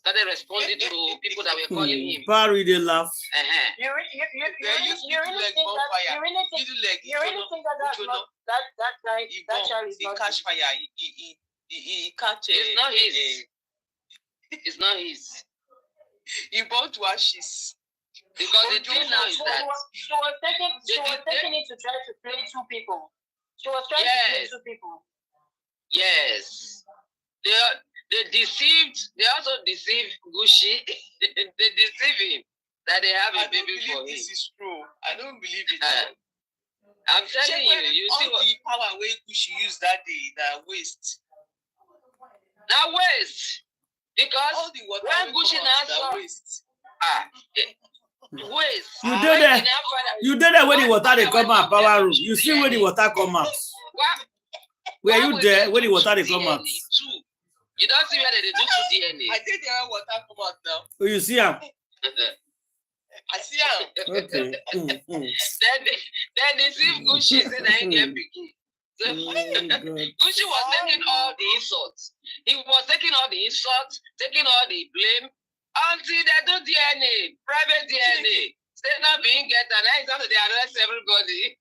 Started responding to people that were calling him. Barry, they laugh. You really think that child is not catch fire. He catch. It's not his. It's not his. He bought to ashes. Because the thing now is that she was taking it to try to play two people. She was trying to play two people. Yes. They deceived. They also deceived Gucci. They deceived him that they have a baby for him. This is true. I don't believe it. I'm telling you. You see what the power way Gucci used that day, that waste. That waste. Because all the water when Gucci now waste. Waste. You did that when the water they come out power room. You see when the water come out. Were you there when the water they come out? You don't see where they do DNA. I think there water come out now. Oh, you see him? I see him. Okay. Then they see Gucci say that he get picky. So Gucci was taking all the insults. He was taking all the insults, taking all the blame until they do DNA, private DNA. Still not being get, and then it's after they arrest everybody.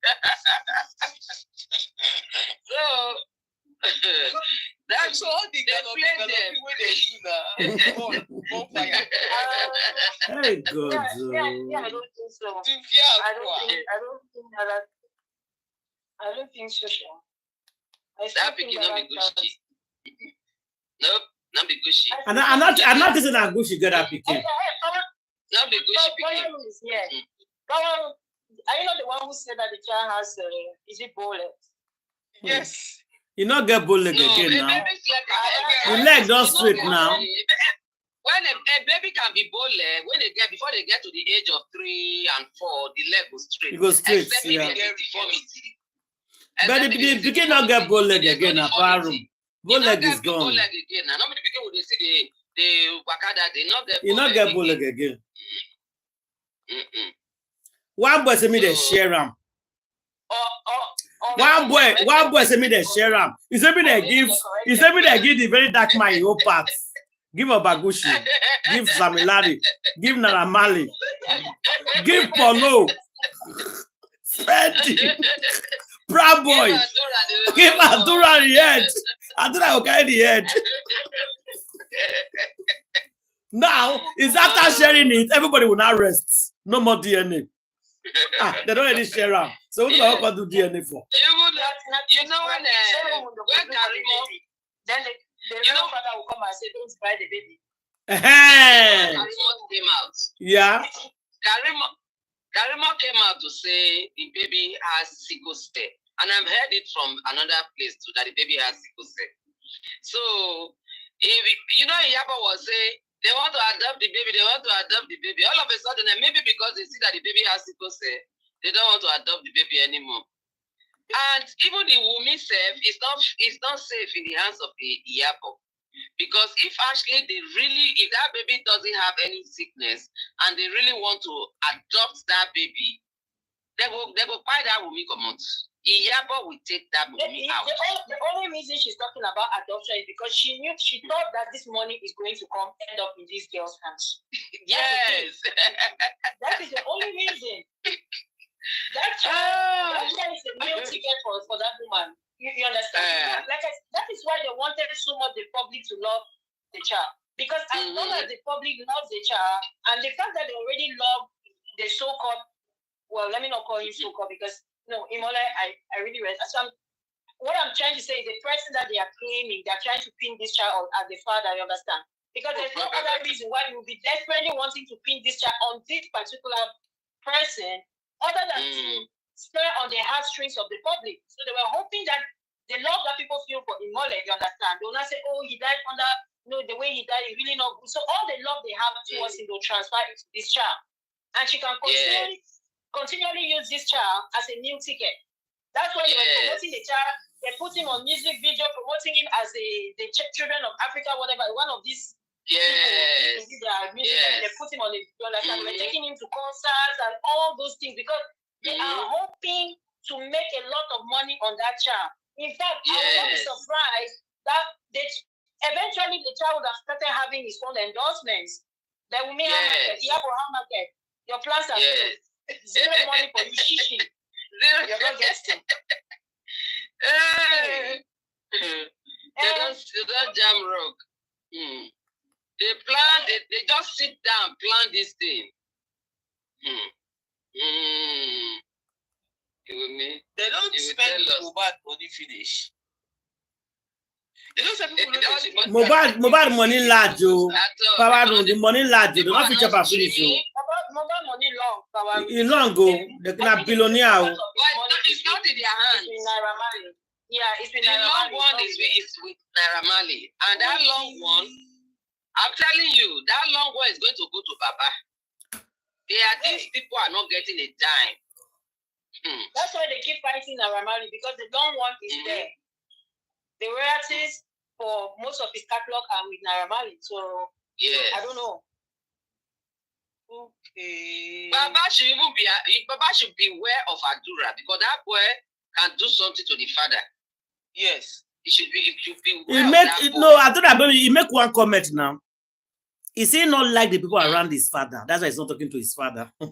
So that's all the people they do now. Hey, God. I don't think so. I don't think so. That picking not be Gucci. Nope, not be Gucci. I'm not saying that Gucci get that picking. Not be Gucci picking. Are you not the one who said that the child has is it bowler? Yes. You not get bull leg again now. The leg don't straight now. When a baby can be bow leg, when before they get to the age of 3 and 4, the leg goes straight. It goes straight, except yeah. if they get deformity. But the begin not get bull leg again now. Power room. Bull leg is gone. Bull leg again now. Nobody begin with the wakada. They not get. You not get bull leg again. One boy say me they share him. One boy say me they share him. He say me they give the very dark man your part. Give Obagushi, give Samilari, give Naramali, give Polo, Freddy, Proud Boy, give Adura the head. Adura will carry the head. Now, is after sharing it, everybody will now rest. No more DNA. They don't really share them. So what do I do DNA for? You know when Karimo, then the real father will come and say, don't buy the baby. Karimo came out. Yeah. Karimo came out to say the baby has sickle cell. And I've heard it from another place too, that the baby has sickle cell. So, Iyabo was saying, they want to adopt the baby, All of a sudden, and maybe because they see that the baby has sickle cell, they don't want to adopt the baby anymore. And even the woman self is not safe in the hands of the Iyabo. Because if actually if that baby doesn't have any sickness and they really want to adopt that baby, they will buy that woman come out. Iyabo will take that money out. The only reason she's talking about adoption is because she thought that this money is going to end up in this girl's hands. Yes. That is the only reason. That child is a meal ticket for that woman. You understand? That is why they wanted so much the public to love the child. Because as long as the public loves the child, and the fact that they already love the so-called well, let me not call him so-called because no, Imole, I really read. So what I'm trying to say is the person that they are claiming, they're trying to pin this child on as the father, you understand? Because there's no other reason why you will be desperately wanting to pin this child on this particular person other than to stir on the heartstrings of the public. So they were hoping that the love that people feel for Imole, you understand? They will not say, oh, he died under, the way he died is really not good. So all the love they have towards him, they'll transfer it to this child. And she can continually use this child as a new ticket. That's why they were promoting the child. They put him on music video, promoting him as the children of Africa, whatever. One of these people, they put him on the, you understand? We're taking him to concerts and all those things because they are hoping to make a lot of money on that child. In fact, I would not be surprised that eventually the child would have started having his own endorsements. That we may have Iyabo market. Your plans are failed. Zero money for you, 𝗙𝗁. You're not getting. They don't jam rock. They plan. They just sit down, plan this thing. They don't spend Mohbad money finish. They don't say people don't Mohbad money large, power the money large. They don't feature for finish. Mohbad money long. In long go, they can billionaire. But it's not in their hands. It's in Naira Marley. Yeah, it's in The Naira long Marley. one is with Naira Marley, and that long one, I'm telling you, that long one is going to go to Baba. These people are not getting a dime. That's why they keep fighting Naira Marley because the long one is there. The royalties for most of his catalog are with Naira Marley. So I don't know. Okay. Baba should beware of Adura because that boy can do something to the father. Yes. It should be He make one comment now. He say not like the people around his father. That's why he's not talking to his father. If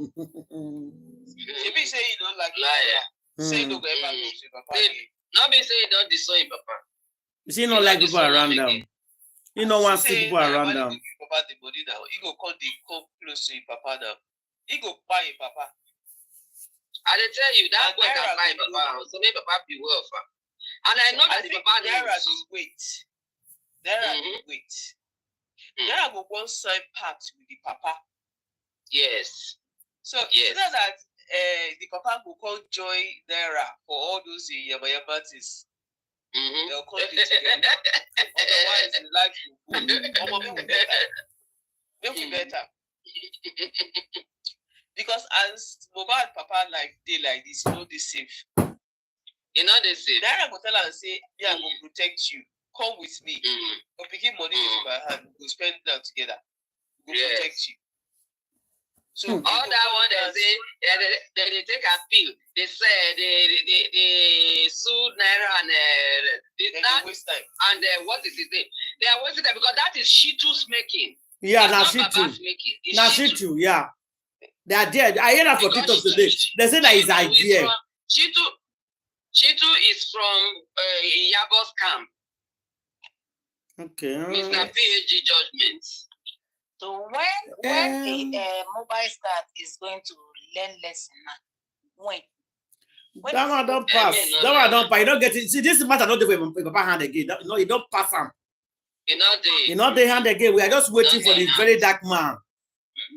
he say he don't like liar, say no go ever go to Papa. Not be say he don't disown Papa. You see not like people around them. You know want to see people around them. Papa the body now. He go come close to his Papa now. He go buy his Papa. I tell you that boy can buy Papa. So maybe Papa be well for. And I know that the Papa knows. Wait. There are wait. There are go one side part with the Papa. Yes. So it's not that the Papa will call joy Naira for all those 𝗷𝗵𝗀𝗀𝗀𝗀. They'll call it together. Otherwise, the life will go. Make it better. Because as Mohbad Papa life day like this, you know they safe. You know they safe. Naira go tell her and say, yeah, I'm gonna protect you. Come with me. But picking money in my hand, we'll spend it down together. We'll protect you. So all that one they say, they take a pill. They say they sue Naira and they waste time. And what is it? They are wasting time because that is 𝗙𝗁's making. Yeah, now 𝗙𝗁. Now 𝗙𝗁, yeah. They are dead. I hear that for TikTok today. They say that his idea. 𝗙𝗁 is from Iyabo's camp. Okay. Mr. PhD judgments. So when the mobile start is going to learn lesson now? When that one don't pass. That one don't pass. You don't get it. See, this matter not the way Papa hand again. No, you don't pass him. You not the hand again. We are just waiting for the very dark man.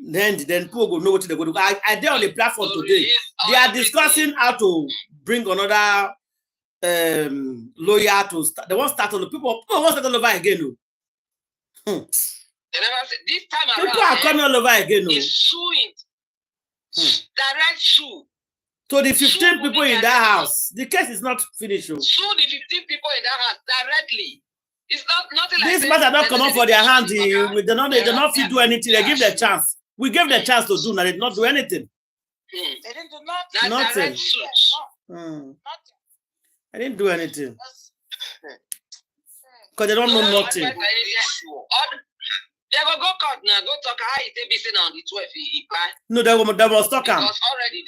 Then people go know what they go do. I did on the platform today. They are discussing how to bring another lawyer to start. They won't start on the people won't start all over again. This time people are coming all over again. Suing. Direct sue. To the 15 people in that house. The case is not finished. Sue the 15 people in that house directly. It's nothing like this matter not come up for their hands. They not fit do anything. They give the chance. We gave the chance to do now. They did not do anything. They didn't do nothing. Nothing. I didn't do anything. Because they don't know nothing. They will go court now. Go talk how it be seen on the 12th. No, they must talk him. Because already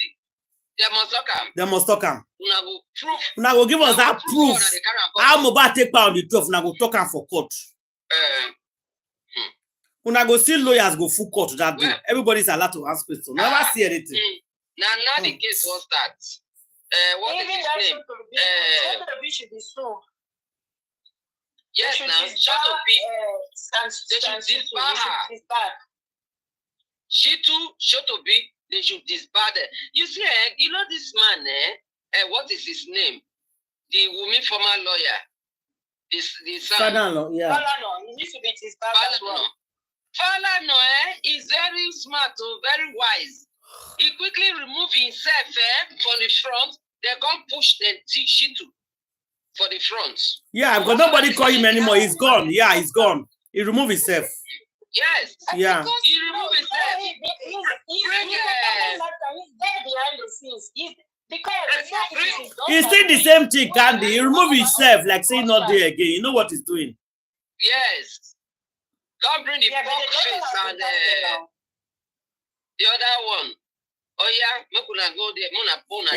they must talk him. They must talk him. Now go give us that proof. How Mohbad take part on the 12th. Now go talk him for court. Una go see lawyers go full court that day. Everybody's allowed to ask questions. Never see anything. Now the case was that. What is his name? 𝗂𝗶𝗶 should be sued. Yes, now 𝗂𝗶𝗶. They should disbar her. 𝗂𝗶𝗶, they should disbar her. You see, you know this man, what is his name? The Wunmi former lawyer. The son. Falana, yeah. Falana, he needs to be disbarred as well. Falana is very smart, very wise. He quickly removed himself from the front. They can't push the 𝗔𝗴𝗃 for the front. Yeah, because nobody call him anymore. He's gone. Yeah, he's gone. He removed himself. Yes. Yeah. He removed himself. He's there behind the scenes. He's still the same thing, Candy. He removed himself, like saying not there again. You know what he's doing? Yes. Come bring the pork face and the other one. Oh yeah, Mokuna go there.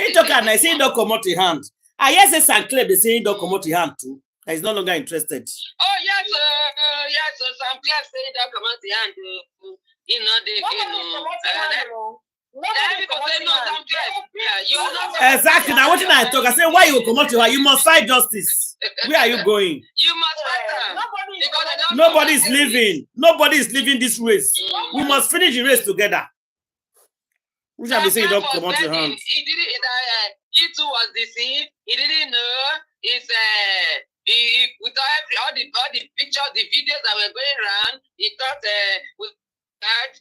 He talk and I say he don't come out the hand. I hear say Sancleb they say he don't come out the hand too. He's no longer interested. Oh yes, Sancleb say he don't come out the hand. You know they exactly. Now what did I talk? I said, why you come out to her? You must fight justice. Where are you going? You must fight her. Nobody is living. Nobody is living this race. We must finish the race together. We shall be saying don't come out your hands. He didn't. He too was deceived. He didn't know. It's with all the pictures, the videos that were going around. He thought with that.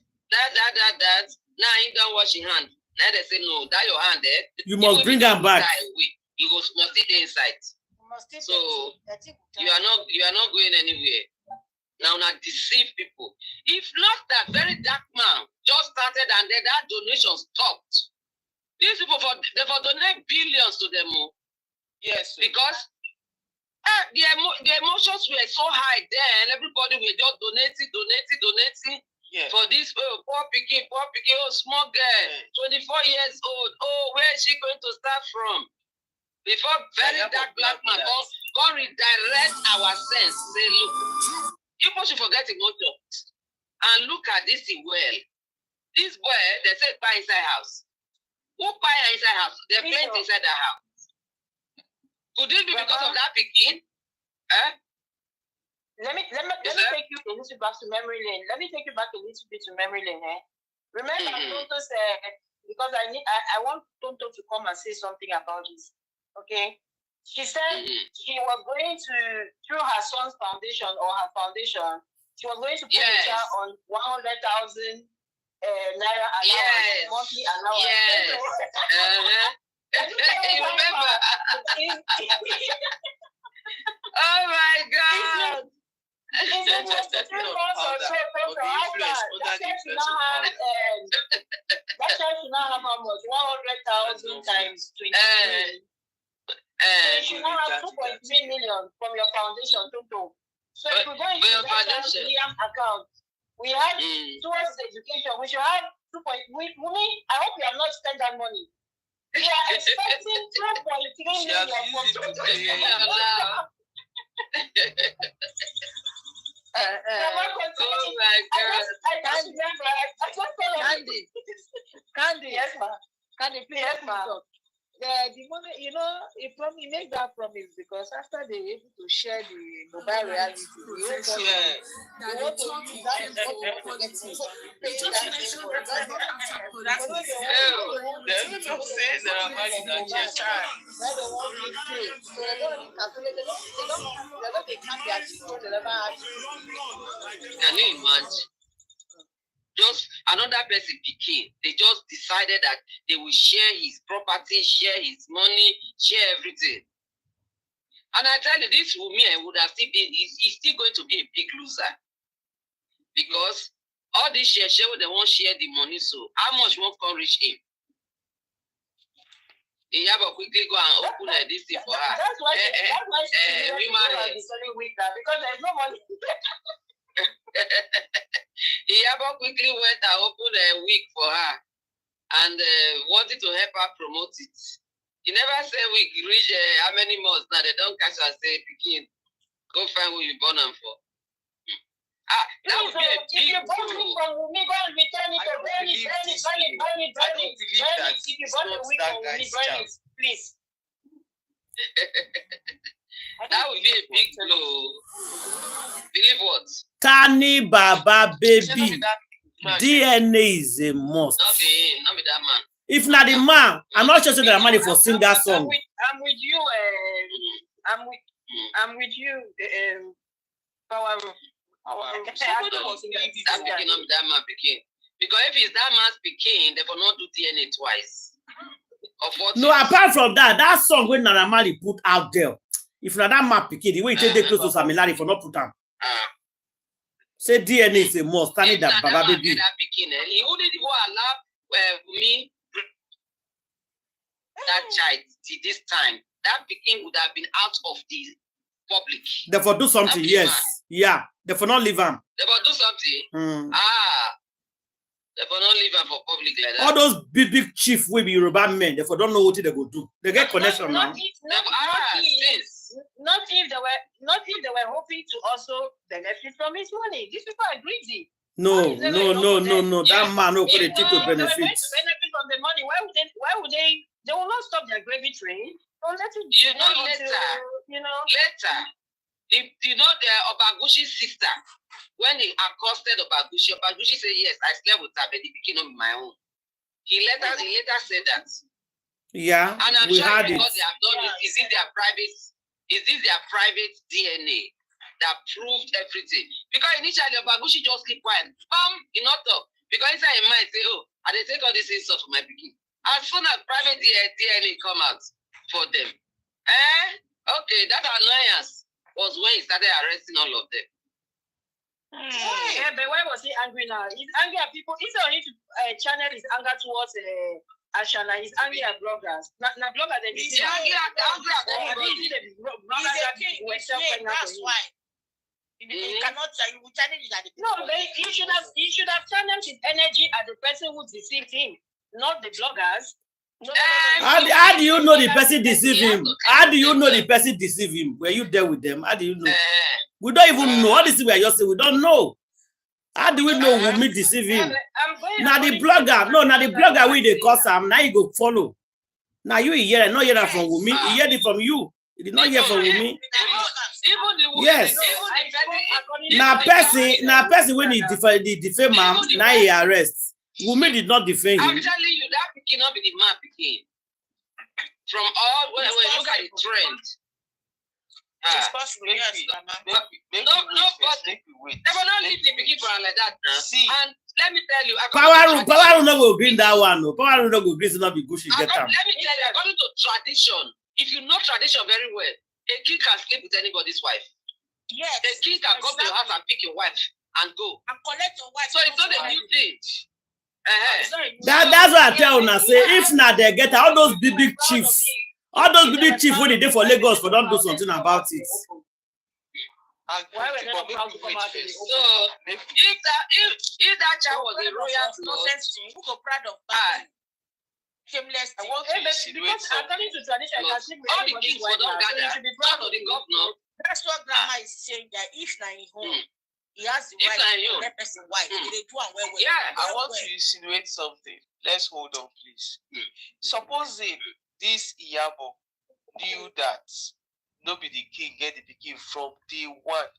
Now he don't wash his hand. Now they say no, that your hand there. You must bring them back. You must stay inside. So you are not going anywhere. Now deceive people. If not that very dark man just started and then that donation stopped. These people they donate billions to them. Yes. Because the emotions were so high then, everybody will just donating. Yeah. For this poor picking, small girl, 24 years old. Oh, where is she going to start from? Before very dark black man come redirect our sense. Say, look, people should forget emotions and look at this thing well. This boy, they say buy inside house. Who buy inside house? They plant inside the house. Could it be because of that picking? Let me take you a little back to memory lane. Let me take you back a little bit to memory lane. Remember, Tonto said, because I want Tonto to come and say something about this. Okay? She said she was going to, through her son's foundation or her foundation, she was going to put a child on 100,000 naira allowance, monthly allowance. Yes. You remember? Oh my God. That child should now have how much? 100,000 times 20 million. So you should now have 2.3 million from your foundation, Toto. So if we go into that Liam account, we have towards education, we should have 2. I hope you have not spent that money. We are expecting 2.3 million from Toto. Oh my God. Candy. Yes, ma'am. Candy, please. Yes, ma'am. The money, he made that promise because after they were able to share the mobile reality, Yes. they want to use that for the Can you imagine? Just another person became. They just decided that they will share his property, share his money, share everything. And I tell you, this woman would have still been, he's still going to be a big loser. Because all these share, they won't share the money, so how much won't come reach him? Iyabo quickly go and open this thing for her. That's why she's selling weak now, because there's no money. Iyabo quickly went and opened a wig for her and wanted to help her promote it. He never said wig reach how many months now. They don't catch her and say, Pikin, go find who you born them for. That would be a if big you bought it deal. from Wumi, go and return it. I don't Burn it, believe burn it, this burn it, thing. burn it, I burn don't it. believe Burn that it. If you it's bought not a wig that from Wumi, guy's burn child. it, please. That would be a big blow. Believe what? Tani Baba Say, not baby. be that man. DNA is a must. Not be that man. If not the man, I'm not sure that the man for sing that song. I'm with you. I'm with you. Power. That picking not be that man picking. Because if it's that man's picking, they will not do DNA twice. No, apart from that, that song when Naramali put out there, if not that man picking, the way he take the close to Samilari for not put on. Say DNA is a must. Tani that Baba baby. He wouldn't even allow me that child till this time. That picking would have been out of the public. Therefore do something, yes. Yeah. Therefore not leave him. Therefore do something. Therefore not leave him for public like that. All those big chief will be Yoruba men. Therefore don't know what they go do. They get connection now. Not if they were hoping to also benefit from his money. These people are greedy. No. That man no could take to benefit. They were going to benefit from the money. Why would they? They will not stop their gravy train. Don't let it. Later. You know the 𝗶𝗸𝗀𝗀𝗧 sister, when he accosted 𝗶𝗸𝗀𝗀𝗀𝗧 said, yes, I slept with her, but the beginning of my own. He later said that. Yeah, and I'm we sure had because it. they have done this, is this their private DNA that proved everything? Because initially 𝗶𝗸𝗀𝗀𝗧 just keep quiet. He not talk. Because inside your mind say, oh, I dey take all this insult for my pikin. As soon as private DNA come out for them, okay, that annoyance was when he started arresting all of them. Yeah, but why was he angry now? He's angry at people. Instead of him to channel his anger towards Ashana, he's angry at bloggers. Not bloggers, then He's angry at everybody. That's why. He cannot. He will channel it at the people. No, but he should have channeled his energy at the person who deceived him, not the bloggers. No. How do you know the person deceive him? How do you know the person deceive him? Were you there with them? How do you know? We don't even know. All this we are just saying, we don't know. How do we know Wumi deceive him? Now the blogger we they cause him. Now you go follow. Now you hear, not hear that from Wumi. He heard it from you. He did not hear from Wumi. Yes. Now person when he defame him, now he arrests. Wumi did not defend him. I'm telling you, that picking not be the man picking. From all when we look at the trend. It's possible, yes, Mama. No, but they will not leave the picking for like that. See, and let me tell you, Power no go green that one. No, Power no go green, so not be Gucci get them. Let me tell you, according to tradition, if you know tradition very well, a king can sleep with anybody's wife. Yes. A king can come to your house and pick your wife and go. And collect your wife. So it's not a new thing. That's what I tell you. Say if not they get all those big chiefs, when they did for Lagos, for don't do something about it. Why were they not proud to come out in the So if that child was a royal nonsense thing, who go proud of that? Shameless. I want to insinuate because according to tradition, all the kings for don't gather. Proud of the governor. That's what grandma is saying. That if na in home, he has the right to let person wife. They do and well. Yeah, I want to insinuate something. Let's hold on, please. Supposing this Iyabo knew that nobody the king get the king from day one.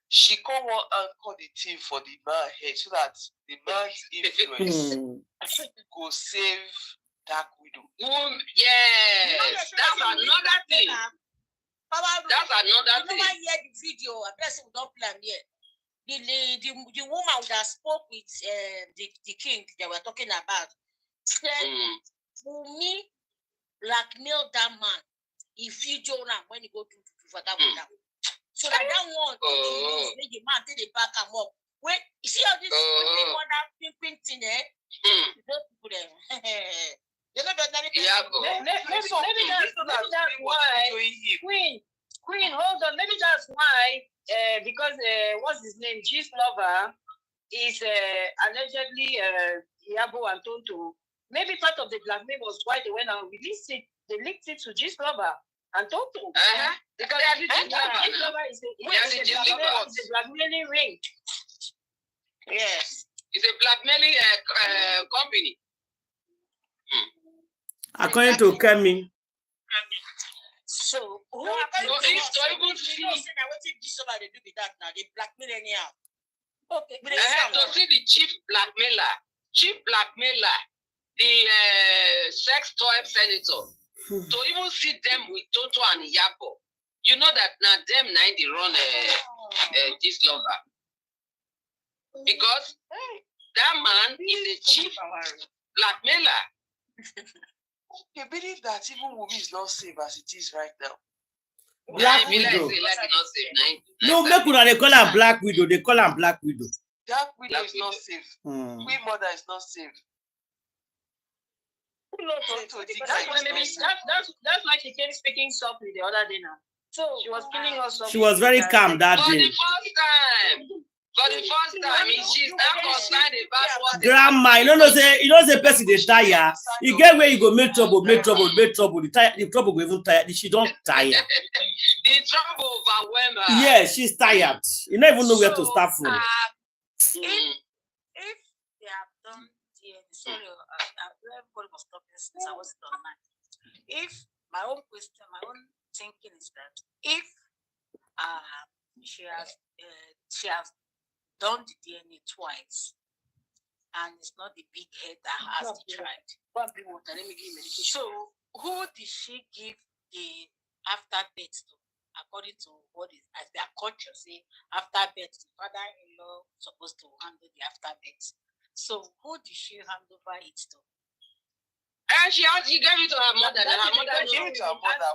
She come on and call the team for the man head so that the man's influence go save that widow. Yes, that's another thing. That's another thing. You never hear the video. I guess we don't plan here. The woman that spoke with the king they were talking about said, Wumi blackmailed that man. He video now when he go to for that woman. So that one, make the man take the back and up. Wait, you see how this one that pink thing there? Those people there. Maybe that's why Queen, hold on. Maybe that's why because what's his name? 𝗔𝗴𝗲𝗀𝗀𝗀 is allegedly Iyabo and Tonto. Maybe part of the blackmail was why they went and released it. They leaked it to 𝗔𝗴𝗲𝗀𝗀, and Toto. Because chief lover is a blackmailing ring. Yes. It's a blackmailing company. According to Kemi. So, who they blackmail anyhow. Okay, but to see the chief blackmailer, the sex toy senator, to even see them with Toto and Iyabo, you know that now them now they run this lover. Because that man is the chief blackmailer. You believe that even Wunmi is not safe as it is right now? Black Widow. No, they call her Black Widow. They call her Black Widow. Black Widow is not safe. Queen Mother is not safe. That's why she came speaking softly the other day now. So she was killing us. She was very calm that day. For the first time, she's not concerned about what. Grandma, you know, say person they tire. You get where you go, make trouble. The trouble will even tire. She don't tire. The trouble overwhelmed her. Yeah, she's tired. You don't even know where to start from. If they have done sorry, everybody was talking since I wasn't online. If my own thinking is that if she has done the DNA twice, and it's not the big head that has the child. So, who did she give the afterbirth to? According to what is as their culture say, afterbirth, the father-in-law supposed to handle the afterbirth. So, who did she hand over it to? And she gave it to her mother. And her mother gave it to her mother.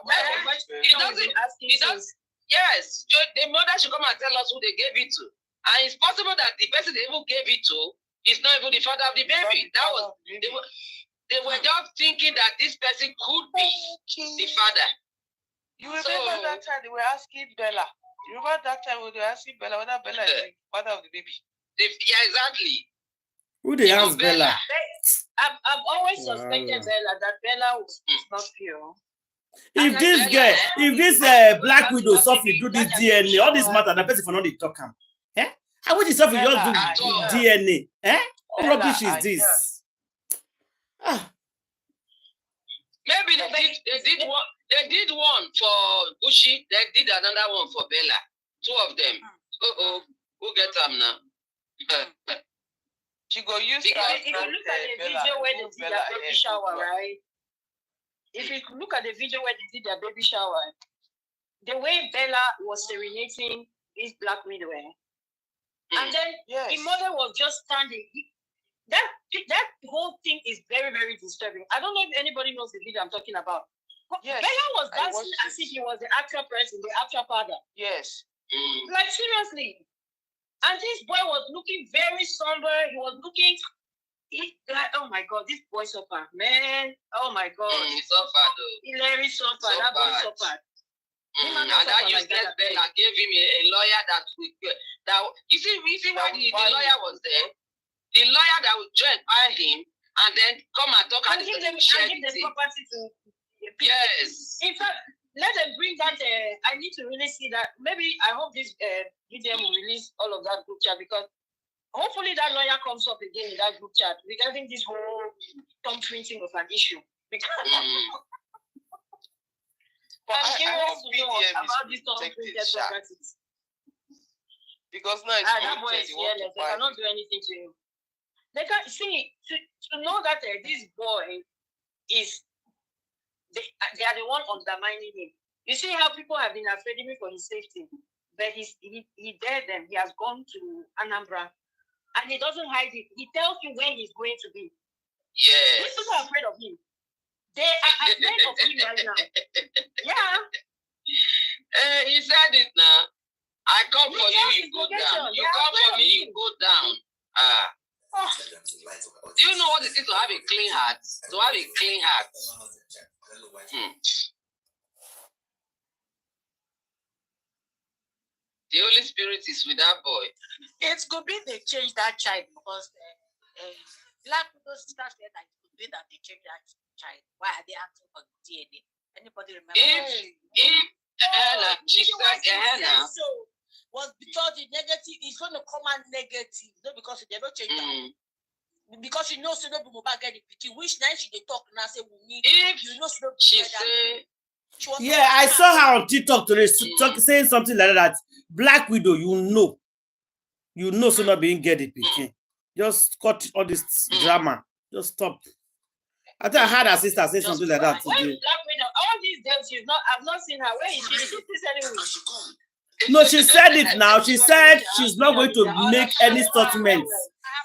Yes, the mother should come and tell us who they gave it to. And it's possible that the person they even gave it to is not even the father of the baby. They were just thinking that this person could be the father. You remember that time they were asking Bella? You remember that time when they were asking Bella whether Bella is the father of the baby? Yeah, exactly. Who they ask Bella? I've always suspected Bella that Bella was not pure. If this Black Widow Sophie do this DNA, all this matter, the person for not talk him. How would you just do DNA? What rubbish is this? Maybe they did one for 𝗚𝗁, they did another one for Bella. Two of them. Who get them now? She go use if you look at the video where they did their baby shower, right? If you look at the video where they did their baby shower, the way Bella was serenading this Black Widow, and then the mother was just standing. That whole thing is very, very disturbing. I don't know if anybody knows the video I'm talking about. Yes, Bella was dancing as if he was the actual person, the actual father. Yes. Like seriously. And this boy was looking very somber. He was looking like, oh my God, this boy suffered, man. Oh my God. He suffered though. Larry suffered. That boy suffered. And that useless Bella gave him a lawyer that you see why the lawyer was there? The lawyer that would join by him and then come and talk and give them property to yes. In fact, let them bring that. I need to really see that. Maybe I hope this VDM will release all of that group chat, because hopefully that lawyer comes up again in that group chat regarding this whole thumbprinting of an issue. Because I'm curious to know about this thumbprinted properties. Because now that boy is fearless. They cannot do anything to him. They can see to know that this boy is. They are the one undermining him. You see how people have been afraid of him for his safety, but he dared them. He has gone to Anambra, and he doesn't hide it. He tells you when he's going to be. Yes. These people are afraid of him. They are afraid of him right now. Yeah. He said it now. I come for you, you go down. You come for me, you go down. Do you know what it is to have a clean heart? To have a clean heart. The Holy Spirit is with that boy. It could be they change that child, because Black people said that it could be that they change that child. Why are they asking for DNA? Anybody remember? If she said so was because the negative is going to come out negative, not because they don't change that. Because she knows she don't be Mohbad get the pity. Which night she they talk now say we need. if You know she say Yeah, I saw her on TikTok today saying something like that. Black Widow, you know, so not being get the picking. Just cut all this drama. Just stop. I think I had her sister say something like that Where today. is Black Widow? All these days she's not. I've not seen her. Where is she? Is she anyway? No, she said it now. She said she's not going to make any statements.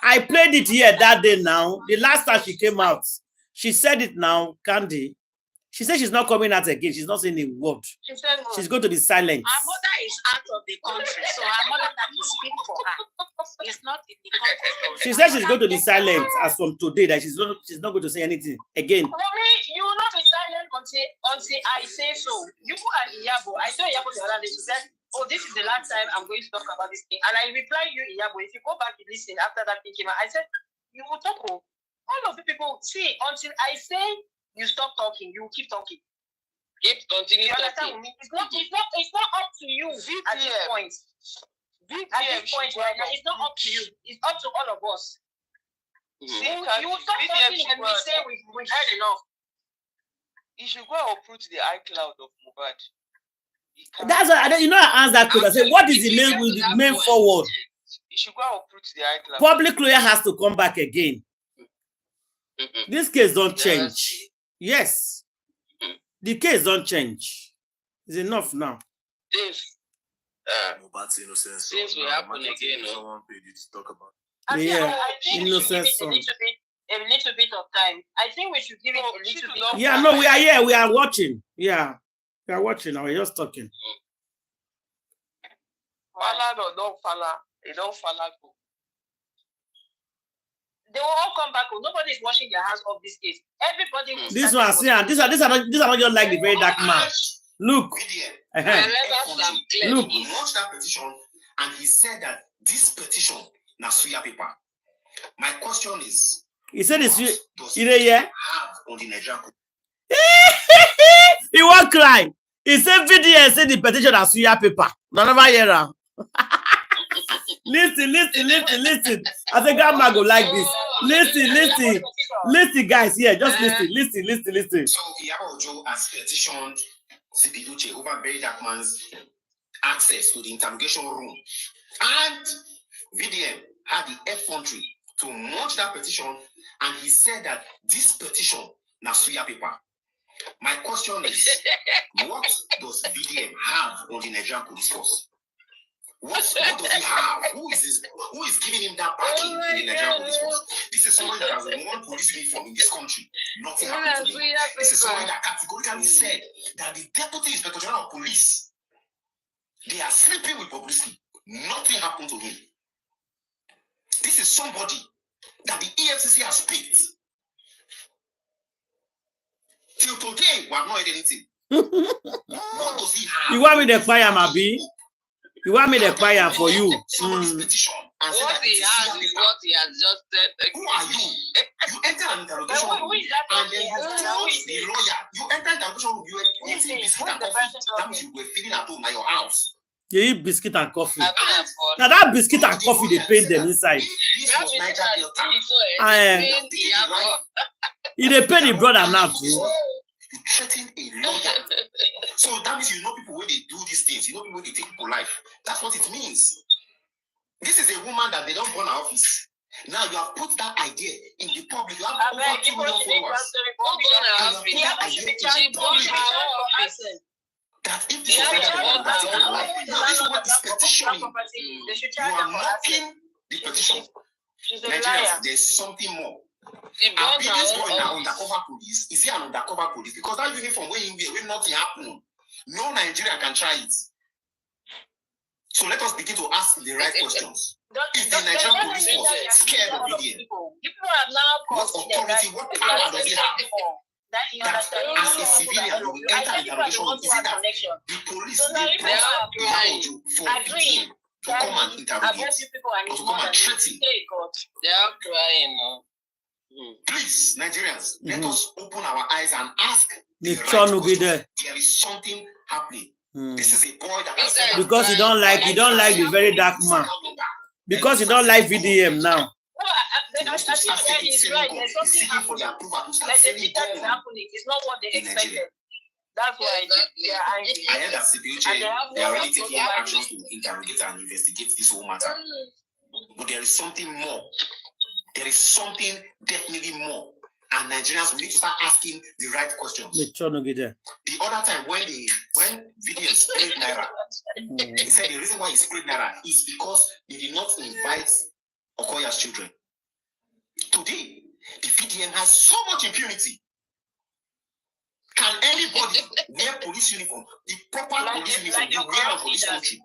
I played it here that day now. The last time she came out, she said it now, Candy. She said she's not coming out again. She's not saying a word. She said what? She's going to be silent. her mother is out of the country, so her mother can speak for her. It's not in the country. She said she's going to be silent as from today, that she's not going to say anything again. Mommy, you will not be silent until I say so. You and Iyabo, I told Iyabo the other day, she said, oh, this is the last time I'm going to talk about this thing. And I replied you, Iyabo, if you go back and listen after that thing came out, I said, you will talk. All of the people, see, until I say you stop talking, you keep talking. Continue You understand talking. me? It's not up to you at this point. At this point right now, it's not up to you. It's up to all of us. You stop talking and we say we've had enough. He should go and uproot the iCloud of Mohbad. That's why I asked that question. I said, what is the main forward? He should go and uproot the iCloud. Public lawyer has to come back again. This case don't change. Yes. The case don't change. It's enough now. Mohbad's innocence. Things will happen again. No? Someone paid you to talk about. Yeah, I think we should give it a little bit of time. I think we should give it a little bit of Yeah, no, we are here. We are watching. Yeah. We are watching now. We're just talking. Fala or don't fala. They don't fala go. They will all come back. Nobody is washing their hands of this case. Everybody. This one, see, and these are not just like the very dark man. Look. Look. He launched that petition and he said that this petition na 𝗂𝗵𝗶. My question is, He said it's what does you yeah. have on the Nigerian? He won't cry. He said VDM said the petition as 𝗂𝗵𝗶. None of our Listen. I think grandma go like this. Listen, guys. Here, just listen. So Iyabo Ojo has petitioned CP Uche over Very Dark Man's access to the interrogation room, and VDM had the effrontery to launch that petition, and he said that this petition na 𝗂𝗵𝗶. My question is, what does VDM have on the Nigerian police force? What does he have? Who is giving him that backing in the Nigerian police force? This is someone that has won police uniform in this country. Nothing happened to him. This is someone that categorically said that the Deputy Inspector General of Police, they are sleeping with publicity. Nothing happened to him. This is somebody that the EFCC has picked. Till today, we have not heard anything. What does he have? You want me to buy him, Abi? You want me to buy him for you? Petition and say What that he has is what he has just said. who are you? You enter an interrogation room and then you tell the lawyer, you enter an interrogation room, you were eating biscuit and coffee. That means you were feeling at home at your house. You eat biscuit and coffee. Now that biscuit and coffee, they paint them inside. This was Niger Delta. They pay the brother now too. You threaten a lawyer. So that means you know people when they do these things, you know people when they take people life. That's what it means. This is a woman that they don't burn her office. Now you have put that idea in the public. You have over 2 million followers. That if this was not particular life, now this is what is petitioning. You are mocking the petition. Nigerians, there's something more. Our biggest boy now undercover police. Is he an undercover police? Because that uniform when nothing happen, no Nigerian can try it. So let us begin to ask the right questions. Is the Nigerian police force scared of VDM? What authority, what power does he have? That as a civilian, you will enter the interrogation room. Is it that the police they brought Iyabo for VDM to come and interrogate or to come and threaten? They are crying. Please, Nigerians, let us open our eyes and ask There is something happening. This is a boy that has because you don't like the very dark man. Because you don't like VDM now. He's right. There's something happening. Like the thing that is happening. It's not what they expected. That's why they are angry. I heard that CPJ, they are already taking actions to interrogate and investigate this whole matter. But there is something more. There is something definitely more. And Nigerians, we need to start asking the right questions. The other time when VDM sprayed Naira, he said the reason why he sprayed Naira is because they did not invite Okoya's children. Today, the VDM has so much impunity. Can anybody wear police uniform, the proper police uniform, you wear for this country?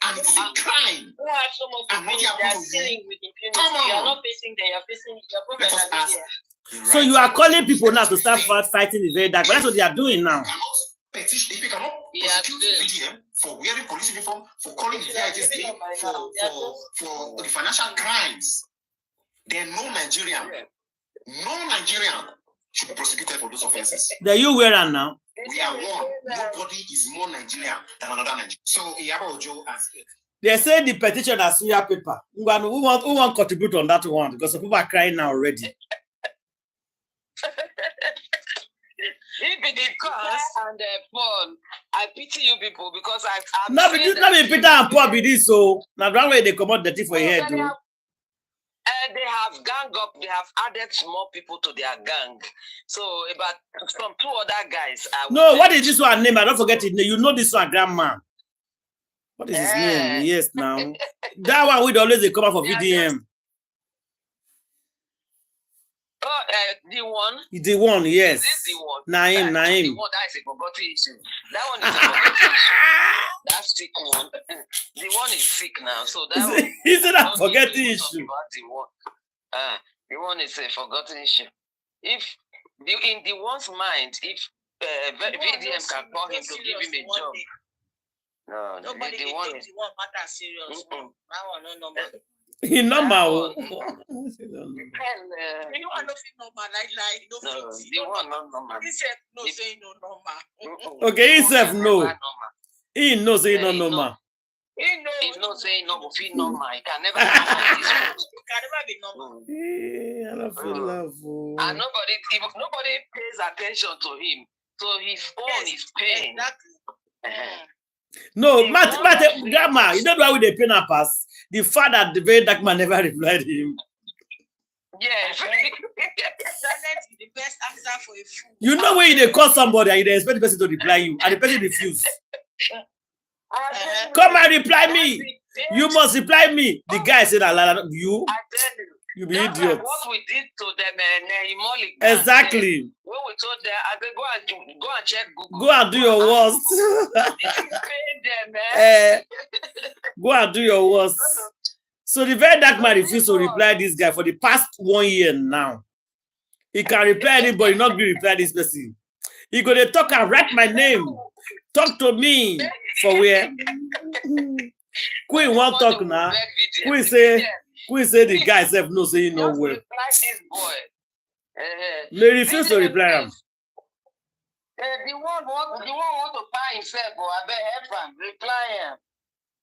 And it's a crime. Who have so much impunity? They are stealing with impunity. Come on. You are not facing them, you are facing your problem. So you are calling people now to start fighting the very dark. But that's what they are doing now. Petition, if you cannot prosecute the VDM for wearing police uniform, for calling the VIGs for the financial crimes, then no Nigerian should be prosecuted for those offenses. Are you wearing now? We are one. Nobody is more Nigerian than another Nigerian. So Iyabo Ojo has it. They say the petition has your paper. Who want to contribute on that one? Because people are crying now already. If it is cause and Paul, I pity you people because I'm not be Peter and Paul be this so now that way they come out dirty for your head. They have gang up, they have added more people to their gang. So about some two other guys. No, what is this one name? I don't forget it. You know this one, grandma. What is his name? Yes, now. That one would always come out for VDM. The one? The one, yes. Is this the one? Naim. The one that is a forgotten issue. That one is a forgotten issue. That sick one. The one is sick now. So that one is it a forgotten issue? The one is a forgotten issue. If in the one's mind, if VDM can call him to give him a job. No, nobody the one is the one matter serious. That one no number. He normal. You want to feel normal like no. The one no normal. He said no say no normal. Okay, he said no. He knows say no normal. He knows saying no, but feel normal. He can never be normal. He can never be normal. I don't feel love. And nobody pays attention to him. So his own is pain. Exactly. No, grandma, you don't know why they pay and pass. The fact that the very dark man never replied to him. Yes. Silence is the best answer for a fool. You know when they call somebody and you expect the person to reply you, and the person refuses. Come and reply me. You must reply me. The guy said, you be idiot. Like what we did to them, exactly. When we told them, I said, go and check Google. Go and do your worst. Go and do your worst. So the very dark man refused to reply this guy for the past 1 year now. He can reply anybody, not be reply this person. He go to talk and write my name. Talk to me for where? Queen won't talk now. Queen say the guy self no say you know well. They refuse to reply him. The one want to buy himself, or I bet help him reply him.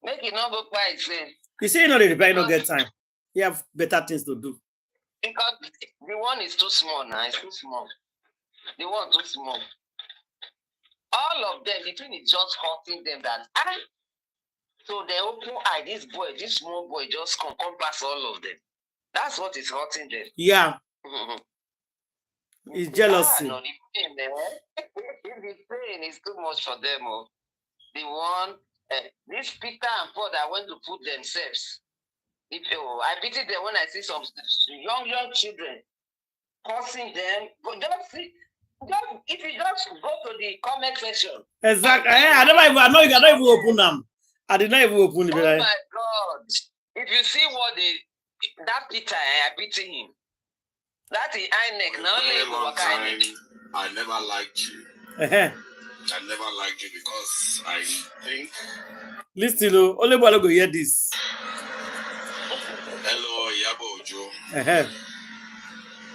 Make it not go buy himself. You see, you know the reply no get time. You have better things to do. Because the one is too small now. It's too small. The one too small. All of them, the thing is just hurting them that so they open eye, this small boy just come pass all of them. That's what is hurting them. Yeah. It's jealousy. No, the pain is too much for them. Oh. The one, this Peter and Paul that went to put themselves. I pity them when I see some young children cursing them. But if you just go to the comment section. Exactly. I don't even open them. I did not even open it. Oh my God. If you see what that Peter, I pity him. That is INEC. I never liked you. I never liked you because I think. Listen, only one go hear this. Hello, Iyabo Ojo.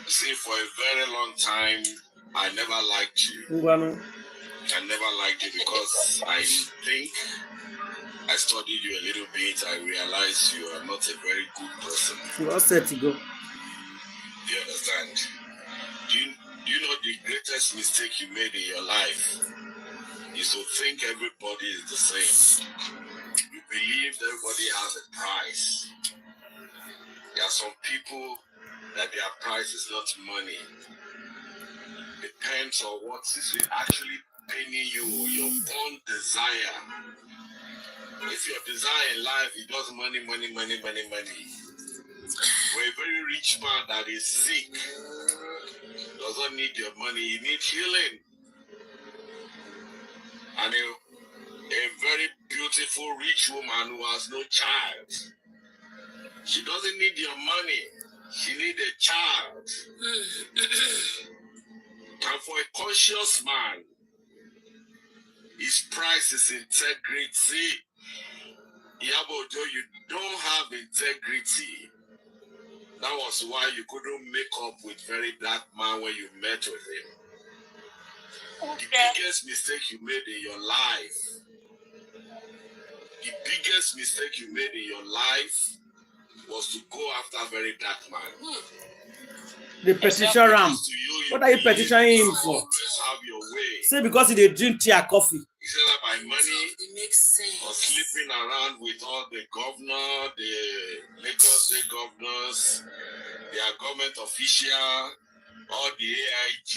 See, for a very long time, I never liked you. I never liked you because I think I studied you a little bit. I realized you are not a very good person. You are set to go. Do you understand? Do you know the greatest mistake you made in your life is to think everybody is the same. You believe everybody has a price. There are some people that their price is not money. Depends on what is actually paying you, your own desire. If your desire in life is just money, money, money, money, money. We're a very rich man that is sick, doesn't need your money, he needs healing. And a very beautiful rich woman who has no child, she doesn't need your money, she needs a child. And for a conscious man, his price is integrity. Iyabo Ojo, you don't have integrity. That was why you couldn't make up with very dark man when you met with him. The biggest mistake you made in your life, was to go after a very dark man. The petition ram. What are you petitioning him for? Have your way. Say because he did drink tea or coffee. He said that by money or sleeping around with all the governor, the Lagos state governors, their government official, all the AIG,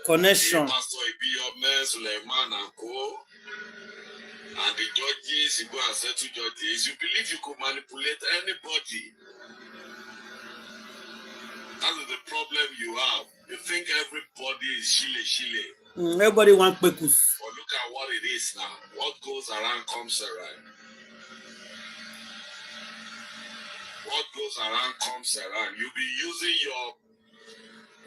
connection. Pastor 𝗵𝘃𝗍𝗔, Suleiman and co. And the judges, you go and settle judges. You believe you could manipulate anybody. That is the problem you have. You think everybody is 𝗫𝗫𝗫. Everybody wants pekus. But look at what it is now. What goes around comes around. What goes around comes around. You'll be using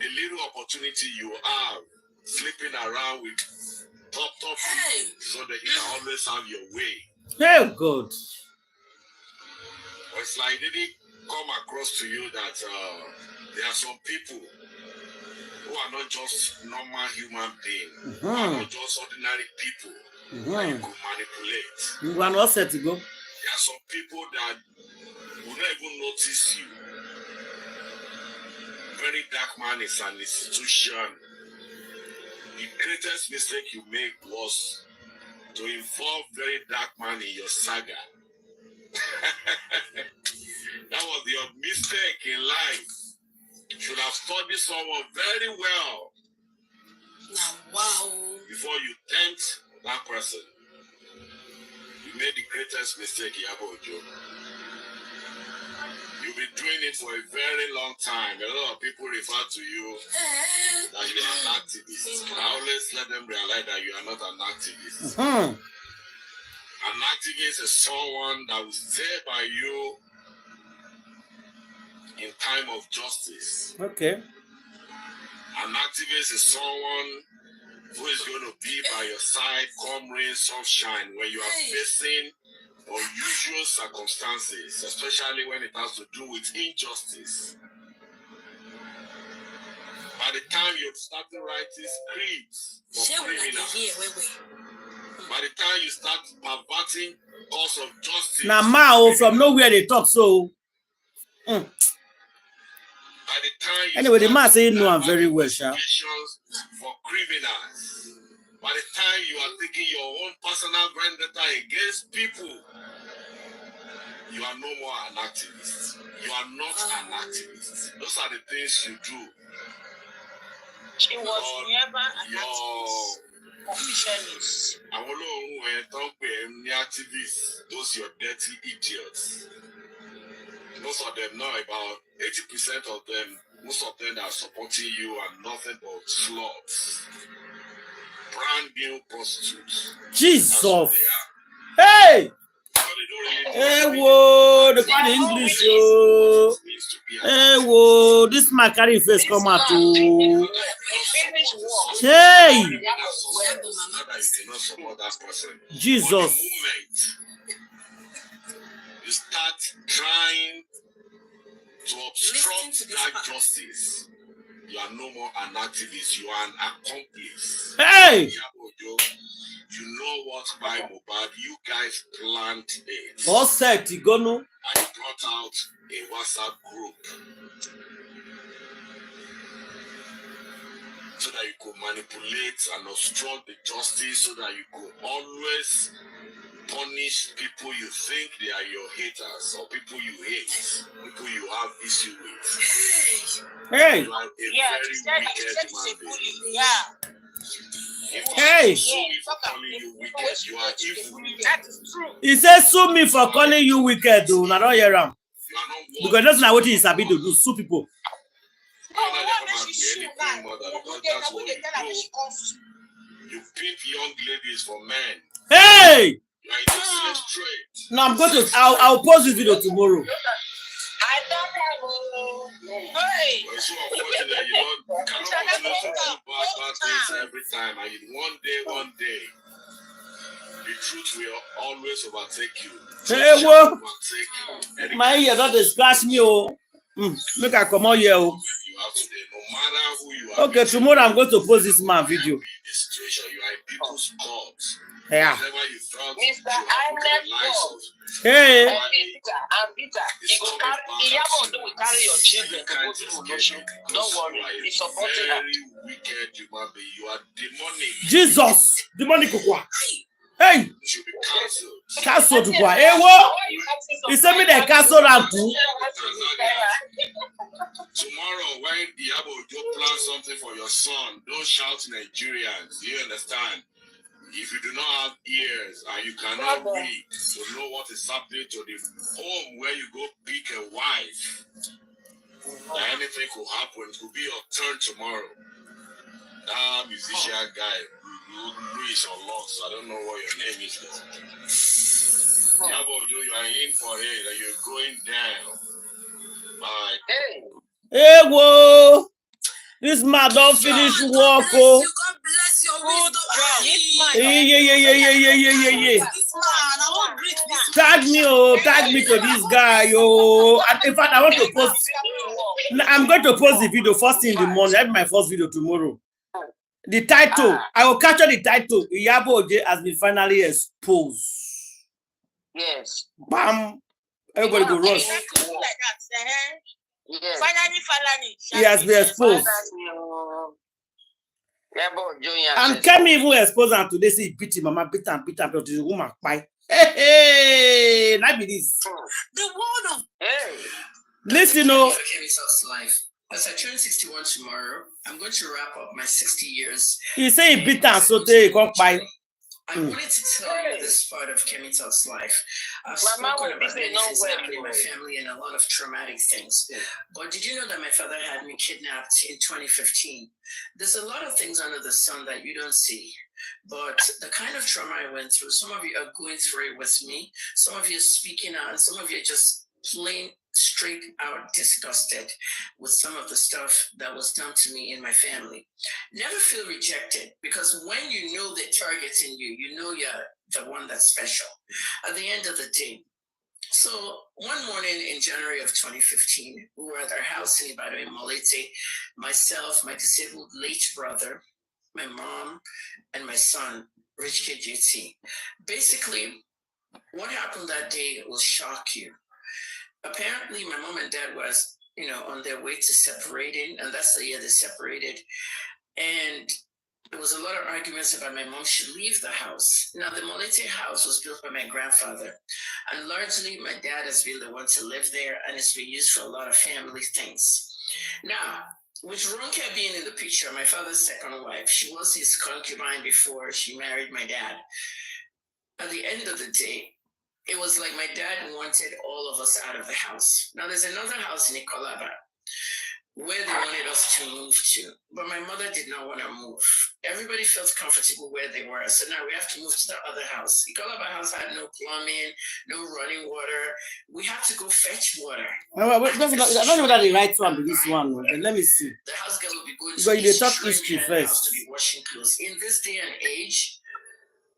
the little opportunity you have, sleeping around with top people, so that you can always have your way. Oh God. It's like, did it come across to you that there are some people who are not just normal human beings, who are not just ordinary people that you could manipulate. You are not set to go. There are some people that will not even notice you. Very dark man is an institution. The greatest mistake you made was to involve very dark man in your saga. That was your mistake in life. You should have studied someone very well before you tempt that person. You made the greatest mistake, Iyabo Ojo. You've been doing it for a very long time. A lot of people refer to you that you are an activist. I always let them realize that you are not an activist. An activist is someone that will stay by you in time of justice. Okay. An activist is someone who is going to be by your side, come rain, sunshine, when you are facing unusual circumstances, especially when it has to do with injustice. By the time you've started writing scripts for criminals, by the time you start perverting cause of justice. Now, Mao from nowhere they talk so. By the time you anyway, the man say no, I'm very well, sha. For criminals. By the time you are taking your own personal vendetta against people, you are no more an activist. You are not an activist. Those are the things you do. She was never an activist. Those your dirty idiots. Most of them know about 80% of them. Most of them are supporting you and nothing but sluts. Brand new prostitutes. Jesus. Hey! Hey, whoa, the kind of English, oh. Hey, whoa, this my carry face come out too. Hey! Jesus. You start trying to obstruct that justice. You are no more an activist. You are an accomplice. Hey! You know what by Mohbad? You guys planned it. What said you gonna? I brought out a WhatsApp group so that you could manipulate and obstruct the justice, so that you could always punish people you think they are your haters or people you hate, people you have issue with. Hey! You are a very wicked man being. Yeah. Hey! Sue me for calling you wicked. You are evil. That is true. He said, sue me for calling you wicked, though. I don't hear him. You are not Because that's not what he's happy to do, sue people. You pimp young ladies for men. Hey! You are in the slave trade. Now I'm going to, I'll post this video tomorrow. I don't have. Hey. But it's so unfortunate, you cannot continue to do bad things every time. And one day, the truth will always overtake you. Hey, what? Overtake My ear don't scratch me, oh. Make I come out here, oh. you have today, no matter who you are. Okay, tomorrow I'm going to post this man video. In this situation, you are in people's court. Yeah. Whenever you thought Mr. you have put the lives of Hey. I'm bitter. He will carry. Iyabo will carry your children to go to Olosho. Don't worry, he's supporting her. very wicked human being. You are demonic. Jesus. Demonic kwa. Hey. You should be cancelled. Castle to kwa. Hey, what? He sent me the castle ramp. Tomorrow, when Iyabo will plan something for your son, don't shout Nigerians. Do you understand? If you do not have ears and you cannot read to know what is happening to the home where you go pick a wife, anything could happen. It could be your turn tomorrow. That musician guy, 𝗫𝗏𝗧𝗩, I don't know what your name is. Iyabo, you are in for it and you're going down. Bye. Hey, whoa. This man don't finish work, oh. God bless your wisdom. Yeah. This man, I won't greet this Tag me to this guy, oh. And in fact, I want to post. I'm going to post the video first thing in the morning. I have my first video tomorrow. The title, I will capture the title. Iyabo Mohbad has been finally exposed. Yes. Bam. Everybody go rush. like that. Yes. Finally. He has been exposed. And Kemi even exposed him today. Say he beat him, mama beat him, but the woman cry. Hey, not be this. The word of Listen, no. As I turn 61 tomorrow, I'm going to wrap up my 60 years. He say he beat him, so they come by. I wanted to tell you this part of 𝗫𝗏𝗀𝗃 life. I've spoken about many things happening in my family and a lot of traumatic things. But did you know that my father had me kidnapped in 2015? There's a lot of things under the sun that you don't see. But the kind of trauma I went through, some of you are going through it with me. Some of you are speaking out, and some of you are just plain straight out disgusted with some of the stuff that was done to me in my family. Never feel rejected, because when you know they're targeting you, you know you're the one that's special at the end of the day. So one morning in January of 2015, we were at our house in Ibadan, myself, my disabled late brother, my mom, and my son, 𝗫𝗏𝗀𝗃 𝗁. Basically, what happened that day will shock you. Apparently, my mom and dad was, on their way to separating, and that's the year they separated. And there was a lot of arguments about my mom should leave the house. Now, the 𝗫𝗏𝗀𝗃 house was built by my grandfather, and largely my dad has been the one to live there, and it's been used for a lot of family things. Now, with 𝗫𝗏𝗀𝗃 being in the picture, my father's second wife, she was his concubine before she married my dad. At the end of the day, it was like my dad wanted all of us out of the house. Now, there's another house in 𝗂𝗏𝗯𝗏 where they wanted us to move to, but my mother did not want to move. Everybody felt comfortable where they were, so now we have to move to the other house. 𝗂𝗏𝗯𝗏 house had no plumbing, no running water. We have to go fetch water. I don't know whether the right one to this one. Let me see. The house girl will be going But you talk to history the first. house to be washing clothes. In this day and age,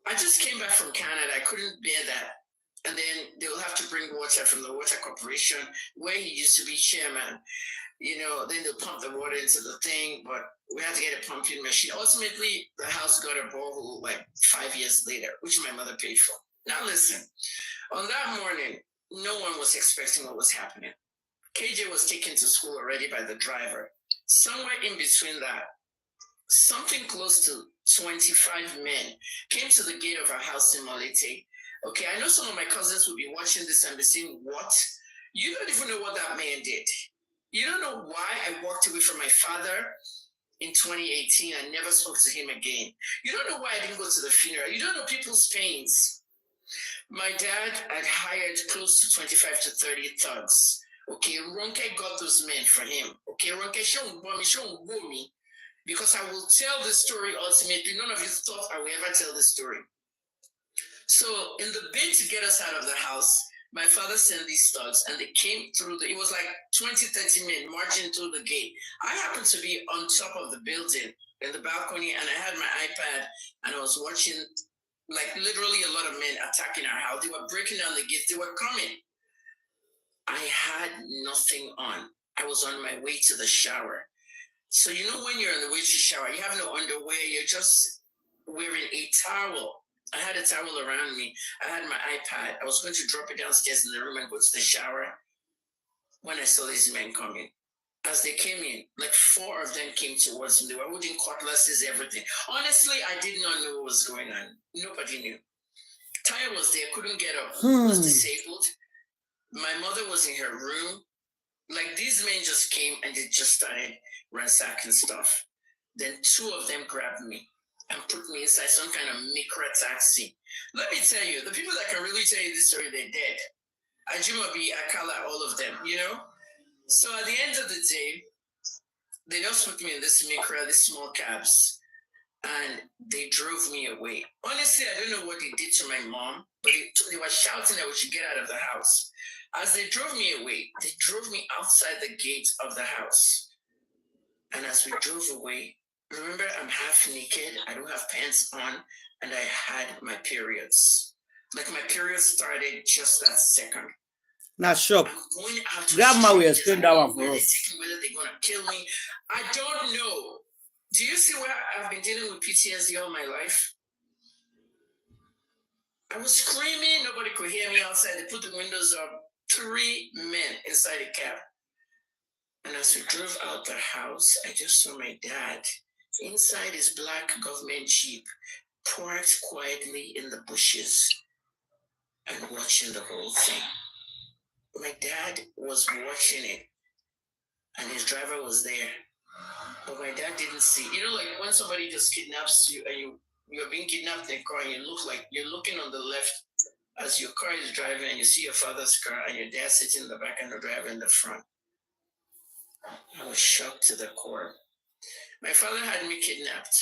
I just came back from Canada. I couldn't bear that. And then they will have to bring water from the Water Corporation, where he used to be chairman. you know, then they'll pump the water into the thing, but we had to get a pumping machine. Ultimately, the house got a borehole like 5 years later, which my mother paid for. Now listen, on that morning, no one was expecting what was happening. KJ was taken to school already by the driver. Somewhere in between that, something close to 25 men came to the gate of our house in Molete. Okay, I know some of my cousins will be watching this and be saying, what? You don't even know what that man did. You don't know why I walked away from my father in 2018 and never spoke to him again. You don't know why I didn't go to the funeral. You don't know people's pains. My dad had hired close to 25 to 30 thugs. Okay, Ronke got those men for him. Okay, Ronke, show me, because I will tell the story ultimately. None of you thought I would ever tell the story. So in the bid to get us out of the house, my father sent these thugs and they came through it was like 20, 30 men marching through the gate. I happened to be on top of the building in the balcony and I had my iPad and I was watching like literally a lot of men attacking our house. They were breaking down the gates. They were coming. I had nothing on. I was on my way to the shower. So you know when you're on the way to shower, you have no underwear, you're just wearing a towel. I had a towel around me. I had my iPad. I was going to drop it downstairs in the room and go to the shower when I saw these men coming. As they came in, like 4 of them came towards me. They were holding cutlasses, everything. Honestly, I did not know what was going on. Nobody knew. Taya was there, couldn't get up, was disabled. My mother was in her room. Like these men just came and they just started ransacking stuff. Then 2 of them grabbed me and put me inside some kind of micro taxi. Let me tell you, the people that can really tell you this story, they're dead. Ajumabi, Akala, all of them, you know? So at the end of the day, they just put me in this micro, these small cabs, and they drove me away. Honestly, I don't know what they did to my mom, but they were shouting that we should get out of the house. As they drove me away, they drove me outside the gate of the house. And as we drove away, remember, I'm half naked, I don't have pants on, and I had my periods. Like my periods started just that second. Not sure. Grandma will explain that one for us. Whether they're going to kill me, I don't know. Do you see where I've been dealing with PTSD all my life? I was screaming, nobody could hear me outside. They put the windows up, 3 men inside a cab. And as we drove out the house, I just saw my dad inside his black government Jeep, parked quietly in the bushes and watching the whole thing. My dad was watching it, and his driver was there. But my dad didn't see. You know, like when somebody just kidnaps you and you're being kidnapped in a car and you look like you're looking on the left as your car is driving and you see your father's car and your dad sitting in the back and the driver in the front. I was shocked to the core. My father had me kidnapped.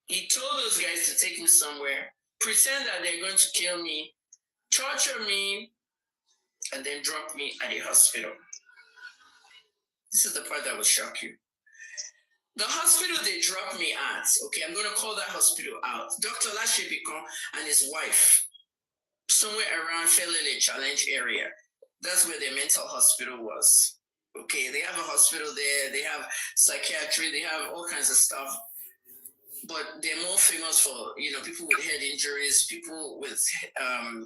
He told those guys to take me somewhere, pretend that they're going to kill me, torture me, and then drop me at a hospital. This is the part that will shock you. The hospital they dropped me at, okay, I'm going to call that hospital out. Dr. 𝗚𝗫𝗃𝗀𝗃 and his wife, somewhere around Felele Challenge area. That's where their mental hospital was. Okay, they have a hospital there, they have psychiatry, they have all kinds of stuff. But they're more famous for, you know, people with head injuries, people with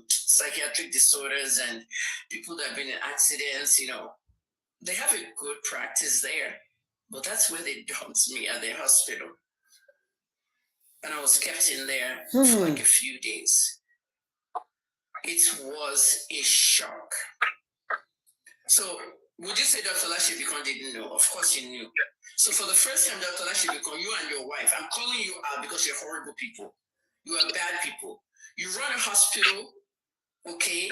psychiatric disorders, and people that have been in accidents, you know. They have a good practice there. But that's where they dumped me at their hospital. And I was kept in there for like a few days. It was a shock. So, would you say Dr. 𝗚𝗫𝗃𝗀𝗃 didn't know? Of course he knew. So for the first time, Dr. 𝗚𝗚𝗃𝗀𝗃, you and your wife, I'm calling you out because you're horrible people. You are bad people. You run a hospital, okay,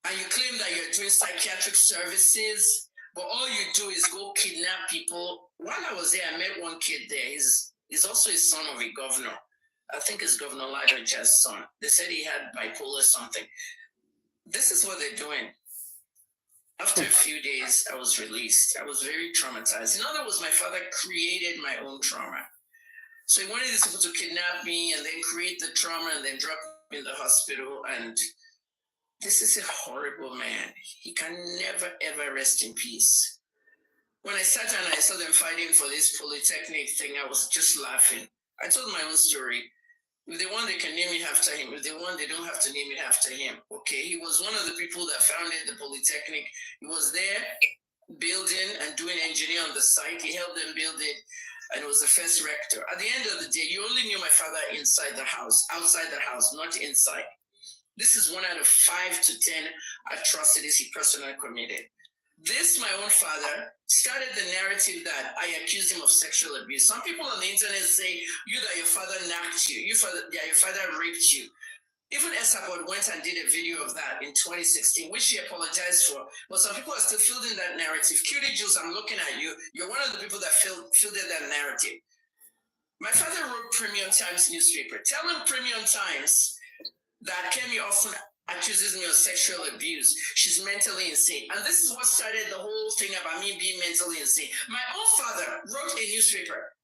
and you claim that you're doing psychiatric services, but all you do is go kidnap people. While I was there, I met one kid there. He's also a son of a governor. I think it's Governor Elijah's son. They said he had bipolar something. This is what they're doing. After a few days, I was released. I was very traumatized. In other words, my father created my own trauma. So he wanted these people to kidnap me and then create the trauma and then drop me in the hospital. And this is a horrible man. He can never, ever rest in peace. When I sat and I saw them fighting for this polytechnic thing, I was just laughing. I told my own story. If they want, they can name it after him. If they want, they don't have to name it after him. Okay, he was one of the people that founded the polytechnic. He was there building and doing engineering on the site. He helped them build it, and was the first rector. At the end of the day, you only knew my father inside the house, outside the house, not inside. This is 1 out of 5 to 10 atrocities he personally committed. This, my own father, started the narrative that I accused him of sexual abuse. Some people on the internet say, that your father knocked you, your father raped you. Even 𝗬𝗏 went and did a video of that in 2016, which she apologized for. But some people are still fielding that narrative. 𝗀𝘂𝗯𝗀𝗧, I'm looking at you. You're one of the people that fielded that narrative. My father wrote Premium Times newspaper, telling Premium Times that Kemi often accuses me of sexual abuse. She's mentally insane. And this is what started the whole thing about me being mentally insane. My own father wrote a newspaper,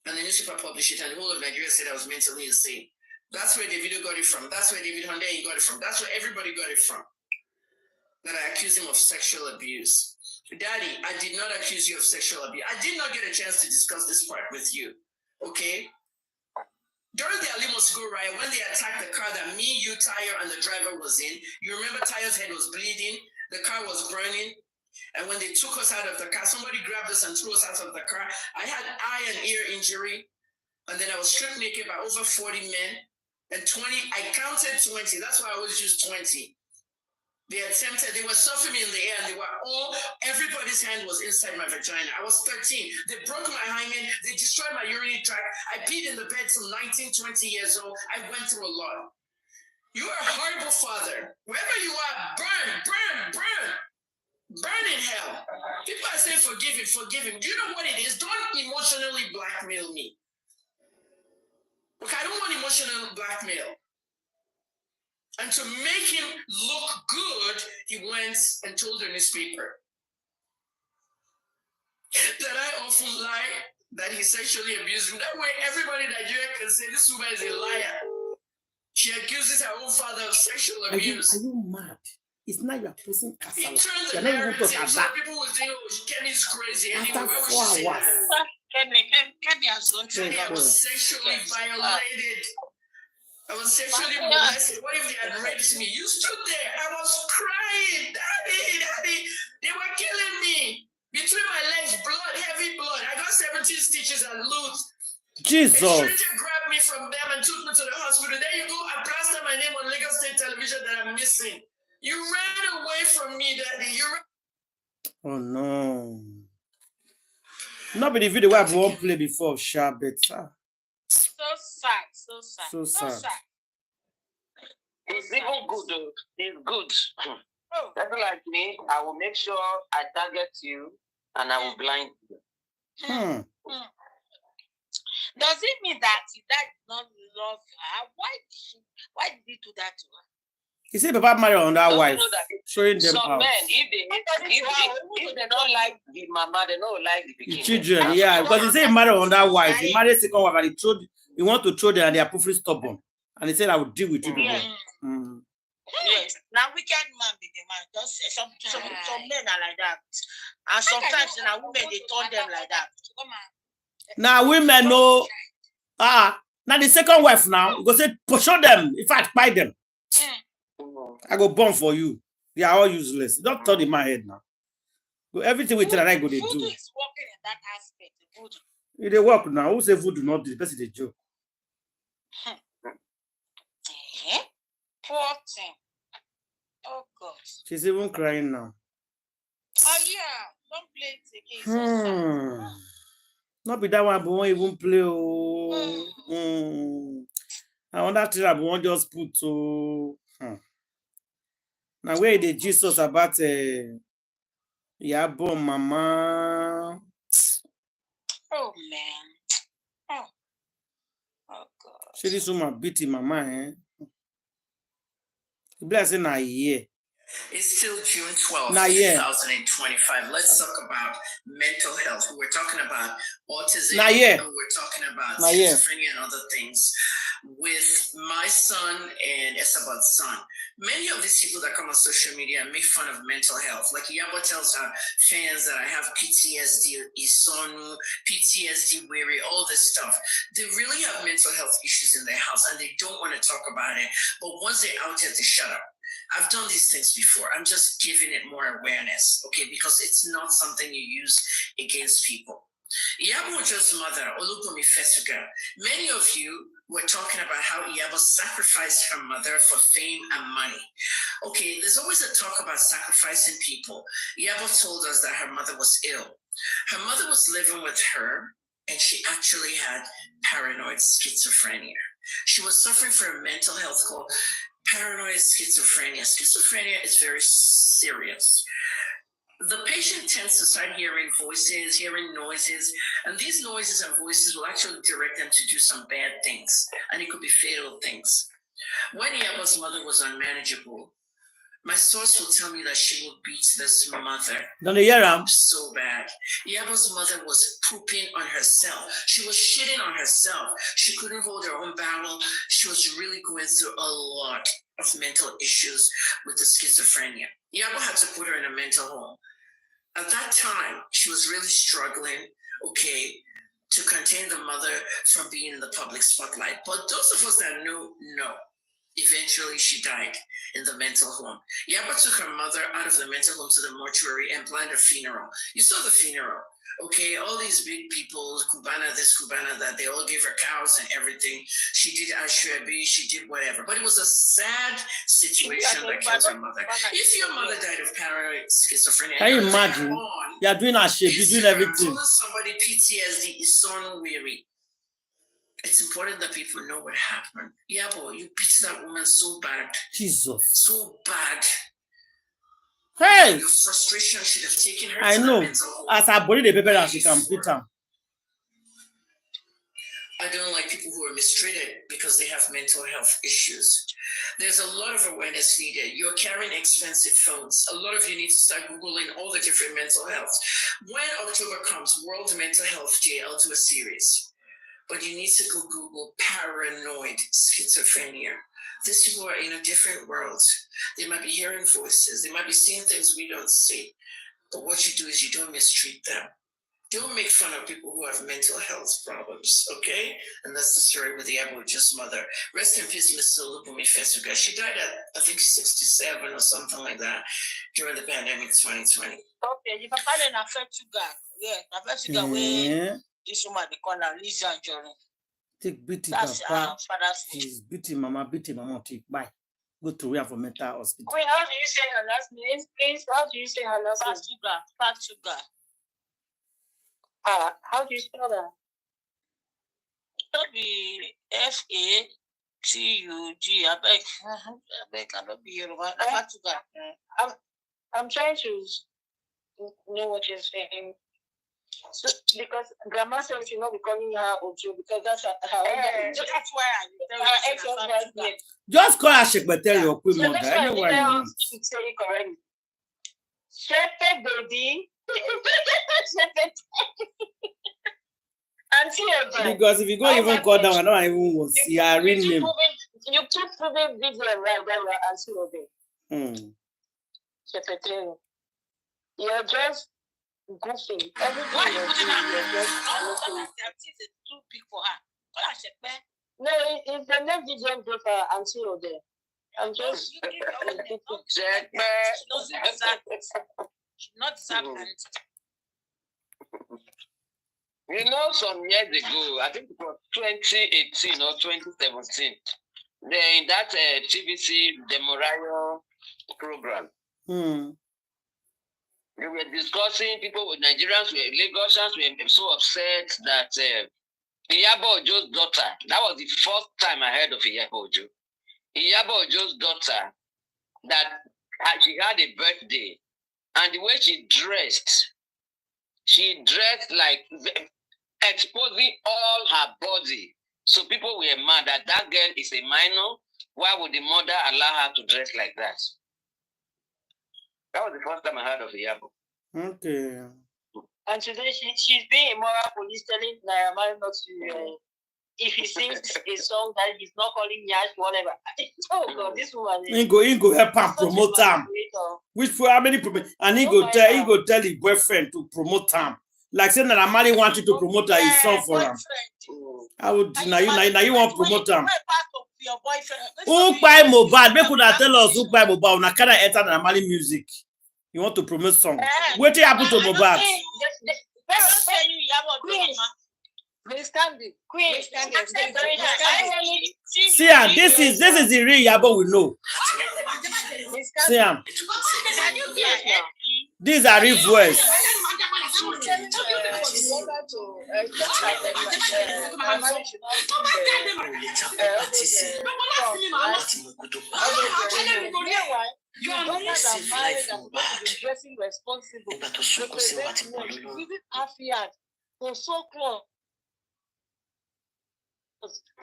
and the newspaper published it, and the whole of Nigeria said I was mentally insane. That's where Davido got it from. That's where David Hunday got it from. That's where everybody got it from. That I accused him of sexual abuse. Daddy, I did not accuse you of sexual abuse. I did not get a chance to discuss this part with you. Okay? During the Ali Moscow riot, when they attacked the car that me, you, Tayo, and the driver was in, you remember Tayo's head was bleeding, the car was burning, and when they took us out of the car, somebody grabbed us and threw us out of the car. I had eye and ear injury, and then I was stripped naked by over 40 men, and 20, I counted 20, that's why I always use 20. They were surfing me in the air, and everybody's hand was inside my vagina. I was 13. They broke my hymen. They destroyed my urinary tract. I peed in the bed till 19, 20 years old. I went through a lot. You are a horrible father. Wherever you are, burn, burn, burn. Burn in hell. People are saying forgive him, forgive him. Do you know what it is? Don't emotionally blackmail me. Look, I don't want emotional blackmail. And to make him look good, he went and told the newspaper that I often lie, that he sexually abused me. That way, everybody in Nigeria can say this woman is a liar. She accuses her own father of sexual abuse. Are you mad? It's not your person. He turned the narrative so people will think, Kemi's crazy. Anyway, after 4 hours. Kemi has gone to I was sexually violated. I was sexually molested. What if they had raped me? You stood there. I was crying. Daddy. They were killing me. Between my legs, blood, heavy blood. I got 17 stitches and loose. Jesus. A stranger grabbed me from them and took me to the hospital. There you go. I plastered my name on Lagos State Television that I'm missing. You ran away from me, Daddy. Oh, no. Nobody video I won't play before, 𝗫𝗏𝗧. So sad. It's even good, though. It's good. People like me, I will make sure I target you and I will blind you. Does it mean that he did not love her? Why did he do that to her? He said Papa married on that wife, showing them some out. men, if they don't like the mama, they don't like the children. Yeah, because he said he married on that wife. He married second wife and he want to throw them and they are perfectly stubborn. And he said, I will deal with you. Yes. Now wicked man be the man. Just some men are like that. And sometimes now women they turn them like that. Now women know now the second wife now, go say show them, in fact, buy them. I go born for you. They are all useless. Don't turn in my head now. So everything we tell and I go they do. Voodoo is working in that aspect. Voodoo. They work now. Who say voodoo not do? The person they joke. Poor thing. Oh God. She's even crying now. Oh yeah. Don't play it again. So sad. Not be that one, but won't even play. I wonder if I won't just put now where the Jesus about Iyabo mama. Oh man. Oh God. She this woman beat him mama, eh? Blessing a year. It's still June 12th, 2025. Let's talk about mental health. We're talking about autism. We're talking about schizophrenia and other things. with my son and 𝗬𝗏𝗀𝗀's son. Many of these people that come on social media and make fun of mental health, like Iyabo tells her fans that I have PTSD, 𝗊𝗍𝗎, PTSD, weary, all this stuff. They really have mental health issues in their house and they don't want to talk about it. But once they're out here, they shut up. I've done these things before. I'm just giving it more awareness, okay? Because it's not something you use against people. Iyabo Ojo's mother, 𝗷𝗶𝗀𝗀𝗀𝗀, many of you were talking about how Iyabo sacrificed her mother for fame and money. Okay, there's always a talk about sacrificing people. Iyabo told us that her mother was ill. Her mother was living with her and she actually had paranoid schizophrenia. She was suffering from a mental health called paranoid schizophrenia. Schizophrenia is very serious. The patient tends to start hearing voices, hearing noises, and these noises and voices will actually direct them to do some bad things, and it could be fatal things. When Iyabo's mother was unmanageable, my source will tell me that she would beat this mother so bad. Iyabo's mother was pooping on herself. She was shitting on herself. She couldn't hold her own bowel. She was really going through a lot of mental issues with the schizophrenia. Iyabo had to put her in a mental home. At that time, she was really struggling, okay, to contain the mother from being in the public spotlight. But those of us that know, eventually she died in the mental home. Iyabo took her mother out of the mental home to the mortuary and planned a funeral. You saw the funeral, okay? All these big people, Cubana this, Cubana that, they all gave her cows and everything. She did 𝗓𝗓𝗓𝗊𝗑𝗓, she did whatever. But it was a sad situation that killed her mother. If your mother died of paranoid schizophrenia, can you imagine? You're doing 𝗓𝗓𝗓𝗓, you're doing everything. Somebody PTSD is so weary. It's important that people know what happened. Iyabo, you beat that woman so bad. Jesus. So bad. Hey! Your frustration should have taken her I to know. the mental home. As I body the paper that she can beat her. I don't like people who are mistreated because they have mental health issues. There's a lot of awareness needed. You're carrying expensive phones. A lot of you need to start Googling all the different mental health. When October comes, World Mental Health Day, I'll do a series. But you need to go Google paranoid schizophrenia. These people are in a different world. They might be hearing voices. They might be seeing things we don't see. But what you do is you don't mistreat them. Don't make fun of people who have mental health problems, okay? And that's the story with Iyabo Ojo's mother. Rest in peace, Mrs. 𝗷𝗶𝗀𝗀𝗀𝗀. She died at, I think, 67 or something like that during the pandemic 2020. Okay, the papa then affect sugar. Yeah, affect sugar. Yeah. This woman they call her 𝗕𝗔𝗴𝗀𝗀𝗀. Take beating, That's papa. father's name. She's beating mama, take. Bye. Go to where for mental hospital. Wait, how do you say her last name? Please, how do you say her last name? Fat sugar. How do you spell that? Don't be FATUG. I beg, cannot be Yoruba. Fat sugar. I'm trying to know what you're saying. So, because grandma said she not be calling her Ojo because that's her That's why I ex-husband's name. Just call her 𝗊𝗲𝗀𝗀𝗀𝗀 So mother. that's why Anyway, I should say it correctly. 𝗊𝗲𝗀𝗀𝗀𝗀. because if you go even call down, I don't even want to see her real name. You keep proving video right Auntie Obe. 𝗊𝗲𝗀𝗀𝗀𝗀. You're just goofy. Everything you're doing, you're just goofy. too big for her. No, it's the next video group for Auntie Obe. I'm just not deserve. You know, some years ago, I think it was 2018 or 2017, in that 𝗵𝗃 Demorayo program, we were discussing people with Nigerians, Lagosians were so upset that Iyabo Ojo's daughter, that was the first time I heard of Iyabo Ojo. Iyabo Ojo's daughter, that she had a birthday, and the way she dressed like exposing all her body. So people were mad that that girl is a minor. Why would the mother allow her to dress like that? That was the first time I heard of Iyabo. Okay. and today she's being a moral police telling Naira Marley not if he sings a song that he's not calling Yash, whatever. Oh God, this woman. He go help him promote him. Which for how many promote? And he go tell his boyfriend to promote him. Like saying that Amali wanted to promote his song for him. I would now you want to promote him. Who buy Mohbad? Make could tell us who buy Mohbad? Now can I enter the Amali music? You want to promote song? What happened to Mohbad? See, this is the real Iyabo we know. See, these are real voice. You are not safe life dressing responsible. So close.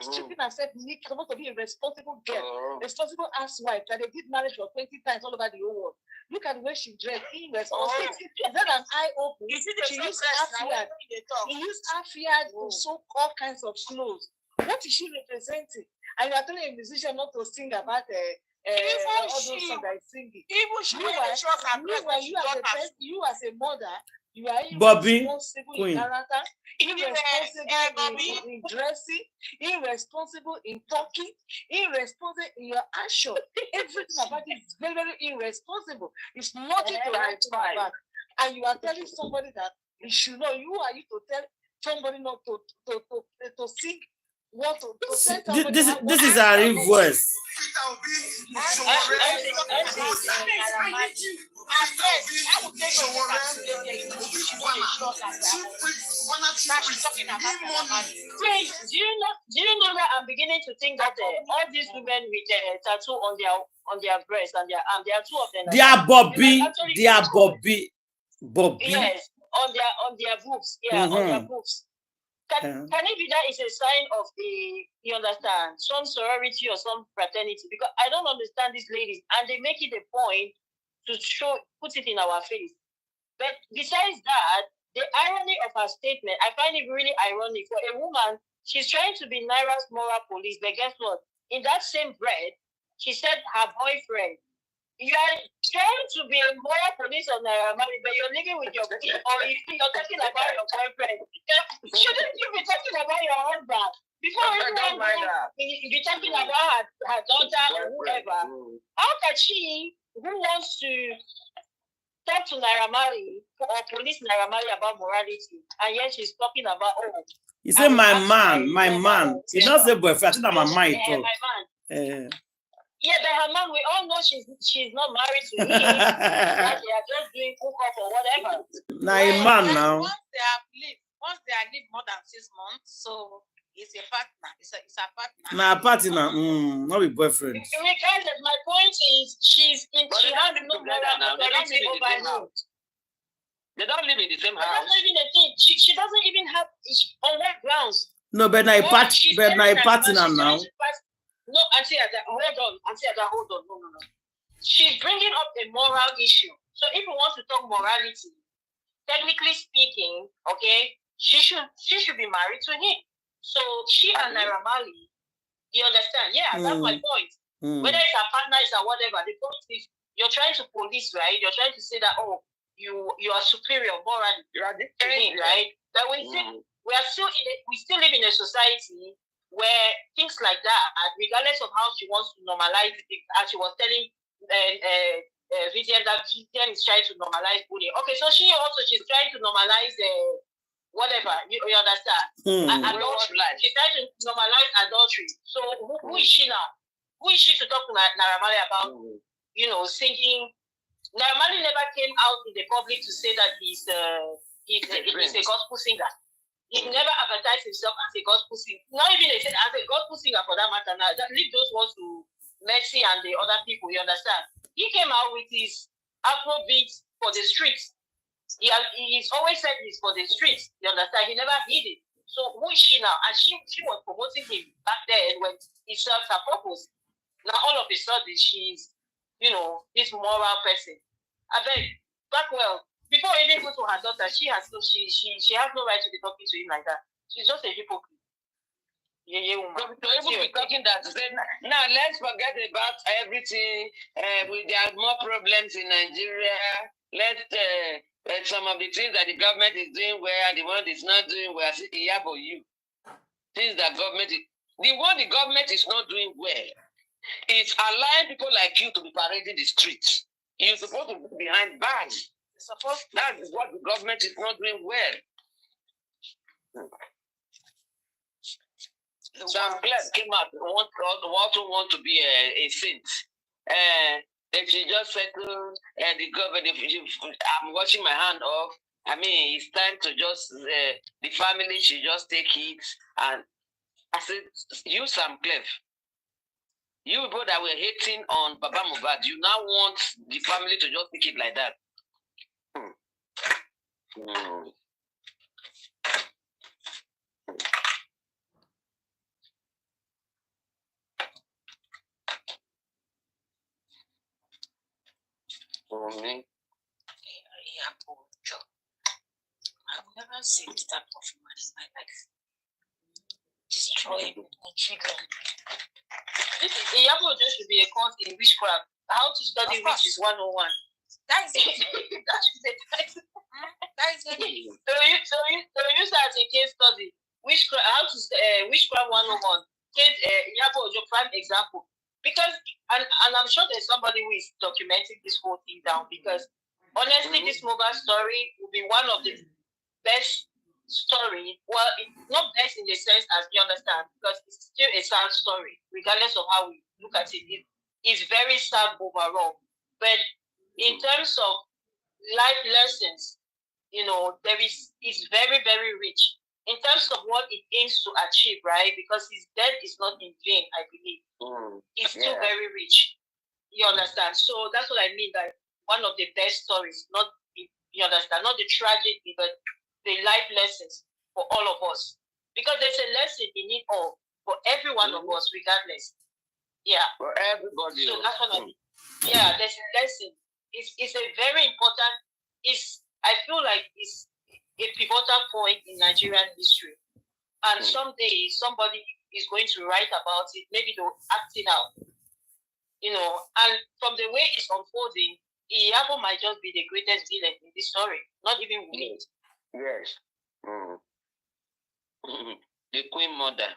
Stripping herself naked, supposed to be a responsible girl, responsible housewife that they did marriage for 20 times all over the whole world. Look at the way she dressed, irresponsible. Is that an eye open? She used Afia. He used Afia to sew all kinds of clothes. What is she representing? And you are telling a musician not to sing about all those songs that he's singing. You as a mother, you are irresponsible in character, irresponsible in dressing, irresponsible in talking, irresponsible in your action. Everything about it is very, very irresponsible. It's nothing to write about. And you are telling somebody that you should know. Who are you to tell somebody not to sing? This is our voice. Do you know that I'm beginning to think that all these women with tattoo on their breast and their arm, there are two of them. They are Bobby. Yes, on their boobs. Yeah, on their boobs. Can it be that is a sign of you understand, some sorority or some fraternity? Because I don't understand these ladies, and they make it a point to put it in our face. But besides that, the irony of her statement, I find it really ironic. For a woman, she's trying to be Naira's moral police, but guess what? In that same breath, she said her boyfriend. You are trying to be a moral police on Naira Marley, but you're living with your kid, or you're talking about your boyfriend. Shouldn't you be talking about your husband? Before you be talking about her daughter or whoever. How can she, who wants to talk to Naira Marley or police Naira Marley about morality, and yet she's talking about, he said, my man. He doesn't say boyfriend, I think I'm a man. Yeah, but her man, we all know she's not married to him. That they are just doing hookup or whatever. Now a man now. Once they are lived more than 6 months, so it's a partner. It's a partner. Now a partner, not a boyfriend. Regardless, my point is she has no moral authority over him. They don't live in the same house. That's not even a thing. She doesn't even have on what grounds. No, but now a partner now. No, Auntie Ada, hold on. No. She's bringing up a moral issue. So if we want to talk morality, technically speaking, okay, she should be married to him. So she and Naira Marley, you understand? Yeah, that's my point. Whether it's a partner, it's a whatever, the point is you're trying to police, right? You're trying to say that, you are superior morally to him, right? But we still live in a society where things like that, regardless of how she wants to normalize it, as she was telling VDM that VDM is trying to normalize bullying. Okay, so she's trying to normalize whatever, you understand? Adultery. She's trying to normalize adultery. So who is she now? Who is she to talk to Naira Marley about, singing? Naira Marley never came out in the public to say that he's a gospel singer. He never advertised himself as a gospel singer. Not even as a gospel singer for that matter. Now, leave those ones to 𝗵𝘃𝗃𝗢𝗢𝗀 and the other people, you understand? He came out with his Afrobeats for the streets. He's always said this for the streets, you understand? He never hid it. So who is she now? And she was promoting him back then when he served her purpose. Now all of a sudden she's, this moral person. I beg, back well. Before even go to her daughter, she has no right to be talking to him like that. She's just a hypocrite. So even be talking that say, now let's forget about everything. There are more problems in Nigeria. Some of the things that the government is doing well, and the one is not doing well. Iyabo, you things that government is the one the government is not doing well is allowing people like you to be parading the streets. You're supposed to be behind bars. That is what the government is not doing well. Some players came out also want to be a saint. If she just settled the government, I'm washing my hand off. I mean, it's time to just the family should just take it. And I said, you Sam Clef, you people that were hating on Baba Mohbad, you now want the family to just take it like that. I've never seen this type of woman in my life. Destroying my children. Iyabo should be a course in witchcraft. How to study witch is 101. That is it. That is the title. That is it. So you start a case study. Witchcraft, how to witchcraft 101. Case Iyabo is your prime example. Because and I'm sure there's somebody who is documenting this whole thing down, because honestly, this mobile story will be one of the best story. Well, it's not best in the sense as you understand, because it's still a sad story, regardless of how we look at it. It's very sad overall. But in terms of life lessons, it's very, very rich. In terms of what it aims to achieve, right? Because his death is not in vain, I believe. It's still very rich. You understand? So that's what I mean, that one of the best stories, not, you understand, not the tragedy, but the life lessons for all of us. Because there's a lesson in it all, for every one of us, regardless. Yeah. For everybody. So that's what I mean. Yeah, there's a lesson. It's a very important, I feel like it's a pivotal point in Nigerian history. And someday somebody is going to write about it, maybe they'll act it out. And from the way it's unfolding, Iyabo might just be the greatest villain in this story, not even Wunmi. Yes. The Queen Mother.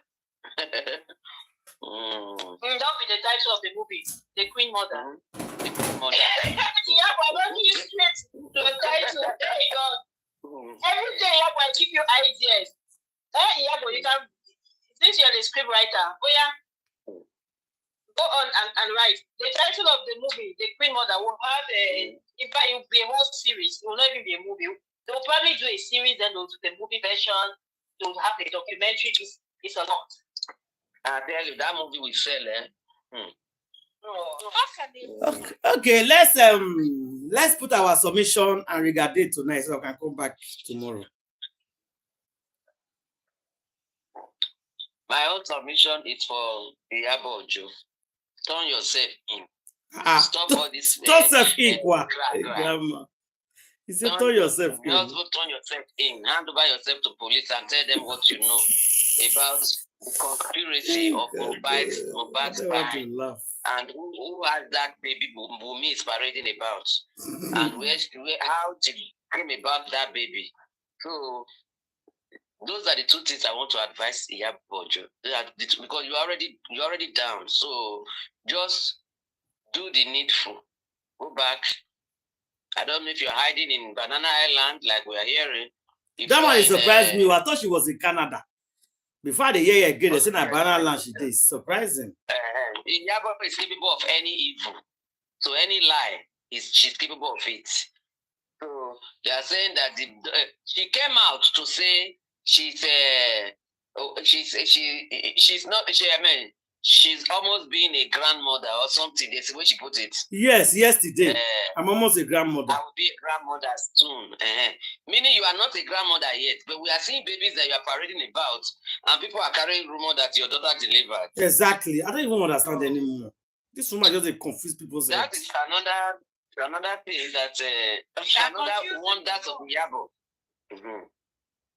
That'll be the title of the movie, The Queen Mother. The Queen Mother. Iyabo, I don't give you straight to the title. There you go. Every day, Iyabo, I give you ideas. Iyabo, you can, since you're the script writer, go on and write. The title of the movie, The Queen Mother, will have in fact, it will be a whole series. It will not even be a movie. They'll probably do a series, then they'll do the movie version. They'll have a documentary. It's a lot. I tell you, that movie will sell, Okay, let's put our submission and regard it tonight so I can come back tomorrow. My own submission is for Iyabo Ojo. Turn yourself in. Stop all this. Turn yourself in. He said, turn yourself in. Just go turn yourself in. Hand over yourself to police and tell them what you know about the conspiracy of Mohbad's crime. And who has that baby Wunmi is parading about, and how did it came about that baby. So those are the two things I want to advise Iyabo Ojo, because you're already down. So just do the needful. Go back. I don't know if you're hiding in Banana Island like we are hearing. That one surprised me. I thought she was in Canada. Before the year again, they said that Banana Island she did. Surprising. Iyabo is capable of any evil. So any lie, she's capable of it. So they are saying that she came out to say she's almost being a grandmother or something. That's the way she put it. Yes, yesterday. I'm almost a grandmother. I will be a grandmother soon. Meaning you are not a grandmother yet, but we are seeing babies that you are parading about, and people are carrying rumor that your daughter delivered. Exactly. I don't even understand anymore. This woman just confuse people. That is another thing that another wonders of Iyabo.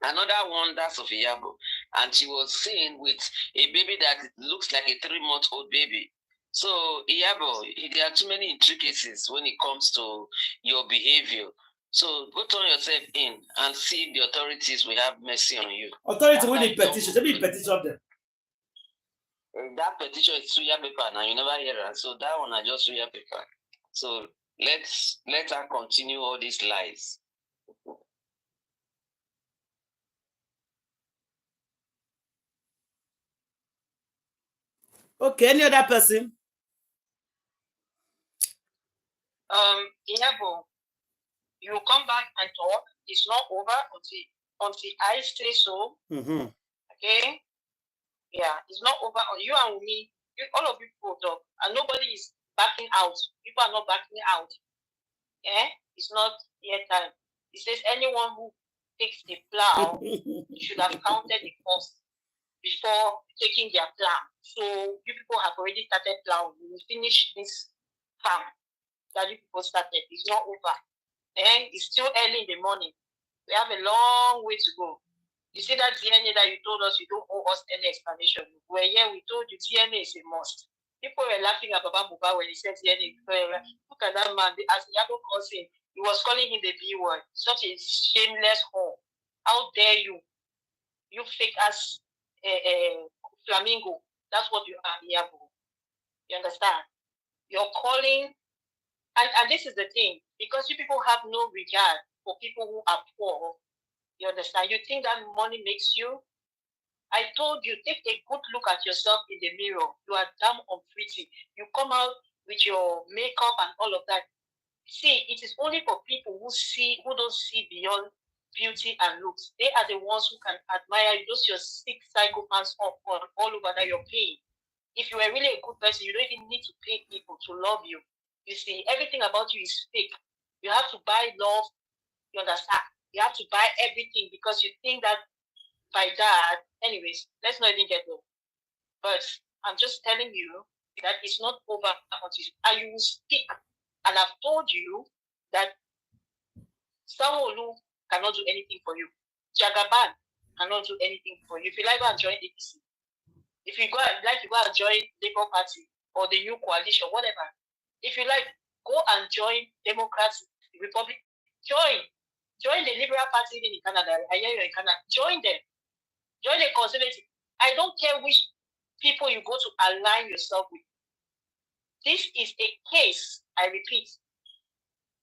Another wonders of Iyabo. and she was seen with a baby that looks like a 3-month-old baby. So, Iyabo, there are too many intricacies when it comes to your behavior. So, go turn yourself in and see if the authorities will have mercy on you. Authorities will need petition. Let me petition them. That petition is Suya paper. Now you never hear that. So that one I just Suya paper. So let her continue all these lies. Okay, any other person? Iyabo, you come back and talk. It's not over until I say so. Mm-hmm. Okay? Yeah, it's not over on you and me. All of you people talk, and nobody is backing out. People are not backing out. Yeah, it's not yet time. It says anyone who takes the plow should have counted the cost before taking their plow. So you people have already started plowing. We will finish this farm that you people started. It's not over. And it's still early in the morning. We have a long way to go. You see that DNA that you told us you don't owe us any explanation. Well, yeah, we told you DNA is a must. People were laughing at Baba Mohbad when he said DNA. Look at that man. As Iyabo calls him, he was calling him the B word. Such a shameless whore. How dare you? You fake ass flamingo. That's what you are, Iyabo. You understand? You're calling, and this is the thing, because you people have no regard for people who are poor. You understand? You think that money makes you? I told you, take a good look at yourself in the mirror. You are damn unpretty. You come out with your makeup and all of that. See, it is only for people who don't see beyond beauty and looks. They are the ones who can admire you. Those your sick psychopaths all over that you're paying. If you are really a good person, you don't even need to pay people to love you. You see, everything about you is fake. You have to buy love. You understand? You have to buy everything because you think that by that, anyways, let's not even get there. But I'm just telling you that it's not over until you will speak. And I've told you that Sanwo-Olu cannot do anything for you. Jagaban cannot do anything for you. If you like, go and join APC. If you like to go and join Labour Party or the new coalition, whatever. If you like, go and join Democrats, Republic. Join the Liberal Party in Canada. I hear you're in Canada. Join them. Join the Conservative. I don't care which people you go to align yourself with. This is a case, I repeat,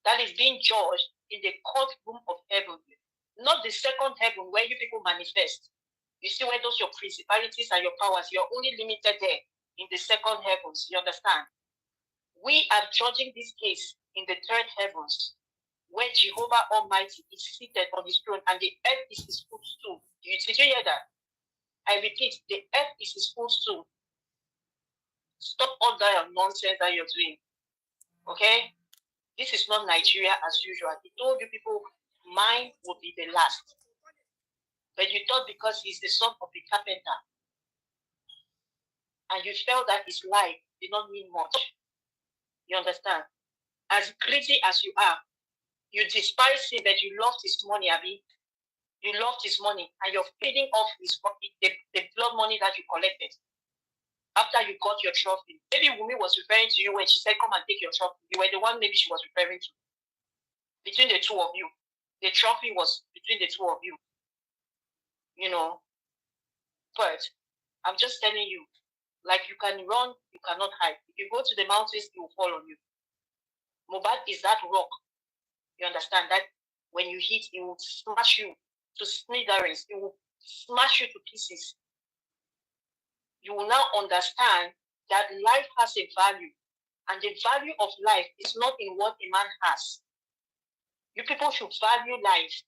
that is being judged in the courtroom of heaven, not the second heaven where you people manifest. You see where those your principalities and your powers, you're only limited there in the second heavens. You understand? We are judging this case in the third heavens, where Jehovah Almighty is seated on his throne and the earth is his footstool. Did you hear that? I repeat, the earth is his footstool. Stop all that nonsense that you're doing. Okay? This is not Nigeria as usual. He told you people, mine will be the last. But you thought because he's the son of the carpenter, and you felt that his life did not mean much. You understand? As greedy as you are, you despise him, but you loved his money, Abi. You loved his money, and you're feeding off his the blood money that you collected after you got your trophy. Maybe Wumi was referring to you when she said, come and take your trophy. You were the one maybe she was referring to. Between the two of you. The trophy was between the two of you. You know. But I'm just telling you, like you can run, you cannot hide. If you go to the mountains, it will fall on you. Mohbad is that rock. You understand that when you hit, it will smash you to smithereens. It will smash you to pieces. You will now understand that life has a value. And the value of life is not in what a man has. You people should value life.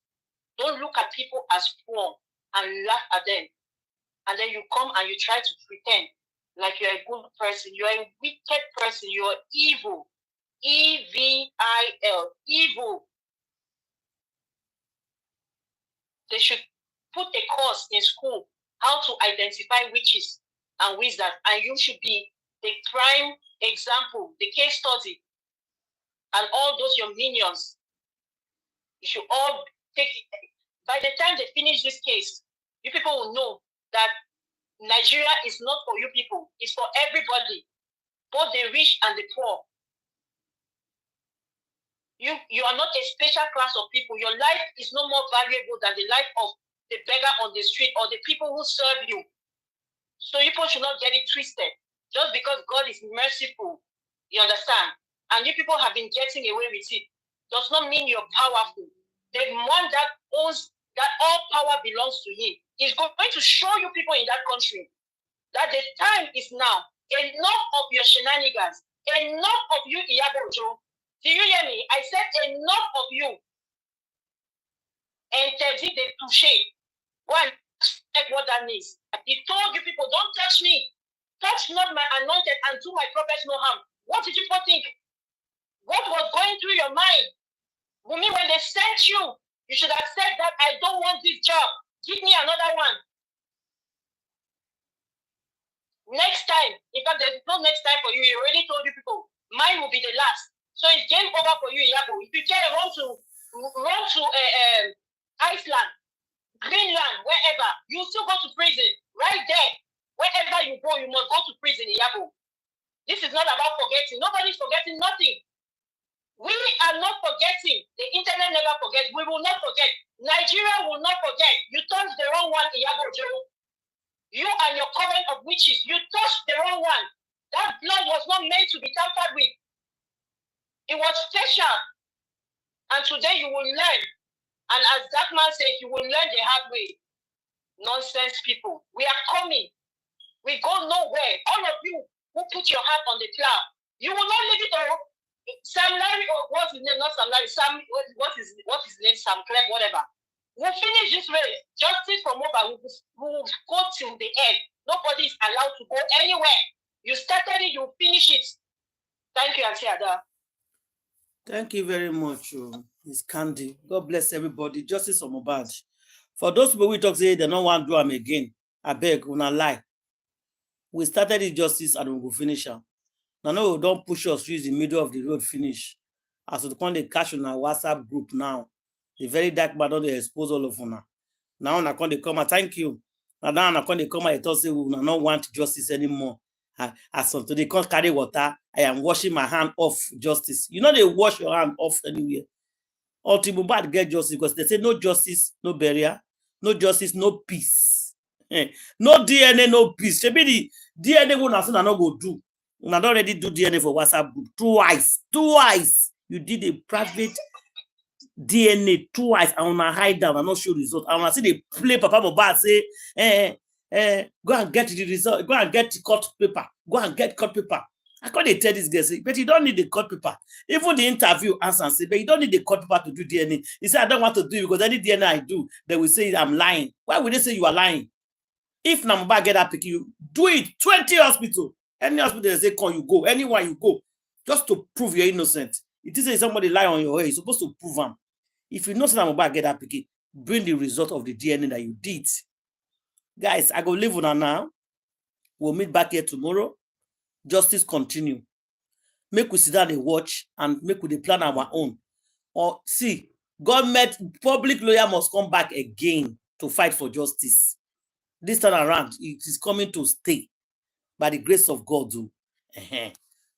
Don't look at people as poor and laugh at them. And then you come and you try to pretend like you're a good person. You're a wicked person. You're evil. E-V-I-L. Evil. They should put a course in school how to identify witches and wizards, and you should be the prime example, the case study, and all those your minions. You should all take it. By the time they finish this case, you people will know that Nigeria is not for you people. It's for everybody, both the rich and the poor. You are not a special class of people. Your life is no more valuable than the life of the beggar on the street or the people who serve you. So you people should not get it twisted. Just because God is merciful, you understand? And you people have been getting away with it, does not mean you're powerful. The one that owns, that all power belongs to him, is going to show you people in that country that the time is now. Enough of your shenanigans. Enough of you, Iyabo Ojo. Do you hear me? I said enough of you. And 𝗕𝗔𝗖𝗘𝗕𝗢𝗍. Go and check what that means. He told you people, don't touch me. Touch not my anointed and do my prophets no harm. What did you people think? What was going through your mind? Wumi, when they sent you, you should have said that I don't want this job. Give me another one. Next time, in fact, there's no next time for you. You already told you people, mine will be the last. So it's game over for you, Iyabo. If you care, run to Iceland, Greenland, wherever, you still go to prison. Right there. Wherever you go, you must go to prison, Iyabo. This is not about forgetting. Nobody's forgetting nothing. We are not forgetting. The internet never forgets. We will not forget. Nigeria will not forget. You touched the wrong one, Iyabo Ojo. You and your coven of witches, you touched the wrong one. That blood was not meant to be tampered with. It was special. And today you will learn. And as that man said, you will learn the hard way. Nonsense people. We are coming. We go nowhere. All of you who put your hand on the plow, you will not leave it all. Sam Larry, or what's his name? Not Sam Larry. Sam, what is his name? Sam Clem, whatever. We'll finish this race. Justice for Mohbad will go till the end. Nobody is allowed to go anywhere. You started it, you finish it. Thank you, Auntie Ada. Thank you very much, Miss Candy. God bless everybody. Justice for Mohbad. For those people we talk say they don't want to do them again, I beg, we not lie. We started the justice and we will finish them. Now, no, don't push us through the middle of the road finish. As we come, they catch on our WhatsApp group now. The very dark man don't expose all of you now. Now, I come, they come and thank you. Now, I come, they come and say we will not want justice anymore. As until they can't carry water, I am washing my hand off justice. You know, they wash your hand off anywhere. Ultimately, bad get justice because they say no justice, no burial, no justice, no peace. No DNA, no peace. Maybe the DNA will not go do. Una don't already do DNA for WhatsApp group twice. You did a private DNA twice. I wanna hide down and not show results. I wanna see they play Papa Mohbad say, go and get the result. Go and get the court paper. Go and get court paper. I can't tell this guy, but you don't need the court paper. Even the interview answer say, but you don't need the court paper to do DNA. He said, I don't want to do it because any DNA I do, they will say I'm lying. Why would they say you are lying? If Mohbad get that pick, you do it. 20 hospital. Any hospital they say, call you go. Anywhere you go. Just to prove you're innocent. It is somebody lie on your head. You're supposed to prove them. If you know Mohbad get that pick, bring the result of the DNA that you did. Guys, I go live with her now. We'll meet back here tomorrow. Justice continue. Make we sit down and watch and make we plan our own. Or see, government, public lawyer must come back again to fight for justice. This time around, it is coming to stay by the grace of God.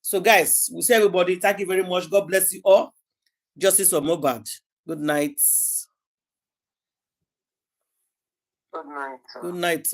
So, guys, we say everybody, thank you very much. God bless you all. Justice for Mohbad. Good night. Good night. Good night.